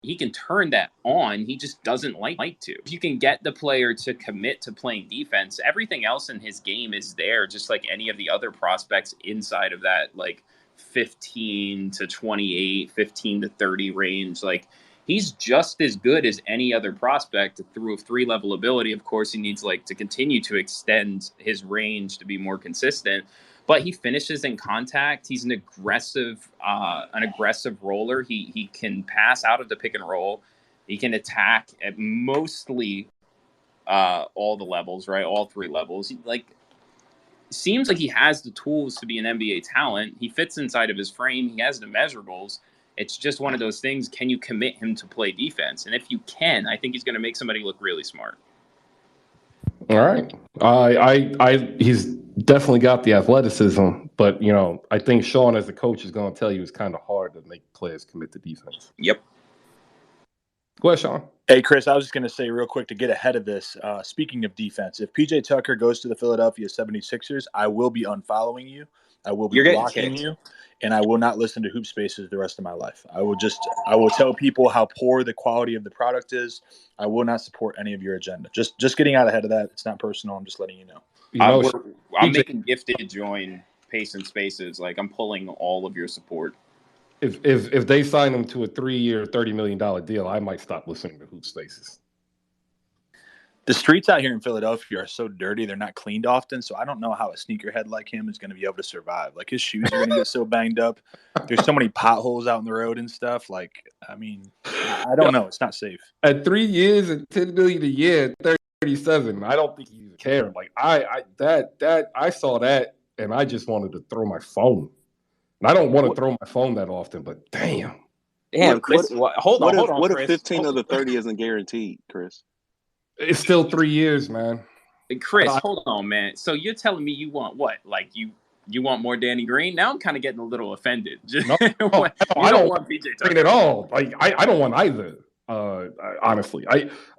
he can turn that on. He just doesn't like to. If you can get the player to commit to playing defense, everything else in his game is there, just like any of the other prospects inside of that, like 15 to 28, 15 to 30 range. Like, he's just as good as any other prospect through a 3-level ability. Of course, he needs to continue to extend his range to be more consistent, but he finishes in contact. He's an aggressive roller. He can pass out of the pick and roll. He can attack at mostly all the levels, right? All 3 levels. Seems like he has the tools to be an NBA talent. He fits inside of his frame. He has the measurables. It's just one of those things. Can you commit him to play defense? And if you can, I think he's going to make somebody look really smart. All right. He's definitely got the athleticism, but, you know, I think Shawn as a coach is going to tell you it's kind of hard to make players commit to defense. Yep. Go ahead, Shawn. Hey, Chris, I was just going to say real quick to get ahead of this. Speaking of defense, if PJ Tucker goes to the Philadelphia 76ers, I will be unfollowing you. I will be blocking you, and I will not listen to Hoop Spaces the rest of my life. I will tell people how poor the quality of the product is. I will not support any of your agenda. Just getting out ahead of that. It's not personal. I'm just letting you know. I'm making Gifted join pace and spaces. Like, I'm pulling all of your support. If they sign him to a 3-year, $30 million deal, I might stop listening to Hoop Spaces. The streets out here in Philadelphia are so dirty; they're not cleaned often. So I don't know how a sneakerhead like him is going to be able to survive. Like, his shoes are going to get so banged up. There's so many potholes out in the road and stuff. Like, I mean, I don't know. It's not safe. At 3 years and $10 million a year, 37, I don't think he's even caring. Like, I saw that and I just wanted to throw my phone. And I don't want to throw my phone that often, but damn. Damn, Chris. Hold on, What if Chris. 15 of the 30 isn't guaranteed, Chris? It's still 3 years, man. Chris, hold on, man. So you're telling me you want what? Like, you want more Danny Green? Now I'm kind of getting a little offended. No, I don't want PJ Tucker at all. Like, I don't want either. Honestly,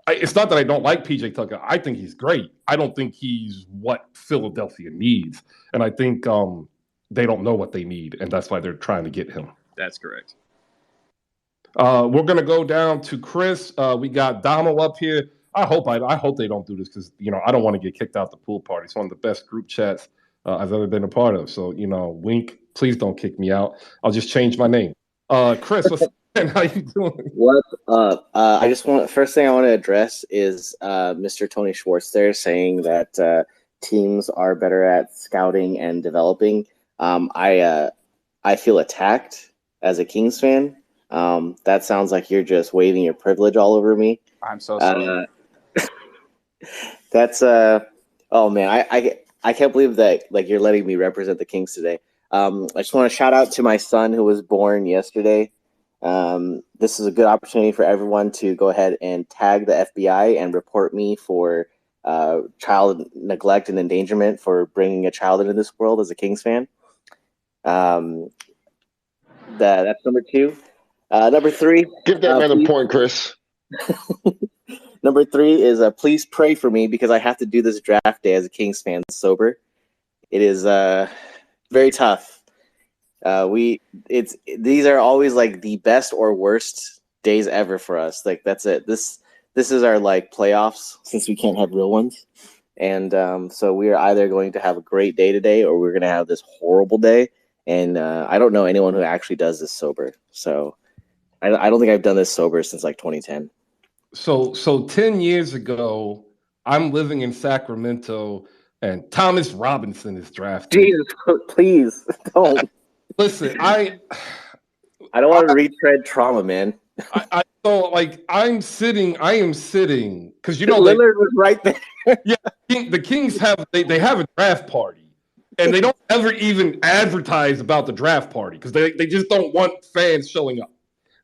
it's not that I don't like PJ Tucker. I think he's great. I don't think he's what Philadelphia needs, and I think they don't know what they need, and that's why they're trying to get him. That's correct. We're gonna go down to Chris. We got Domo up here. I hope they don't do this because I don't want to get kicked out the pool party. It's one of the best group chats I've ever been a part of. So wink. Please don't kick me out. I'll just change my name. Chris, what's up? How you doing? What's up? First thing I want to address is Mr. Tony Schwartz there saying that teams are better at scouting and developing. I feel attacked as a Kings fan. That sounds like you're just waving your privilege all over me. I'm so sorry. That's oh man, I can't believe that you're letting me represent the Kings today. I just want to shout out to my son who was born yesterday. This is a good opportunity for everyone to go ahead and tag the FBI and report me for child neglect and endangerment for bringing a child into this world as a Kings fan. That's number 2. Number 3. Give that man a point, Chris. Number 3 is please pray for me because I have to do this draft day as a Kings fan sober. It is very tough. These are always like the best or worst days ever for us. Like, that's it. This is our playoffs since we can't have real ones, and so we are either going to have a great day today or we're going to have this horrible day. And I don't know anyone who actually does this sober. So I don't think I've done this sober since 2010. So 10 years ago, I'm living in Sacramento, and Thomas Robinson is drafted. Jesus, please don't. Listen, I don't want to retread trauma, man. I am sitting because Lillard was right there. Yeah, the Kings have they have a draft party, and they don't ever even advertise about the draft party because they just don't want fans showing up.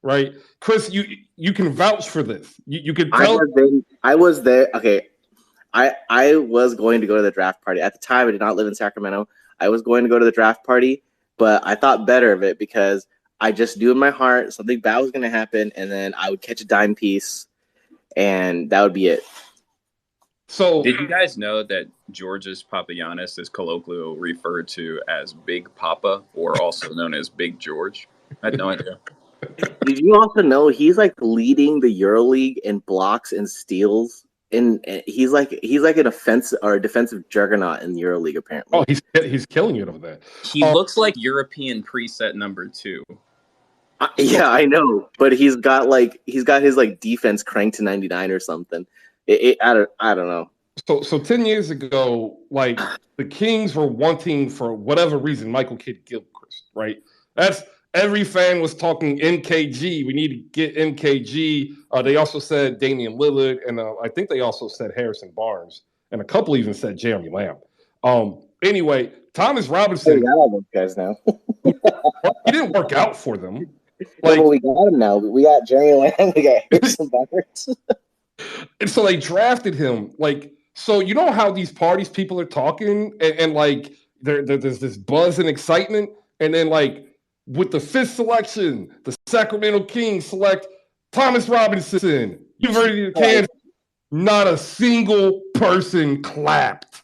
Right, Chris, you can vouch for this. You can tell. I was there. Okay, I was going to go to the draft party at the time. I did not live in Sacramento. I was going to go to the draft party, but I thought better of it because I just knew in my heart something bad was going to happen, and then I would catch a dime piece, and that would be it. So, did you guys know that Georgios Papagiannis is colloquially referred to as Big Papa, or also known as Big George? I had no idea. Did you also know he's leading the EuroLeague in blocks and steals, and he's like an offensive or a defensive juggernaut in the EuroLeague apparently. Oh, he's killing it over there. He looks like European preset number 2. Yeah, I know, but he's got his defense cranked to 99 or something. I don't know. So 10 years ago, the Kings were wanting, for whatever reason, Michael Kidd-Gilchrist, right? Every fan was talking MKG. We need to get MKG. They also said Damian Lillard, and I think they also said Harrison Barnes, and a couple even said Jeremy Lamb. Anyway, Thomas Robinson. We got all those guys now. He didn't work out for them. We got him now. We got Jeremy Lamb. We got Harrison Barnes. And so they drafted him. So you know how these parties people are talking, and there's this buzz and excitement, and then with the 5th selection, the Sacramento Kings select Thomas Robinson, University of Kansas. Not a single person clapped.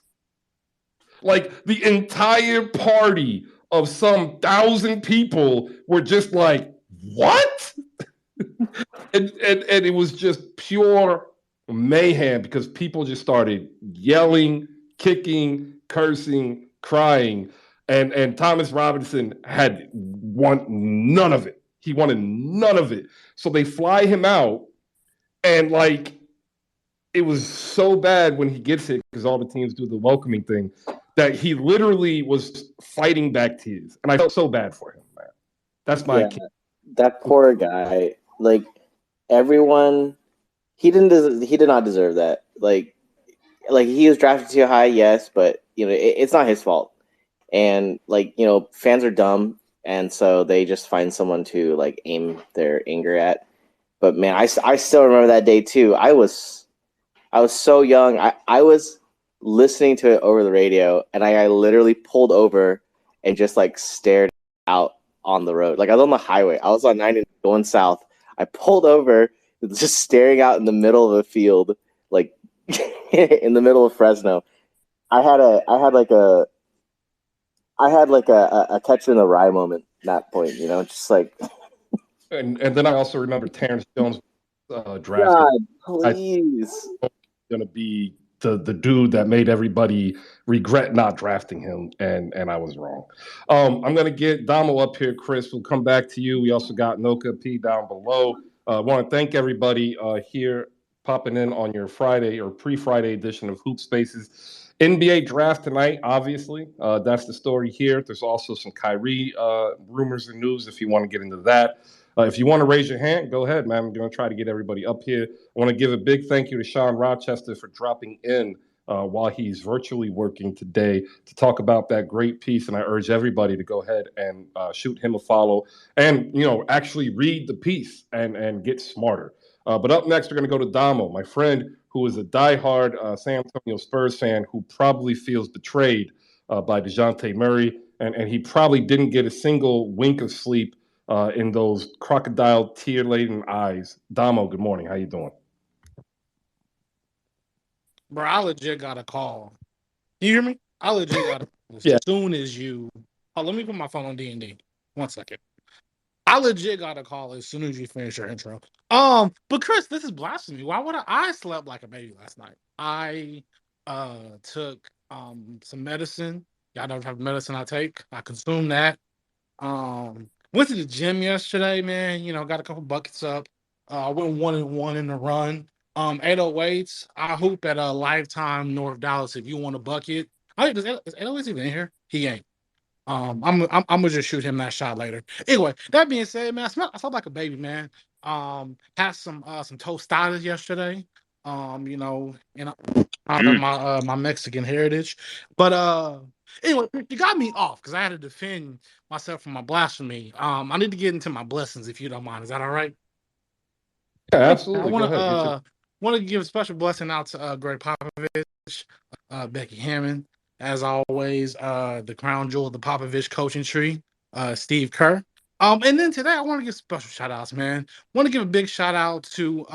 The entire party of some 1,000 people were just what? and it was just pure mayhem because people just started yelling, kicking, cursing, crying. And Thomas Robinson had none of it. He wanted none of it. So they fly him out, and like it was so bad when he gets it because all the teams do the welcoming thing that he literally was fighting back tears, and I felt so bad for him, man. That's my kid. That poor guy. Like everyone, he did not deserve that. Like he was drafted too high, yes, but it's not his fault. And fans are dumb, and so they just find someone to like aim their anger at. But man, I still remember that day too. I was so young. I was listening to it over the radio, and I literally pulled over and just like stared out on the road. Like I was on the highway. I was on 90 going south. I pulled over, just staring out in the middle of a field, like in the middle of Fresno. I had a catch in the rye moment at that point, just like. And then I also remember Terrence Jones drafted. God, please. Going to be the dude that made everybody regret not drafting him, and I was wrong. I'm going to get Domo up here, Chris. We'll come back to you. We also got Noka P down below. I want to thank everybody here popping in on your Friday or pre-Friday edition of Hoop Spaces. NBA draft tonight, obviously. That's the story here. There's also some Kyrie rumors and news if you want to get into that. If you want to raise your hand, go ahead, man. I'm going to try to get everybody up here. I want to give a big thank you to Shawn Rochester for dropping in while he's virtually working today to talk about that great piece. And I urge everybody to go ahead and shoot him a follow and, actually read the piece and get smarter. But up next, we're going to go to Domo, my friend who is a diehard San Antonio Spurs fan who probably feels betrayed by DeJounte Murray. And he probably didn't get a single wink of sleep in those crocodile tear-laden eyes. Domo, good morning. How you doing? Bro, I legit got a call. You hear me? I legit got a call as soon as you. Oh, let me put my phone on D&D. 1 second. I legit got a call as soon as you finish your intro. But Chris, this is blasphemy. Why would I slept like a baby last night? I took some medicine. Y'all know what type of medicine I take. I consumed that. Went to the gym yesterday, man. Got a couple buckets up. I went 1-1 in the run. 808s. I hoop at a Lifetime North Dallas. If you want a bucket, is 808s even in here? He ain't. I'm gonna just shoot him that shot later. Anyway, that being said, man, I slept like a baby, man. Had some tostadas yesterday. In honor of my Mexican heritage. But anyway, you got me off because I had to defend myself from my blasphemy. I need to get into my blessings if you don't mind. Is that all right? Yeah, absolutely. I want to give a special blessing out to Greg Popovich, Becky Hammond, as always, the crown jewel of the Popovich coaching tree, Steve Kerr. And then today I want to give special shout outs, man. Want to give a big shout out to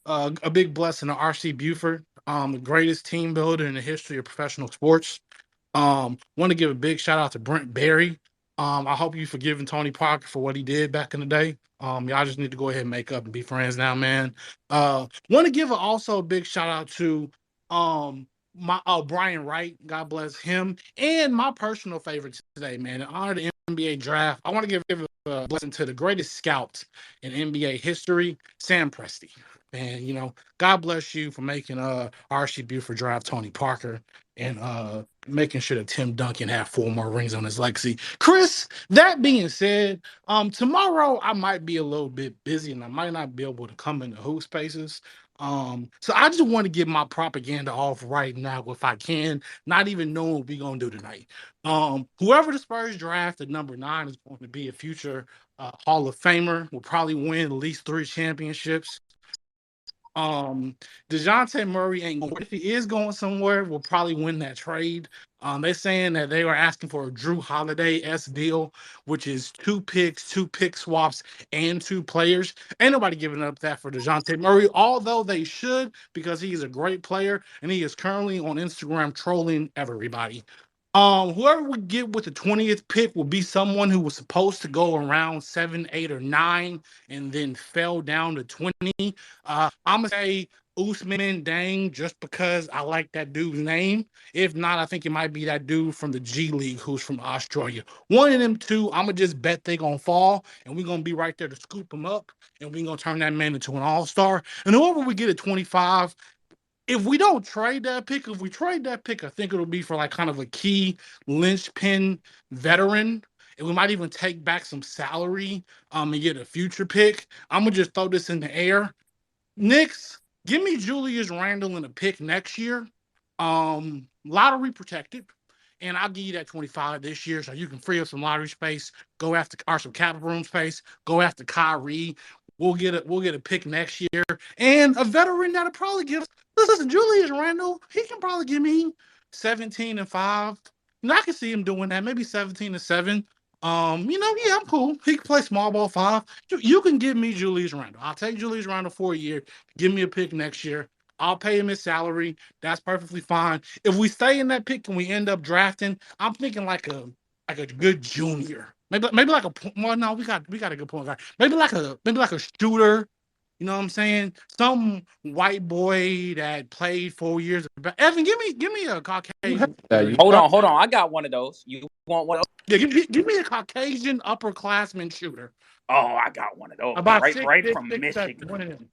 a big blessing to R.C. Buford, the greatest team builder in the history of professional sports. Want to give a big shout out to Brent Barry. I hope you forgiven Tony Parker for what he did back in the day. Y'all just need to go ahead and make up and be friends now, man. Want to give also a big shout out to my Brian Wright, God bless him, and my personal favorite today, man. In honor of the NBA draft, I want to give a blessing to the greatest scout in NBA history, Sam Presti. Man, God bless you for making R.C. Buford draft Tony Parker and making sure that Tim Duncan had 4 more rings on his legacy. Chris, that being said, tomorrow I might be a little bit busy and I might not be able to come into Hoop Spaces. So I just want to get my propaganda off right now if I can, not even knowing what we're going to do tonight. Whoever the Spurs draft at number 9 is going to be a future Hall of Famer, will probably win at least 3 championships. DeJounte Murray ain't going. If he is going somewhere, we'll probably win that trade. They're saying that they were asking for a Drew Holiday-esque deal, which is 2 picks, 2 pick swaps, and 2 players. Ain't nobody giving up that for DeJounte Murray, although they should, because he's a great player and he is currently on Instagram trolling everybody. Whoever we get with the 20th pick will be someone who was supposed to go around 7, 8, or 9 and then fell down to 20. I'm gonna say Usman Dang just because I like that dude's name. If not, I think it might be that dude from the G League who's from Australia. One of them two, I'm going to just bet they're going to fall, and we're going to be right there to scoop him up, and we're going to turn that man into an all-star. And whoever we get at 25, if we don't trade that pick, if we trade that pick, I think it'll be for like kind of a key linchpin veteran. And we might even take back some salary and get a future pick. I'm going to just throw this in the air. Knicks, give me Julius Randle in a pick next year. Lottery protected. And I'll give you that 25 this year so you can free up some lottery space, go after or some cap room space, go after Kyrie. We'll get a pick next year. And a veteran that'll probably give us, listen, Julius Randle, he can probably give me 17 and 5. And I can see him doing that, maybe 17 and 7. Yeah, I'm cool. He can play small ball 5. You can give me Julius Randle. I'll take Julius Randle for a year. Give me a pick next year. I'll pay him his salary. That's perfectly fine. If we stay in that pick and we end up drafting, I'm thinking like a good junior. Maybe like a well, no, we got a good point guard. Maybe like a shooter. You know what I'm saying? Some white boy that played 4 years. Evan, give me a Caucasian. Hold on. I got one of those. You want one of those? Yeah, give me a Caucasian upperclassman shooter. Oh, I got one of those. About right from Michigan. One of them.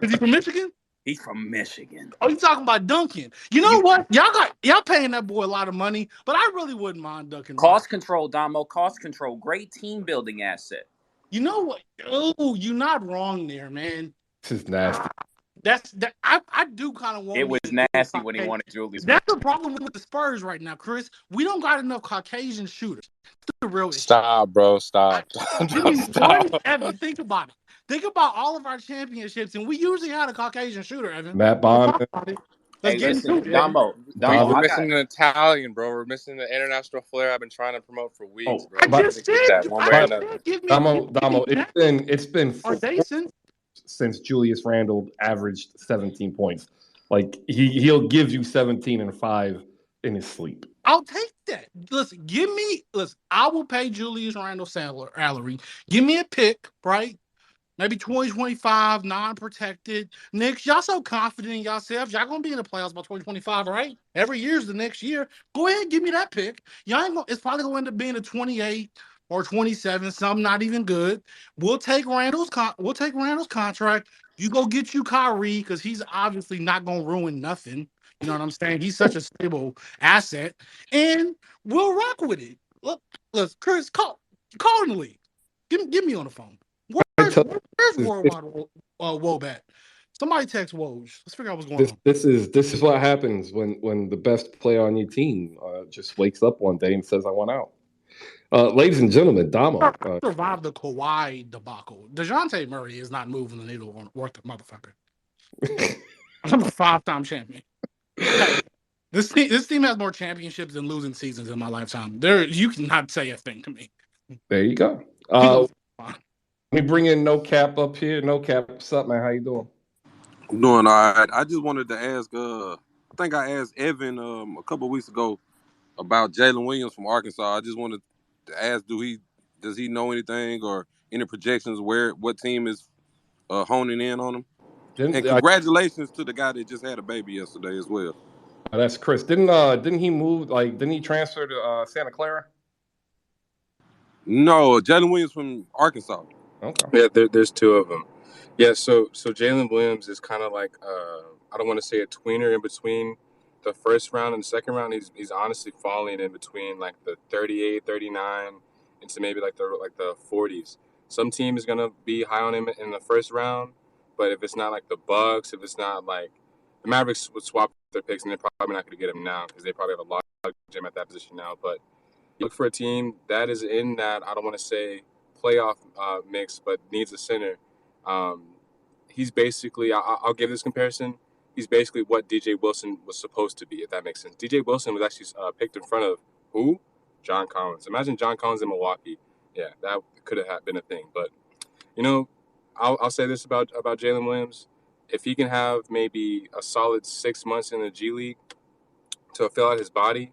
Is he from Michigan? He's from Michigan. Oh, you talking about Duncan? You know what? Y'all paying that boy a lot of money, but I really wouldn't mind Duncan. Cost control, Domo. Cost control. Great team building asset. You know what? Oh, you're not wrong there, man. This is nasty. I do kind of want. It was nasty when he wanted Julius. That's the problem with the Spurs right now, Chris. We don't got enough Caucasian shooters. That's the real issue. Stop, bro. Stop. Evan, think about it. Think about all of our championships, and we usually had a Caucasian shooter, Evan. Matt Bond. Let's get into it. Domo, we're missing an Italian, bro. We're missing the international flair I've been trying to promote for weeks, bro. I just said, Domo, it's been 4 since Julius Randle averaged 17 points. Like he'll give you 17 and 5 in his sleep. I'll take that. Listen, I will pay Julius Randle salary. Give me a pick, right? Maybe 2025, non-protected. Knicks, y'all so confident in yourselves. Y'all going to be in the playoffs by 2025, right? Every year's the next year. Go ahead and give me that pick. It's probably going to end up being a 28 or 27, something not even good. We'll take Randall's contract. You go get you Kyrie because he's obviously not going to ruin nothing. You know what I'm saying? He's such a stable asset. And we'll rock with it. Look, Chris, call in the league. Give me on the phone. Where's Wobat? Somebody text Woj. Let's figure out what's going on. This is what happens when the best player on your team just wakes up one day and says, "I want out." Ladies and gentlemen, Domo survived the Kawhi debacle. DeJounte Murray is not moving the needle worth the motherfucker. I'm a 5-time champion. This team has more championships than losing seasons in my lifetime. You cannot say a thing to me. There you go. Let me bring in No Cap up here. No Cap, what's up, man? How you doing? I'm doing all right. I just wanted to ask, I think I asked Evan a couple of weeks ago about Jalen Williams from Arkansas. I just wanted to ask, does he know anything or any projections what team is honing in on him? And congratulations to the guy that just had a baby yesterday as well. That's Chris. Didn't he move? Didn't he transfer to Santa Clara? No, Jalen Williams from Arkansas. Okay. Yeah, there's 2 of them. Yeah, so Jalen Williams is kind of like I don't want to say a tweener in between the first round and the second round. He's honestly falling in between like the 38, 39 into maybe like the 40s. Some team is gonna be high on him in the first round, but if it's not like the Bucks, if it's not like the Mavericks would swap their picks, and they're probably not gonna get him now because they probably have a lot of gym at that position now. But look for a team that is in that, I don't want to say playoff mix, but needs a center. He's basically, I'll give this comparison. He's basically what DJ Wilson was supposed to be, if that makes sense. DJ Wilson was actually picked in front of who? John Collins. Imagine John Collins in Milwaukee. Yeah, that could have been a thing. But, I'll say this about Jalen Williams. If he can have maybe a solid 6 months in the G League to fill out his body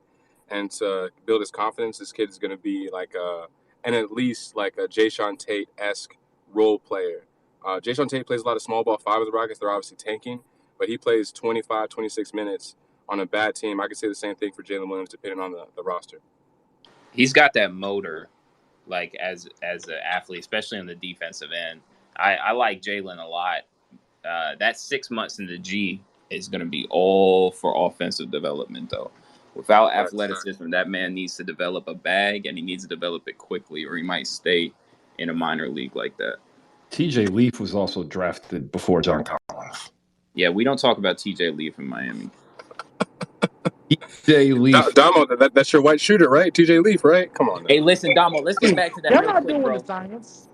and to build his confidence, this kid is going to be like at least like a Jayshawn Tate-esque role player Jason Tate plays a lot of small ball five with the Rockets. They're obviously tanking, but he plays 25, 26 minutes on a bad team. I could say the same thing for Jalen Williams, depending on the roster. He's got that motor, like as an athlete, especially on the defensive end. I like Jalen a lot. That 6 months in the G is going to be all for offensive development, though. Without athleticism, that man needs to develop a bag, and he needs to develop it quickly, or he might stay in a minor league like that. TJ Leaf was also drafted before John Collins. Yeah, we don't talk about TJ Leaf in Miami. TJ Leaf. Domo, that's your white shooter, right? TJ Leaf, right? Come on. Hey, listen, Domo, let's get back to that They're real not quick, doing bro. the science.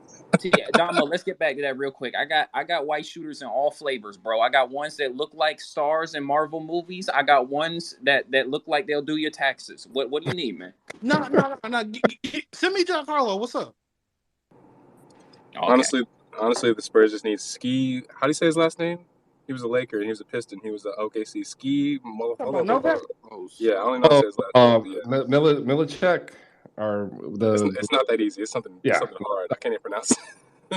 Domo, let's get back to that real quick. I got white shooters in all flavors, bro. I got ones that look like stars in Marvel movies. I got ones that look like they'll do your taxes. What do you need, man? No. Send me Giancarlo. What's up? Okay. Honestly, the Spurs just need Ski. How do you say his last name? He was a Laker. He was a Piston. He was a OKC. Ski. Yeah, I don't know how to say his last name. Yeah. Milicic, or It's not that easy. It's something hard. I can't even pronounce it.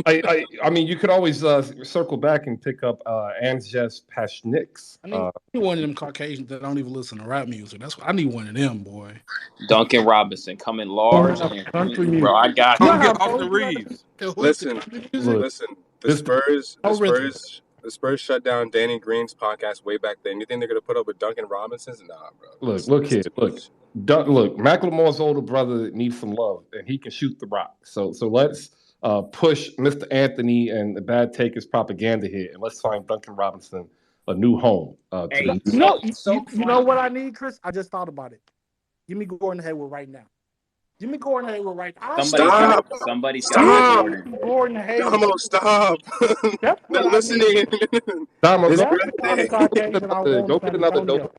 I mean, you could always circle back and pick up Anzhes Pashniks. I need one of them Caucasians that don't even listen to rap music. That's what I need. One of them, boy. Duncan Robinson coming large. Bro, I got Come get Austin Reeves. Listen. The Spurs shut down Danny Green's podcast way back then. You think they're gonna put up with Duncan Robinson's? Nah, bro. Look here. Look. Macklemore's older brother needs some love, and he can shoot the rock. So let's push Mr. Anthony and the Bad Takers propaganda here, and let's find Duncan Robinson a new home. You know what I need, Chris? I just thought about it. Give me Gordon Hayward right now. Give me Gordon Hayward right now. Somebody stop. Gordon Hayward. Domo, stop. Not listening. Domo, It's go get another dope.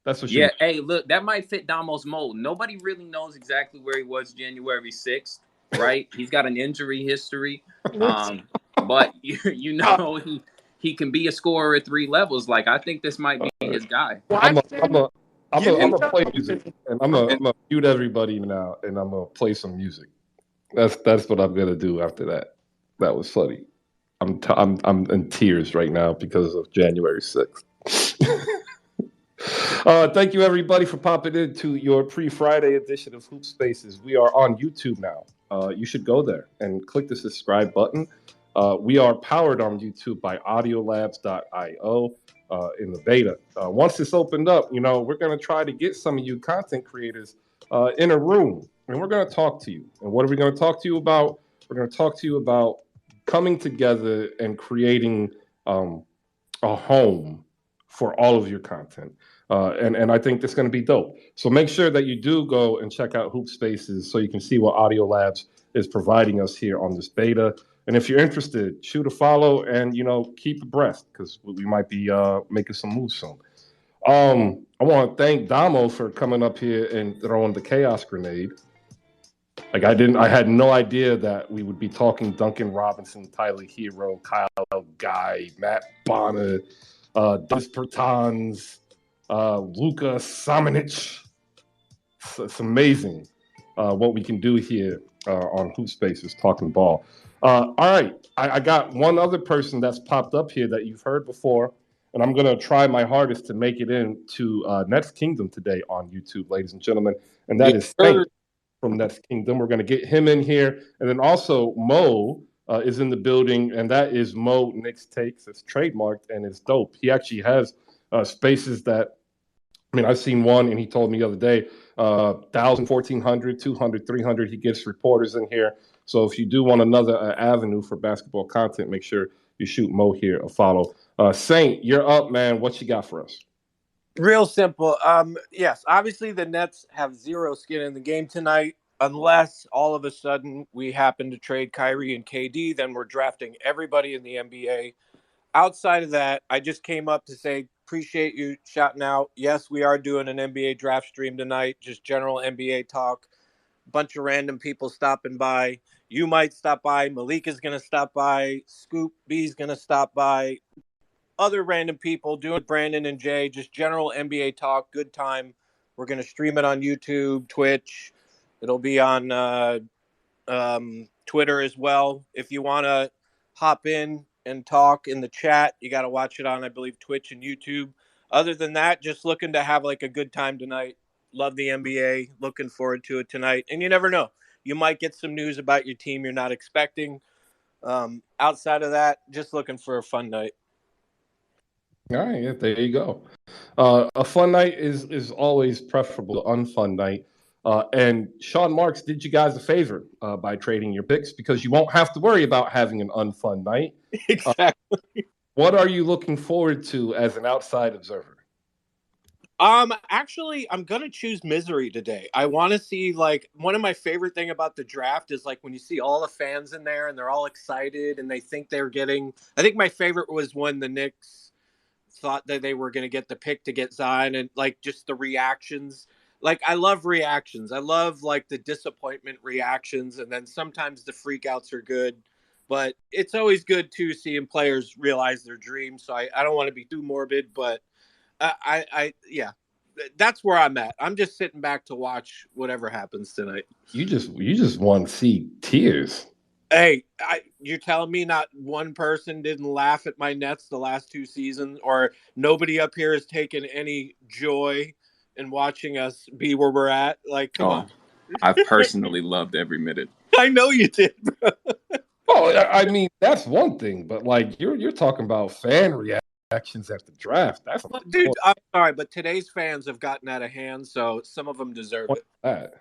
That's what. Yeah. Hey, look, that might fit Damo's mold. Nobody really knows exactly where he was January 6th, right? He's got an injury history, but you know he can be a scorer at three levels. Like, I think this might be his guy. I'm gonna play music, and I'm gonna mute everybody now, and I'm gonna play some music. That's what I'm gonna do after that. That was funny. I'm in tears right now because of January 6th. Thank you everybody for popping into your pre-Friday edition of Hoop Spaces. We are on YouTube now. You should go there and click the subscribe button. We are powered on YouTube by audiolabs.io in the beta. Once it's opened up, we're going to try to get some of you content creators in a room, and we're going to talk to you. And what are we going to talk to you about? We're going to talk to you about coming together and creating a home for all of your content. And I think that's going to be dope. So make sure that you do go and check out Hoop Spaces so you can see what Audio Labs is providing us here on this beta. And if you're interested, shoot a follow and, keep abreast because we might be making some moves soon. I want to thank Domo for coming up here and throwing the chaos grenade. Like I had no idea that we would be talking Duncan Robinson, Tyler Hero, Kyle Guy, Matt Bonner, Des Bertans, Luka Samanic. It's amazing what we can do here on Hoop Spaces talking ball. All right, I got one other person that's popped up here that you've heard before, and I'm going to try my hardest to make it into Nets Kingdom today on YouTube, ladies and gentlemen, and that is Saint from Nets Kingdom. We're going to get him in here, and then also Mo is in the building, and that is Mo Knicks Takes. It's trademarked, and it's dope. He actually has spaces that, I've seen one, and he told me the other day, 1,000, 1,400, 200, 300. He gets reporters in here. So if you do want another avenue for basketball content, make sure you shoot Mo here a follow. Saint, you're up, man. What you got for us? Real simple. Yes, obviously the Nets have zero skin in the game tonight, unless all of a sudden we happen to trade Kyrie and KD, then we're drafting everybody in the NBA. Outside of that, I just came up to say, appreciate you shouting out. Yes, we are doing an NBA draft stream tonight, just general NBA talk. Bunch of random people stopping by. You might stop by. Malik is going to stop by. Scoop B is going to stop by. Other random people doing Brandon and Jay, just general NBA talk. Good time. We're going to stream it on YouTube, Twitch. It'll be on Twitter as well. If you want to hop in and talk in the chat. You got to watch it on, I believe, Twitch and YouTube. Other than that, just looking to have like a good time tonight. Love the NBA. Looking forward to it tonight. And you never know. You might get some news about your team you're not expecting. Outside of that, just looking for a fun night. All right, yeah, there you go. A fun night is always preferable to unfun night. And Shawn Marks did you guys a favor by trading your picks because you won't have to worry about having an unfun night. Exactly. What are you looking forward to as an outside observer? Actually, I'm gonna choose misery today. I want to see, like, one of my favorite thing about the draft is like when you see all the fans in there and they're all excited and they think they're getting. I think my favorite was when the Knicks thought that they were going to get the pick to get Zion, and like just the reactions. Like, I love reactions. I love like the disappointment reactions, and then sometimes the freakouts are good. But it's always good to seeing players realize their dreams. So I don't want to be too morbid, but yeah, that's where I'm at. I'm just sitting back to watch whatever happens tonight. You just want to see tears. Hey, you're telling me not one person didn't laugh at my Nets the last 2 seasons, or nobody up here has taken any joy in watching us be where we're at? Like, come on. I've personally loved every minute. I know you did, bro. Oh, I mean, that's one thing, but like you're talking about fan reactions at the draft. That's Dude, I'm sorry, but today's fans have gotten out of hand, so some of them deserve it.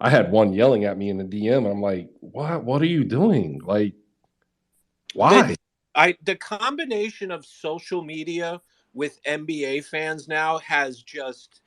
I had one yelling at me in the DM, and I'm like, "What are you doing? Like, why?" The combination of social media with NBA fans now has just,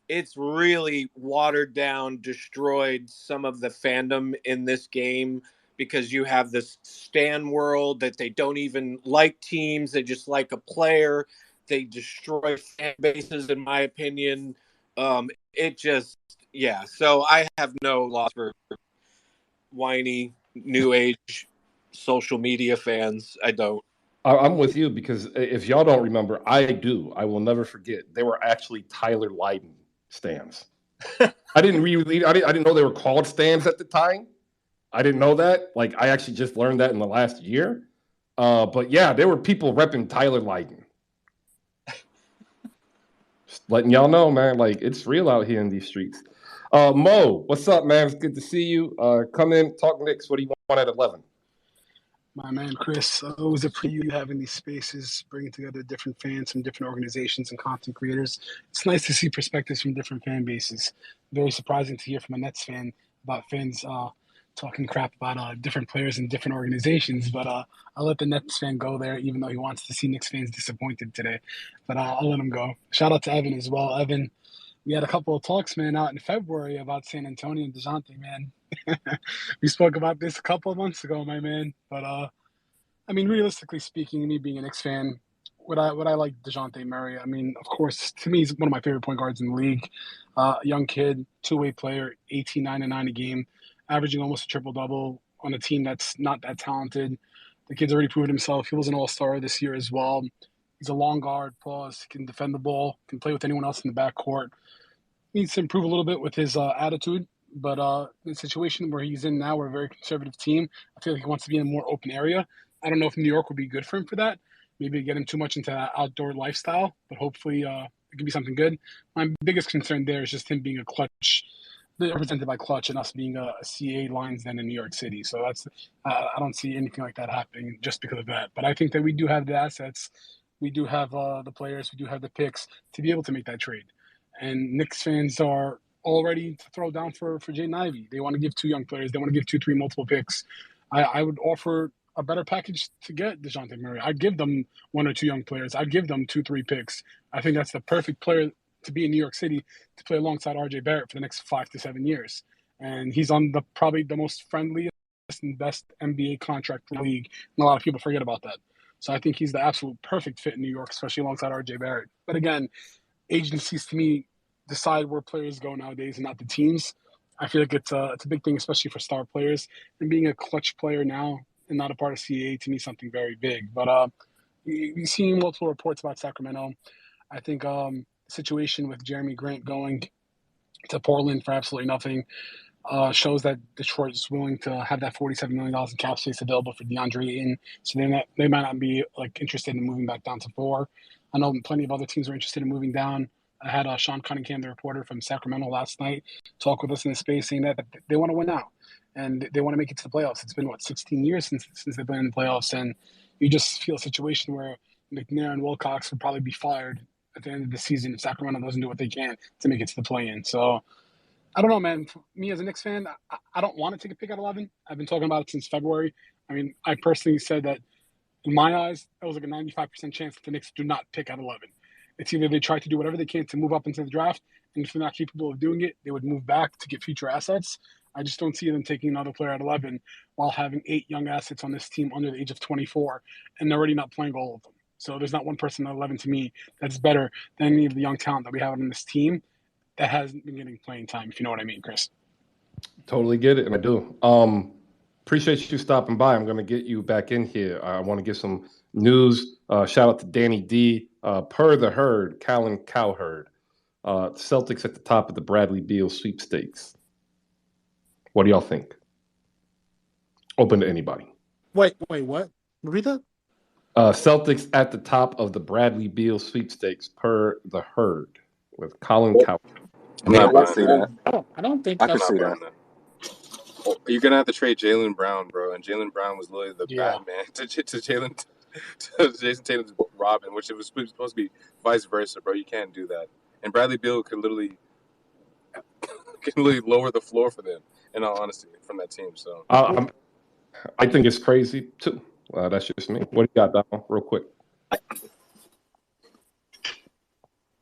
it's really watered down, destroyed some of the fandom in this game, because you have this stan world that they don't even like teams. They just like a player. They destroy fan bases, in my opinion. It just, yeah. So I have no loss for whiny, new age social media fans. I don't. I'm with you because if y'all don't remember, I do. I will never forget. They were actually Tyler Lydon stands. I didn't know they were called stands at the time. I didn't know that. Like, I actually just learned that in the last year. But yeah, there were people repping Tyler Lydon. Just letting y'all know, man. Like, it's real out here in these streets. Mo, what's up, man? It's good to see you. Come in, talk Knicks. What do you want at 11? My man, Chris, always appreciate you having these spaces, bringing together different fans from different organizations and content creators. It's nice to see perspectives from different fan bases. Very surprising to hear from a Nets fan about fans talking crap about different players in different organizations. But I'll let the Nets fan go there, even though he wants to see Knicks fans disappointed today. But I'll let him go. Shout out to Evan as well. Evan, we had a couple of talks, man, out in February about San Antonio and DeJounte, man. We spoke about this a couple of months ago, my man. But I mean, realistically speaking, me being a Knicks fan, what I like DeJounte Murray. I mean, of course, to me, he's one of my favorite point guards in the league. Young kid, two-way player, 18, 9, and 9 a game, averaging almost a triple-double on a team that's not that talented. The kid's already proven himself. He was an all-star this year as well. He's a long guard, can defend the ball, can play with anyone else in the backcourt. Needs to improve a little bit with his attitude. But the situation where he's in now, we're a very conservative team. I feel like he wants to be in a more open area. I don't know if New York would be good for him for that. Maybe get him too much into that outdoor lifestyle, but hopefully it could be something good. My biggest concern there is just him being a clutch, represented by clutch, and us being a CA linesman in New York City. So that's I don't see anything like that happening just because of that. But I think that we do have the assets. We do have the players. We do have the picks to be able to make that trade. And Knicks fans are all ready to throw down for Jaden Ivey. They want to give 2 young players. They want to give 2, 3 multiple picks. I would offer a better package to get DeJounte Murray. I'd give them 1 or 2 young players. I'd give them 2, 3 picks. I think that's the perfect player to be in New York City to play alongside RJ Barrett for the next 5 to 7 years. And he's on probably the most friendliest and best NBA contract in the league. And a lot of people forget about that. So I think he's the absolute perfect fit in New York, especially alongside RJ Barrett. But again, agencies to me decide where players go nowadays and not the teams. I feel like it's a big thing, especially for star players. And being a clutch player now and not a part of CAA, to me, something very big. But we've seen multiple reports about Sacramento. I think the situation with Jeremy Grant going to Portland for absolutely nothing. shows that Detroit is willing to have that $47 million in cap space available for DeAndre Ayton. So they might not be like interested in moving back down to 4. I know plenty of other teams are interested in moving down. I had Sean Cunningham, the reporter from Sacramento last night, talk with us in the space saying that they want to win out and they want to make it to the playoffs. It's been, 16 years since they've been in the playoffs, and you just feel a situation where McNair and Wilcox would probably be fired at the end of the season if Sacramento doesn't do what they can to make it to the play-in. So I don't know, man. For me as a Knicks fan, I don't want to take a pick at 11. I've been talking about it since February. I mean, I personally said that in my eyes, it was like a 95% chance that the Knicks do not pick at 11. It's either they try to do whatever they can to move up into the draft, and if they're not capable of doing it, they would move back to get future assets. I just don't see them taking another player at 11 while having 8 young assets on this team under the age of 24, and they're already not playing all of them. So there's not one person at 11 to me that's better than any of the young talent that we have on this team that hasn't been getting playing time, if you know what I mean, Chris. Totally get it, and I do. Appreciate you stopping by. I'm going to get you back in here. I want to give some news. Shout out to Dany D. Per the herd, Callan Cowherd. Celtics at the top of the Bradley Beal sweepstakes. What do y'all think? Open to anybody. Wait, what? Repeat that? Celtics at the top of the Bradley Beal sweepstakes per the herd with Colin Cowherd. I'm not buying that. I don't think I can that's see that. Well, you're gonna have to trade Jaylen Brown, bro, and Jaylen Brown was literally the Batman to Jason Tatum's Robin, which it was supposed to be vice versa, bro. You can't do that. And Bradley Beal can literally lower the floor for them. In all honesty, from that team. So I think it's crazy too. That's just me. What do you got, Domo? Real quick.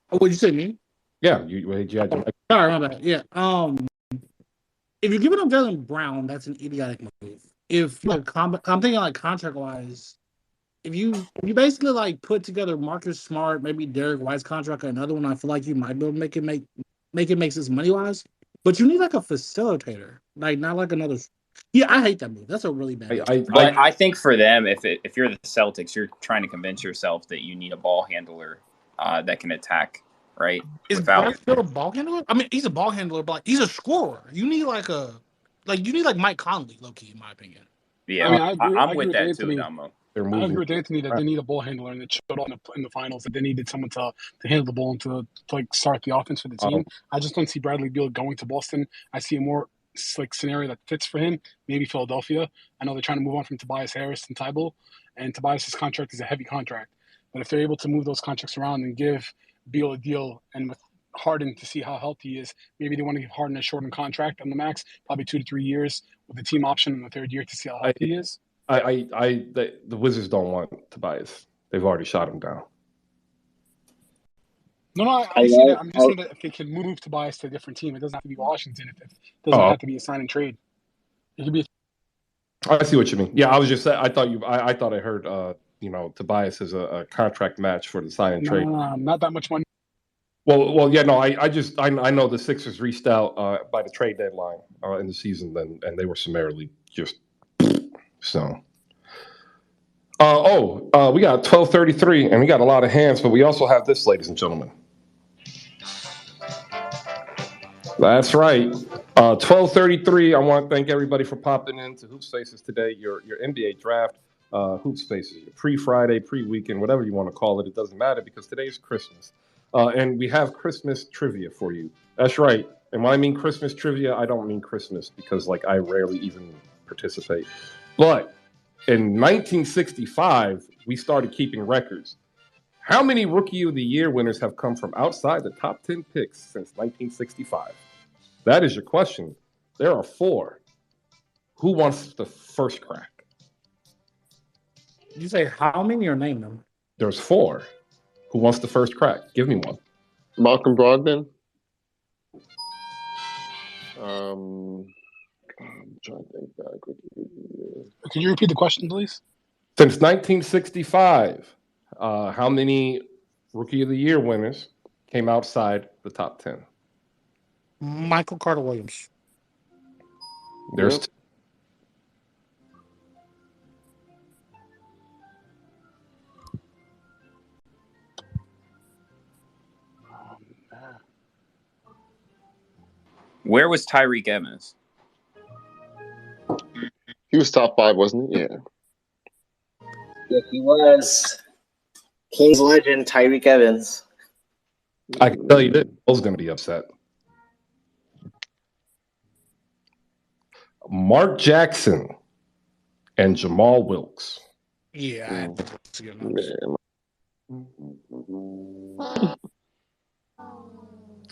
What'd you say, me? Yeah, you had your Sorry, my bad. Yeah. If you're giving up Jaylen Brown, that's an idiotic move. If like I'm thinking like contract wise, if you basically like put together Marcus Smart, maybe Derek White's contract, or another one, I feel like you might be able to make it make sense money wise. But you need like a facilitator, like not like another. Yeah, I hate that move. That's a really bad move. But I think for them, if you're the Celtics, you're trying to convince yourself that you need a ball handler that can attack. Right? Is Brown still a ball handler? I mean, he's a ball handler, but like, he's a scorer. You need like Mike Conley, low key, in my opinion. Yeah, I mean, I'm with that too, Domo. I agree with Anthony that they need a ball handler, and it showed on in the finals that they needed someone to handle the ball and to like start the offense for the team. I just don't see Bradley Beal going to Boston. I see a more like scenario that fits for him. Maybe Philadelphia. I know they're trying to move on from Tobias Harris and Thibault, and Tobias's contract is a heavy contract. But if they're able to move those contracts around and give Beal a deal, and with Harden to see how healthy he is, maybe they want to give Harden a shortened contract on the max, probably 2 to 3 years with the team option in the 3rd year to see how healthy he is. The Wizards don't want Tobias. They've already shot him down. No, I see that. I'm just saying that if they can move Tobias to a different team, it doesn't have to be Washington. It doesn't have to be a sign and trade. It could be. I see what you mean. Yeah, I was just saying. I thought I heard. Tobias is a contract match for the sign and trade. No, not that much money. Well, yeah, no. I know the Sixers reached out by the trade deadline in the season, and they were summarily just so. We got 12:33, and we got a lot of hands, but we also have this, ladies and gentlemen. That's right. 12:33. I want to thank everybody for popping into Hoop Spaces today. Your NBA draft, Hoop Spaces, pre-Friday, pre-weekend, whatever you want to call it. It doesn't matter because today is Christmas, and we have Christmas trivia for you. That's right. And when I mean Christmas trivia, I don't mean Christmas because I rarely even participate. But in 1965, we started keeping records. How many Rookie of the Year winners have come from outside the top 10 picks since 1965? That is your question. There are 4. Who wants the first crack? You say how many or name them? There's 4. Who wants the first crack? Give me one. Malcolm Brogdon. I'm trying to think back. Can you repeat the question, please? Since 1965, how many Rookie of the Year winners came outside the top 10? Michael Carter Williams. There's Yep. Where was Tyreek Evans? He was top 5, wasn't he? Yeah. Yes, he was. Kings legend Tyreke Evans. I can tell you this, Bo's going to be upset. Mark Jackson and Jamal Wilkes. Yeah,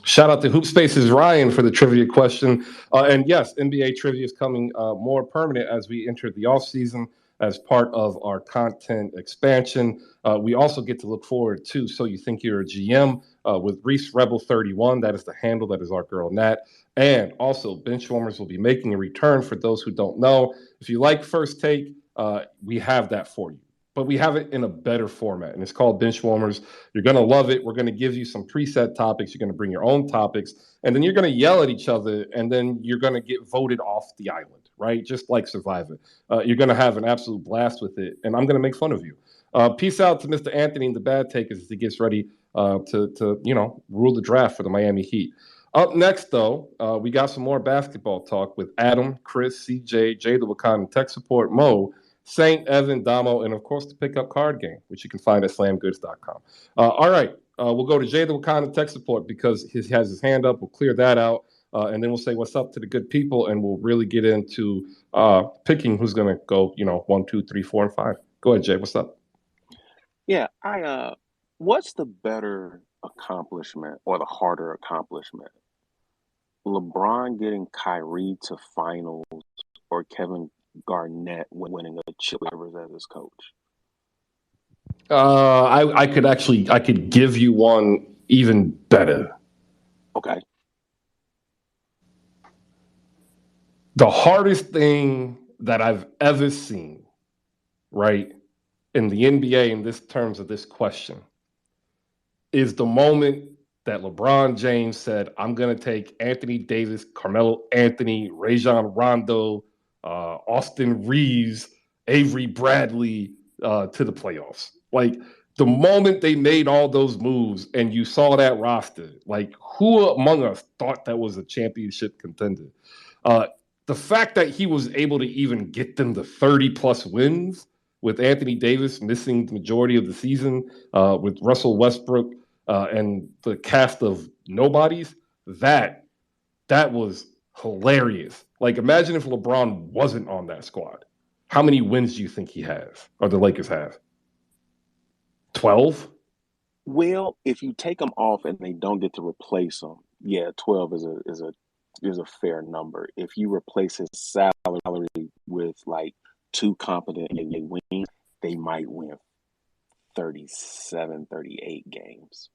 Shout out to Hoop Spaces Ryan for the trivia question. And yes, NBA trivia is coming more permanent as we enter the offseason as part of our content expansion. We also get to look forward to So You Think You're a GM with Reese Rebel 31. That is the handle. That is our girl Nat. And also, Benchwarmers will be making a return for those who don't know. If you like First Take, we have that for you. But we have it in a better format, and it's called Benchwarmers. You're going to love it. We're going to give you some preset topics. You're going to bring your own topics, and then you're going to yell at each other, and then you're going to get voted off the island, right? Just like Survivor. You're going to have an absolute blast with it, and I'm going to make fun of you. Peace out to Mr. Anthony and the Bad Takers as he gets ready to rule the draft for the Miami Heat. Up next, though, we got some more basketball talk with Adam, Chris, CJ, Jay the Wakandan Tech Support, Mo, Saint, Evan, Domo, and of course the Pickup Card Game, which you can find at slamgoods.com. All right, we'll go to Jay the Wakanda Tech Support because he has his hand up. We'll clear that out, and then we'll say what's up to the good people, and we'll really get into picking who's going to go, 1, 2, 3, 4, and 5. Go ahead, Jay. What's up? Yeah, what's the better accomplishment or the harder accomplishment? LeBron getting Kyrie to finals or Kevin Garnett winning a chip as his coach? I could give you one even better. Okay. The hardest thing that I've ever seen, right, in the NBA in this terms of this question is the moment that LeBron James said, I'm going to take Anthony Davis, Carmelo Anthony, Rajon Rondo, Austin Reeves, Avery Bradley to the playoffs. Like, the moment they made all those moves and you saw that roster, like, who among us thought that was a championship contender? The fact that he was able to even get them to 30-plus wins with Anthony Davis missing the majority of the season, with Russell Westbrook and the cast of nobodies, that was hilarious. Like, imagine if LeBron wasn't on that squad. How many wins do you think he has, or the Lakers have? 12? Well, if you take them off and they don't get to replace them, yeah, 12 is a fair number. If you replace his salary with like 2 competent wings, they might win 37, 38 games.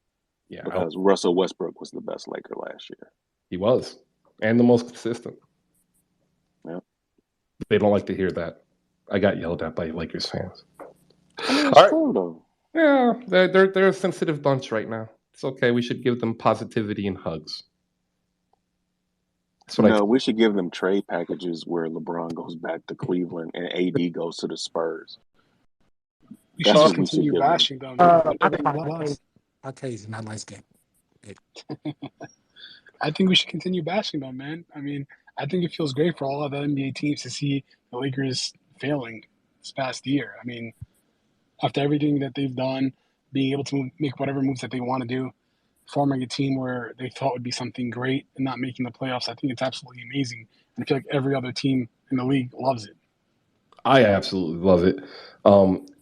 Yeah, because Russell Westbrook was the best Laker last year. He was, and the most consistent. Yeah. They don't like to hear that. I got yelled at by Lakers fans. It's true, though. Yeah, they're a sensitive bunch right now. It's okay. We should give them positivity and hugs. We should give them trade packages where LeBron goes back to Cleveland and AD goes to the Spurs. We should just continue bashing them. I'll tell you, it's not light skin. I think we should continue bashing them, man. I mean, I think it feels great for all of the NBA teams to see the Lakers failing this past year. I mean, after everything that they've done, being able to make whatever moves that they want to do, forming a team where they thought would be something great and not making the playoffs, I think it's absolutely amazing. And I feel like every other team in the league loves it. I absolutely love it.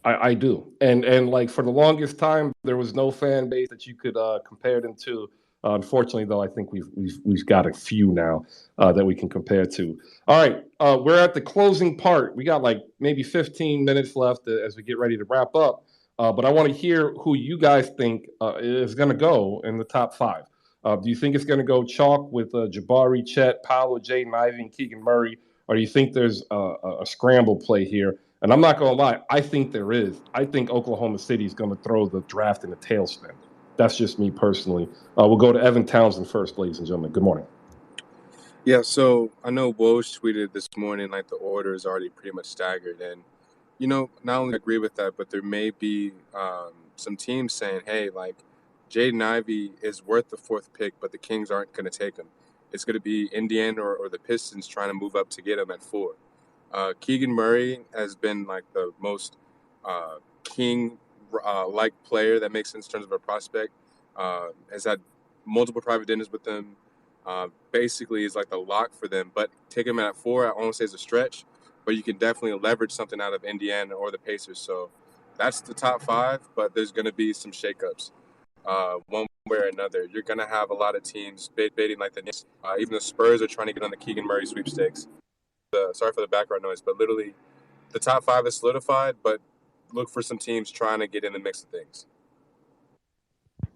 I do. And like, for the longest time, there was no fan base that you could compare them to. Unfortunately, though, I think we've got a few now that we can compare to. All right, we're at the closing part. We got like maybe 15 minutes left as we get ready to wrap up. But I want to hear who you guys think is going to go in the top 5. Do you think it's going to go chalk with Jabari, Chet, Paolo, Jaden Ivey, and Keegan Murray? Or do you think there's a scramble play here? And I'm not going to lie, I think there is. I think Oklahoma City is going to throw the draft in a tailspin. That's just me personally. We'll go to Evan Townsend first, ladies and gentlemen. Good morning. Yeah, so I know Woj tweeted this morning like the order is already pretty much staggered. And, not only agree with that, but there may be some teams saying, hey, like, Jaden Ivey is worth the 4th pick, but the Kings aren't going to take him. It's going to be Indiana or the Pistons trying to move up to get him at 4. Keegan Murray has been like the most King like player that makes sense in terms of a prospect. Has had multiple private dinners with them. Basically is like the lock for them. But take him at 4, I won't say it's a stretch, but you can definitely leverage something out of Indiana or the Pacers. So that's the top 5, but there's going to be some shakeups. One way or another, you're going to have a lot of teams baiting like the Knicks. Even the Spurs are trying to get on the Keegan Murray sweepstakes. Sorry for the background noise, but literally the top 5 is solidified, but look for some teams trying to get in the mix of things.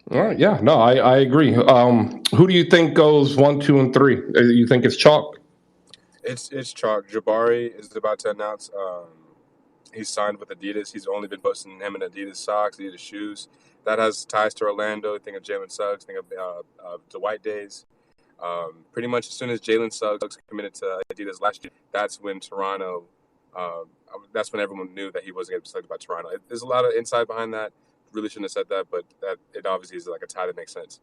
All right, yeah, no, I agree. Who do you think goes 1, 2, and 3? You think it's chalk? It's chalk. Jabari is about to announce he's signed with Adidas. He's only been posting him in Adidas socks, Adidas shoes. That has ties to Orlando. Think of Jalen Suggs. Think of Dwight Days. Pretty much as soon as Jalen Suggs committed to Adidas last year, that's when Toronto. That's when everyone knew that he wasn't going to be selected by Toronto. There's a lot of insight behind that. Really shouldn't have said that, but that it obviously is like a tie that makes sense.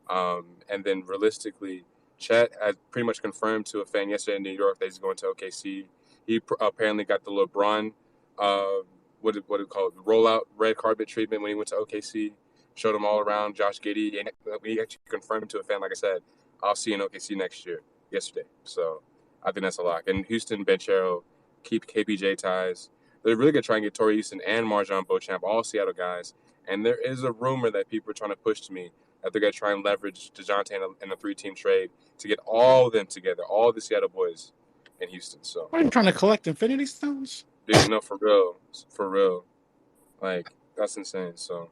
And then realistically, Chet had pretty much confirmed to a fan yesterday in New York that he's going to OKC. He apparently got the LeBron, what do you call it, rollout red carpet treatment when he went to OKC. Showed him all around. Josh Giddey, and he actually confirmed to a fan, like I said, I'll see you in OKC next year. Yesterday, so I think that's a lock. And Houston, Banchero, keep KPJ ties. They're really gonna try and get Torrey Houston and Marjon Beauchamp, all Seattle guys. And there is a rumor that people are trying to push to me that they're going to try and leverage DeJounte in a 3-team trade to get all of them together, all the Seattle boys in Houston. So, Are you trying to collect Infinity Stones? dude, no, for real. Like, that's insane. So,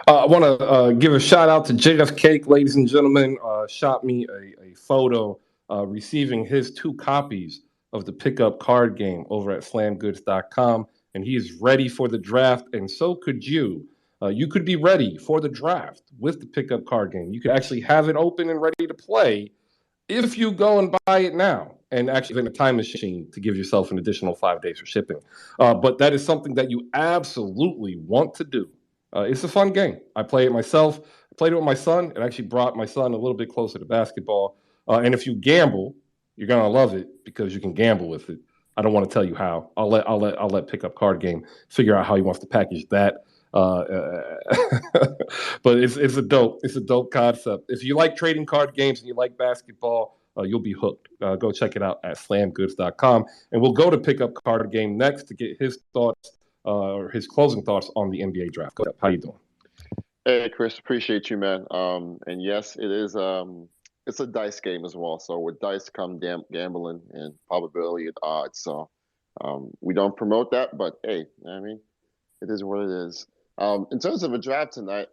I want to give a shout out to JF Cake, ladies and gentlemen. Shot me a photo receiving his 2 copies of the pickup card game over at slamgoods.com. And he is ready for the draft, and so could you. You could be ready for the draft with the pickup card game. You could actually have it open and ready to play if you go and buy it now and actually in a time machine to give yourself an additional 5 days for shipping. But that is something that you absolutely want to do. It's a fun game. I play it myself. I played it with my son. It actually brought my son a little bit closer to basketball. And if you gamble, you're gonna love it because you can gamble with it. I don't want to tell you how. I'll let Pickup Card Game figure out how he wants to package that. But it's a dope concept. If you like trading card games and you like basketball, you'll be hooked. Go check it out at slamgoods.com. And we'll go to Pickup Card Game next to get his thoughts or his closing thoughts on the NBA draft. Go ahead. How you doing? Hey, Chris, appreciate you, man. And yes, it is. It's a dice game as well. So with dice come gambling and probability and odds. So we don't promote that, but hey, I mean, it is what it is. In terms of a draft tonight,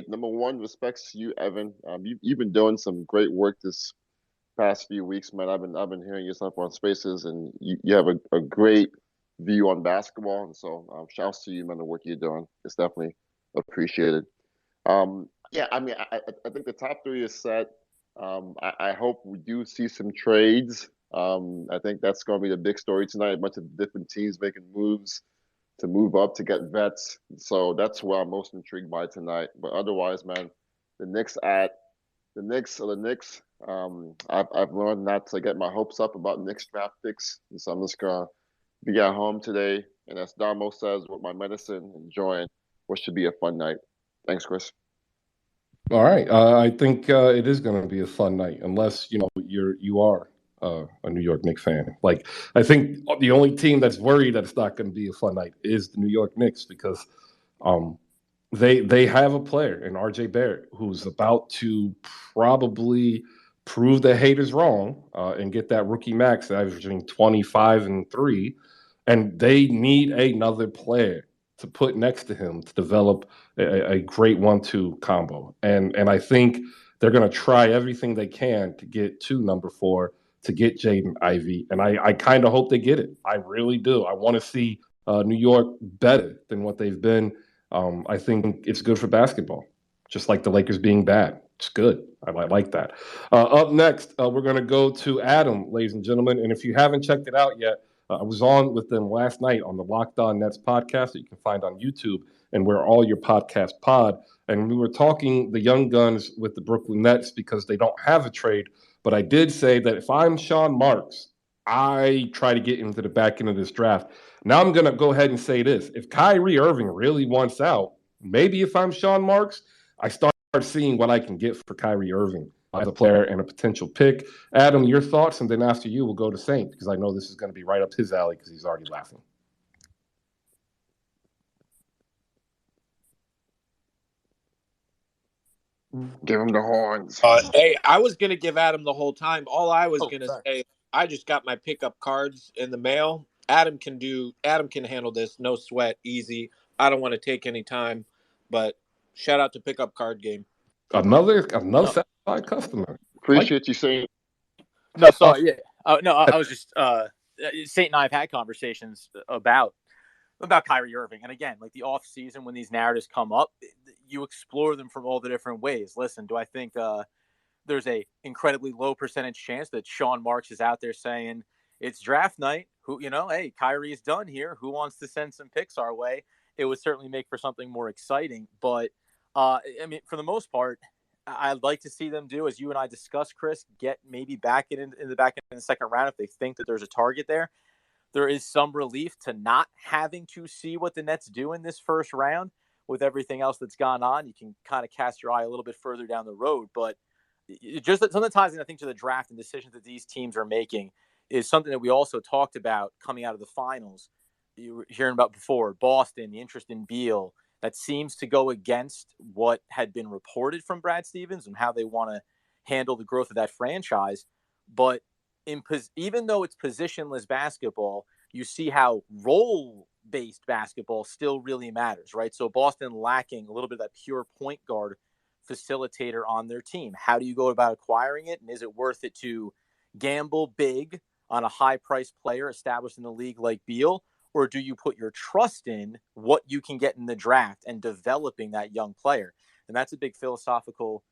number one, respects to you, Evan. You've been doing some great work this past few weeks, man. I've been hearing your stuff on Spaces, and you have a great view on basketball. And so shouts to you, man, the work you're doing. It's definitely appreciated. Yeah, I mean, I think the top 3 is set. I hope we do see some trades. I think that's going to be the big story tonight. A bunch of different teams making moves to move up to get vets. So that's what I'm most intrigued by tonight. But otherwise, man, the Knicks. I've learned not to get my hopes up about Knicks draft picks. And so I'm just going to be at home today. And as Domo says, with my medicine, enjoying what should be a fun night. Thanks, Chris. All right. I think it is going to be a fun night, unless you are a New York Knicks fan. Like, I think the only team that's worried that it's not going to be a fun night is the New York Knicks, because they have a player in RJ Barrett who's about to probably prove the haters wrong and get that rookie max averaging 25 and 3, and they need another player to put next to him to develop a great 1-2 combo. And I think they're going to try everything they can to get to number 4, to get Jaden Ivey. And I kind of hope they get it. I really do. I want to see New York better than what they've been. I think it's good for basketball, just like the Lakers being bad. It's good. I like that. Up next, we're going to go to Adam, ladies and gentlemen. And if you haven't checked it out yet, I was on with them last night on the Locked On Nets podcast that you can find on YouTube and where all your podcasts pod. And we were talking the young guns with the Brooklyn Nets because they don't have a trade. But I did say that if I'm Sean Marks I try to get into the back end of this draft. Now I'm going to go ahead and say this. If Kyrie Irving really wants out, maybe if I'm Sean Marks, I start seeing what I can get for Kyrie Irving as a player and a potential pick. Adam, your thoughts, and then after you, we'll go to Saint, because I know this is going to be right up his alley because he's already laughing. Give him the horns. Hey, I was going to give Adam the whole time. All I was going to sorry. say, I just got my pickup cards in the mail. Adam can handle this. No sweat. Easy. I don't want to take any time, but shout out to Pickup Card Game. Another satisfied customer. Appreciate you saying. No, sorry. Yeah. No, I was just Saint and I have had conversations about Kyrie Irving, and again, like the off season when these narratives come up, you explore them from all the different ways. Listen, do I think there's a incredibly low percentage chance that Sean Marks is out there saying it's draft night? Hey, Kyrie's done here. Who wants to send some picks our way? It would certainly make for something more exciting. But I mean, for the most part, I'd like to see them do, as you and I discussed, Chris, get maybe back in the back in the second round if they think that there's a target there. There is some relief to not having to see what the Nets do in this first round with everything else that's gone on. You can kind of cast your eye a little bit further down the road, but just some of the ties, I think, to the draft and decisions that these teams are making is something that we also talked about coming out of the finals. You were hearing about before, Boston, the interest in Beal, that seems to go against what had been reported from Brad Stevens and how they want to handle the growth of that franchise. But even though it's positionless basketball, you see how role-based basketball still really matters, right? So Boston lacking a little bit of that pure point guard facilitator on their team. How do you go about acquiring it? And is it worth it to gamble big on a high-priced player established in the league like Beal? Or do you put your trust in what you can get in the draft and developing that young player? And that's a big philosophical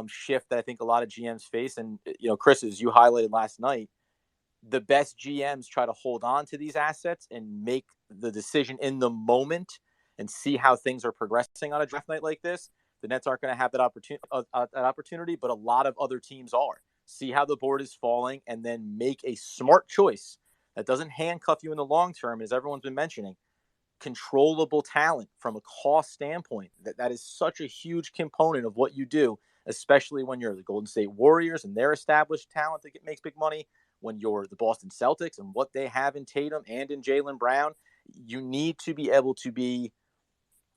shift that I think a lot of GMs face. And, Chris, as you highlighted last night, the best GMs try to hold on to these assets and make the decision in the moment and see how things are progressing on a draft night like this. The Nets aren't going to have that opportunity, but a lot of other teams are. See how the board is falling and then make a smart choice that doesn't handcuff you in the long term, as everyone's been mentioning. Controllable talent from a cost standpoint. That is such a huge component of what you do, especially when you're the Golden State Warriors and their established talent that makes big money. When you're the Boston Celtics and what they have in Tatum and in Jaylen Brown, you need to be able to be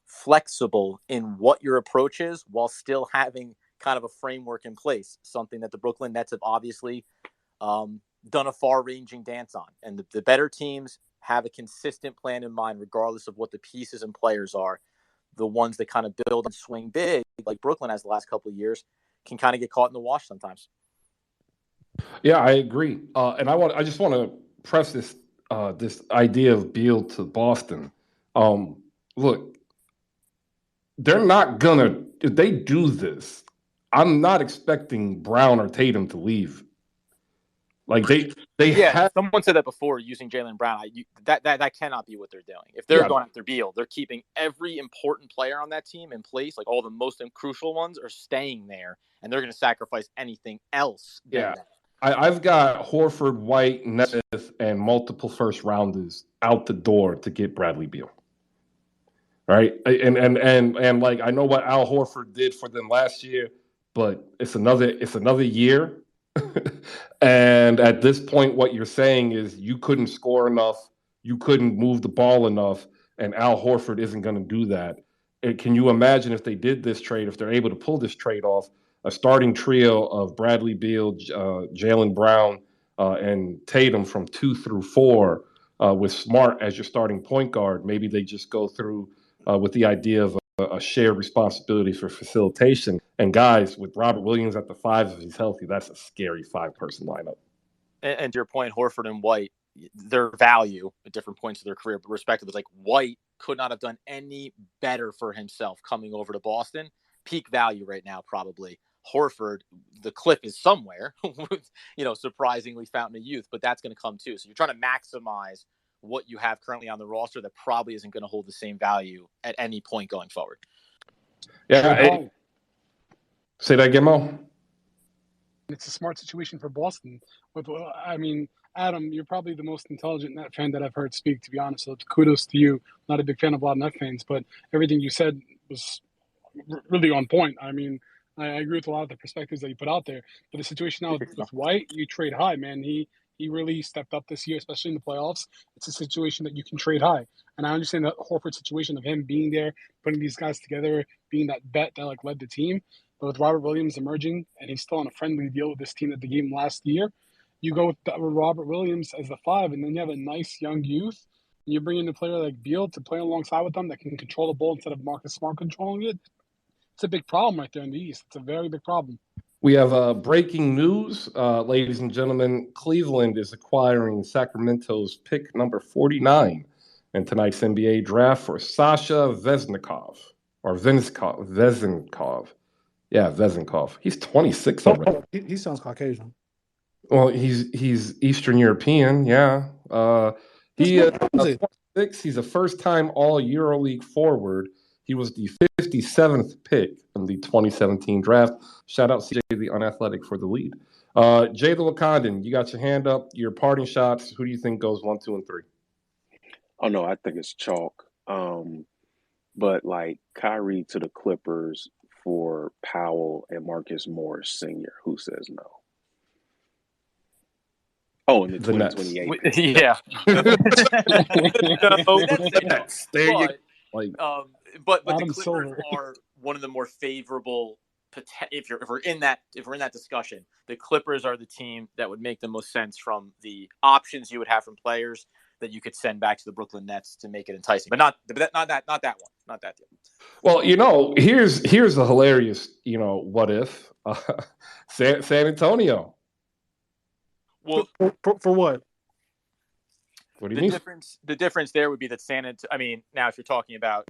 flexible in what your approach is while still having kind of a framework in place, something that the Brooklyn Nets have obviously done a far-ranging dance on. And the better teams have a consistent plan in mind, regardless of what the pieces and players are. The ones that kind of build and swing big, like Brooklyn has the last couple of years, can kind of get caught in the wash sometimes. Yeah, I agree. And I just want to press this idea of Beal to Boston. Look, they're not gonna, if they do this, I'm not expecting Brown or Tatum to leave. Like someone said that before using Jaylen Brown. That cannot be what they're doing. If they're going after Beal, they're keeping every important player on that team in place. Like all the most crucial ones are staying there, and they're going to sacrifice anything else. I've got Horford, White, Nesmith, and multiple first rounders out the door to get Bradley Beal. Right, and like I know what Al Horford did for them last year, but it's another year. And at this point, what you're saying is you couldn't score enough, you couldn't move the ball enough, and Al Horford isn't going to do that. Can you imagine if they did this trade, if they're able to pull this trade off, a starting trio of Bradley Beal, Jaylen Brown, and Tatum from 2 through 4, with Smart as your starting point guard? Maybe they just go through with the idea of a shared responsibility for facilitation. And guys, with Robert Williams at the 5, if he's healthy, that's a scary 5-person lineup. And to your point, Horford and White, their value at different points of their career, but respectively, like White could not have done any better for himself coming over to Boston. Peak value right now, probably. Horford, the cliff is somewhere, surprisingly fountain of youth, but that's going to come too. So you're trying to maximize what you have currently on the roster that probably isn't going to hold the same value at any point going forward. Yeah. Say that again, Mo. It's a smart situation for Boston. I mean, Adam, you're probably the most intelligent Net fan that I've heard speak, to be honest. So kudos to you. Not a big fan of a lot of Net fans, but everything you said was really on point. I mean, I agree with a lot of the perspectives that you put out there. But the situation now with White, you trade high, man. He really stepped up this year, especially in the playoffs. It's a situation that you can trade high. And I understand the Horford situation of him being there, putting these guys together, being that vet that like led the team. But with Robert Williams emerging, and he's still on a friendly deal with this team that they gave him last year, you go with Robert Williams as the 5, and then you have a nice young youth. And you bring in a player like Beal to play alongside with them that can control the ball instead of Marcus Smart controlling it. It's a big problem right there in the East. It's a very big problem. We have breaking news, ladies and gentlemen. Cleveland is acquiring Sacramento's pick number 49 in tonight's NBA draft for Sasha Vezenkov. Yeah, Vezenkov. He's 26 already. He sounds Caucasian. Well, he's Eastern European, yeah. He is 26. He's a first-time All-EuroLeague forward. He was the 57th pick in the 2017 draft. Shout out CJ the Unathletic for the lead. Jay the Wakandan, you got your hand up. Your parting shots. Who do you think goes 1, 2, and 3? Oh no, I think it's chalk. But like Kyrie to the Clippers for Powell and Marcus Morris Sr. Who says no? Oh, in the 2028. Yeah. But the Adam Clippers Silver. are one of the more favorable. If we're in that discussion, the Clippers are the team that would make the most sense from the options you would have from players that you could send back to the Brooklyn Nets to make it enticing. But not that one. Not that deal. Well, here's a hilarious, what if San Antonio. Well, for what? What do you mean? The difference there would be that now if you're talking about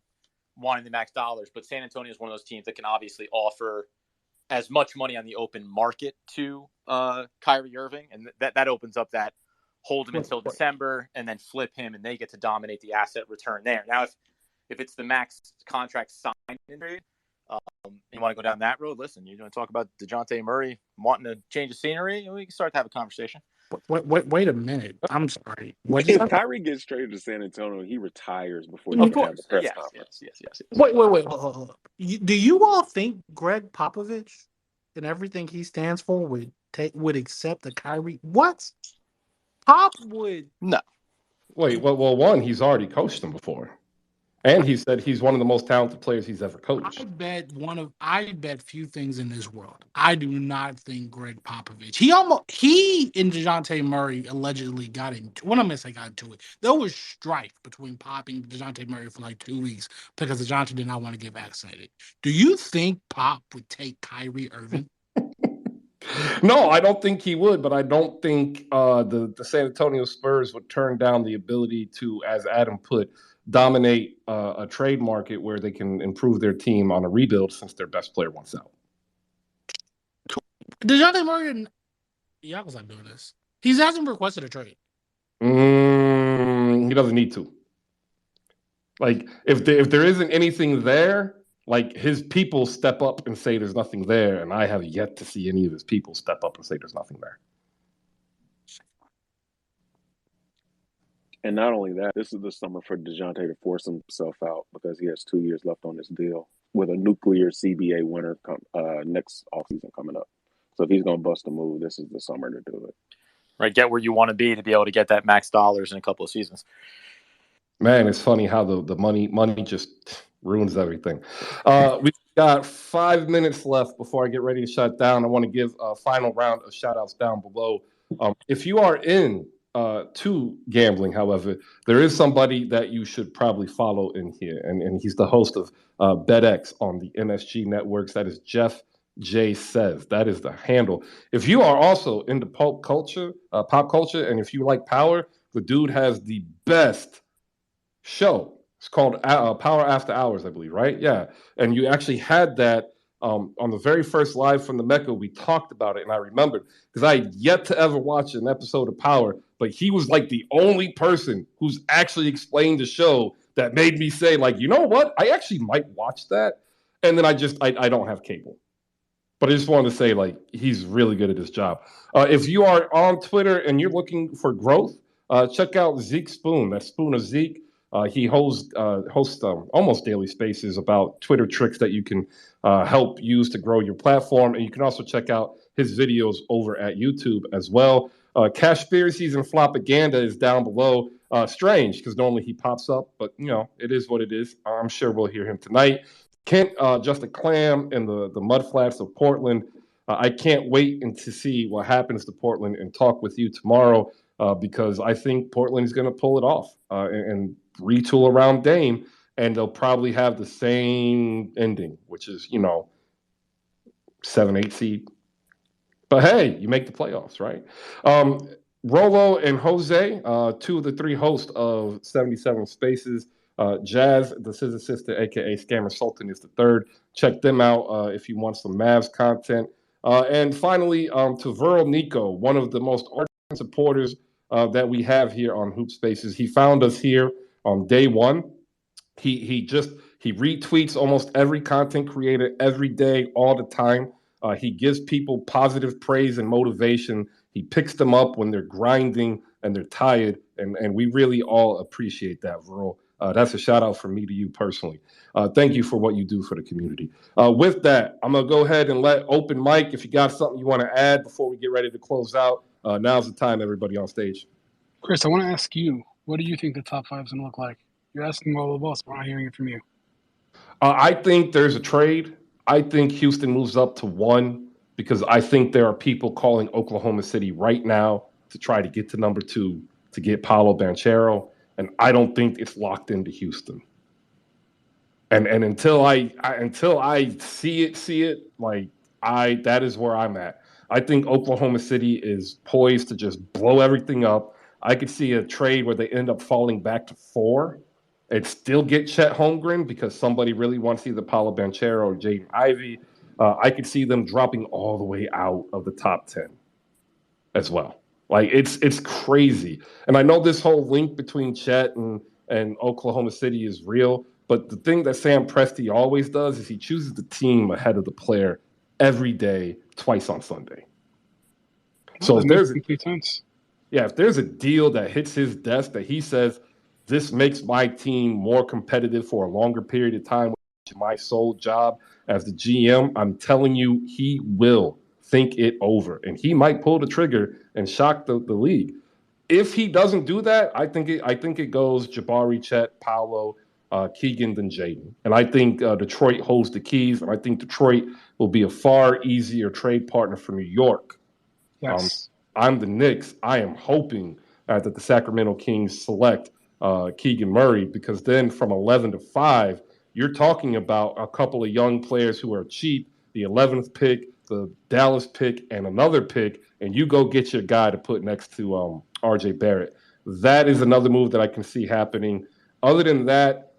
wanting the max dollars, but San Antonio is one of those teams that can obviously offer as much money on the open market to Kyrie Irving, and that opens up that hold him until December and then flip him, and they get to dominate the asset return there. Now, if it's the max contract signed in trade, you want to go down that road, listen, you want to talk about DeJounte Murray wanting to change the scenery, we can start to have a conversation. Wait a minute. I'm sorry. If Kyrie gets traded to San Antonio, he retires before he can have the press conference. Yes. Wait. Hold. Do you all think Greg Popovich and everything he stands for would accept a Kyrie? What? Pop would no. Wait. Well, one, he's already coached them before, and he said he's one of the most talented players he's ever coached. I bet few things in this world. I do not think Greg Popovich. He and DeJounte Murray allegedly got into. What am I saying? Got into it. There was strife between Pop and DeJounte Murray for like 2 weeks because DeJounte did not want to get vaccinated. Do you think Pop would take Kyrie Irving? No, I don't think he would, but I don't think the San Antonio Spurs would turn down the ability to, as Adam put, dominate a trade market where they can improve their team on a rebuild since their best player wants out. DeJounte Murray, Yako's not doing this. He hasn't requested a trade. He doesn't need to. Like, if there isn't anything there, like, his people step up and say there's nothing there, and I have yet to see any of his people step up and say there's nothing there. And not only that, this is the summer for DeJounte to force himself out because he has 2 years left on his deal with a nuclear CBA winner next offseason coming up. So if he's going to bust a move, this is the summer to do it. Right, get where you want to be able to get that max dollars in a couple of seasons. Man, it's funny how the money just ruins everything. We've got 5 minutes left before I get ready to shut down. I want to give a final round of shout-outs down below. If you are to gambling, however, there is somebody that you should probably follow in here, and he's the host of BetX on the MSG networks. That is Jeff J Says. That is the handle. If you are also into pop culture, and if you like power, the dude has the best show. It's called Power After Hours, I believe, right? Yeah. And you actually had that on the very first live from the Mecca. We talked about it, and I remembered because I had yet to ever watch an episode of Power, but he was like the only person who's actually explained the show that made me say, like, you know what? I actually might watch that. And then I don't have cable. But I just wanted to say, like, he's really good at his job. If you are on Twitter and you're looking for growth, check out Zeke Spoon. That's Spoon of Zeke. He hosts almost daily spaces about Twitter tricks that you can help use to grow your platform. And you can also check out his videos over at YouTube as well. Cashspiracies and Flopaganda is down below. Strange, because normally he pops up, but, you know, it is what it is. I'm sure we'll hear him tonight. Kent, Just a Clam, and the Mudflats of Portland. I can't wait to see what happens to Portland and talk with you tomorrow because I think Portland is going to pull it off and retool around Dame, and they'll probably have the same ending, which is, you know, 7-8 seed. But hey, you make the playoffs, right? Rolo and Jose, 2 of the 3 hosts of 77 Spaces. Jazz, the Scissor Sister, aka Scammer Sultan, is the 3rd. Check them out if you want some Mavs content. And finally, to Viral Nico, one of the most ardent supporters that we have here on Hoop Spaces. He found us here on day 1. He retweets almost every content creator every day, all the time. He gives people positive praise and motivation. He picks them up when they're grinding and they're tired, and we really all appreciate that, Viral. That's a shout out from me to you personally. Thank you for what you do for the community. With that, I'm going to go ahead and let open mic. If you got something you want to add before we get ready to close out, now's the time, everybody on stage. Chris, I want to ask you, what do you think the top 5 is going to look like? You're asking all of us, but I'm not hearing it from you. I think there's a trade. I think Houston moves up to 1 because I think there are people calling Oklahoma City right now to try to get to number 2 to get Paolo Banchero, and I don't think it's locked into Houston. And until I see it, like that is where I'm at. I think Oklahoma City is poised to just blow everything up. I could see a trade where they end up falling back to 4 and still get Chet Holmgren because somebody really wants either Paolo Banchero or Jaden Ivey. I could see them dropping all the way out of the top 10 as well. Like it's crazy. And I know this whole link between Chet and Oklahoma City is real, but the thing that Sam Presti always does is he chooses the team ahead of the player every day, twice on Sunday. So if there's if there's a deal that hits his desk that he says, this makes my team more competitive for a longer period of time, which is my sole job as the GM, I'm telling you, he will think it over. And he might pull the trigger and shock the league. If he doesn't do that, I think it goes Jabari, Chet, Paolo, Keegan, then Jaden. And I think Detroit holds the keys, and I think Detroit will be a far easier trade partner for New York. Yes. I'm the Knicks. I am hoping that the Sacramento Kings select Keegan Murray, because then from 11 to 5, you're talking about a couple of young players who are cheap, the 11th pick, the Dallas pick, and another pick, and you go get your guy to put next to RJ Barrett. That is another move that I can see happening. Other than that,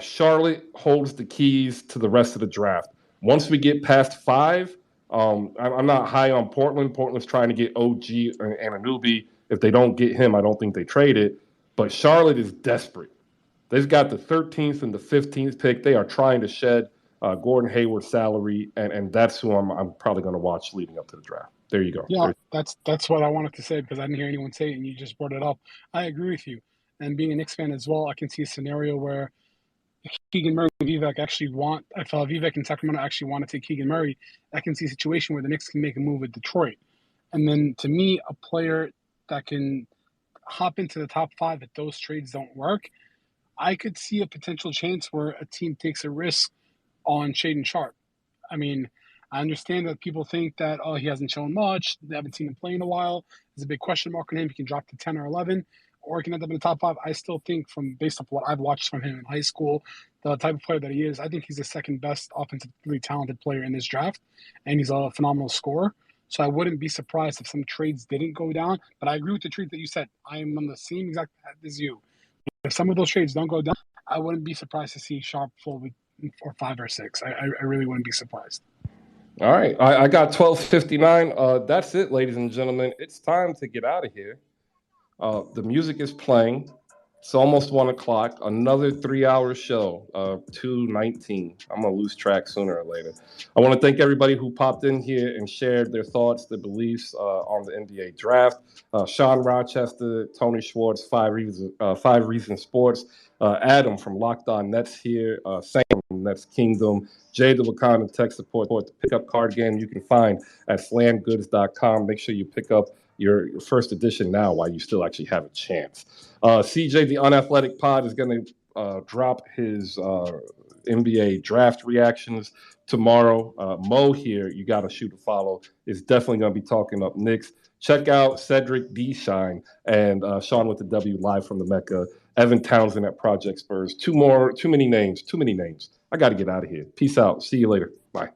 Charlotte holds the keys to the rest of the draft. Once we get past 5, I'm not high on Portland. Portland's trying to get OG and Anunoby. If they don't get him, I don't think they trade it. But Charlotte is desperate. They've got the 13th and the 15th pick. They are trying to shed Gordon Hayward's salary, and that's who I'm probably going to watch leading up to the draft. There you go. Yeah, that's what I wanted to say because I didn't hear anyone say it, and you just brought it up. I agree with you. And being a Knicks fan as well, I can see a scenario where Keegan Murray and Vivek if Vivek and Sacramento actually want to take Keegan Murray, I can see a situation where the Knicks can make a move with Detroit. And then to me, a player that can hop into the top 5 if those trades don't work, I could see a potential chance where a team takes a risk on Shaedon Sharpe. I mean, I understand that people think that, he hasn't shown much. They haven't seen him play in a while. There's a big question mark on him. He can drop to 10 or 11, or he can end up in the top 5. I still think based off what I've watched from him in high school, the type of player that he is, I think he's the second best offensively talented player in this draft, and he's a phenomenal scorer. So I wouldn't be surprised if some trades didn't go down. But I agree with the trade that you said. I am on the same exact path as you. If some of those trades don't go down, I wouldn't be surprised to see Sharpe fall with 5 or 6. I really wouldn't be surprised. All right. I got 12:59. That's it, ladies and gentlemen. It's time to get out of here. The music is playing. It's almost 1 o'clock. Another 3-hour show, 2:19. I'm going to lose track sooner or later. I want to thank everybody who popped in here and shared their thoughts, their beliefs on the NBA draft. Shawn Rochester, Tony Schwartz, 5 Reasons Sports, Adam from Locked On Nets here, Sam from Nets Kingdom, Jay the Wakandan tech support. The pickup card game you can find at slamgoods.com. Make sure you pick up your first edition now while you still actually have a chance. CJ, the Unathletic Pod, is going to drop his NBA draft reactions tomorrow. Mo here, you got to shoot a follow, is definitely going to be talking up Knicks. Check out Cedric D. Shine and Shawn with the W live from the Mecca. Evan Townsend at Project Spurs. Too many names. I got to get out of here. Peace out. See you later. Bye.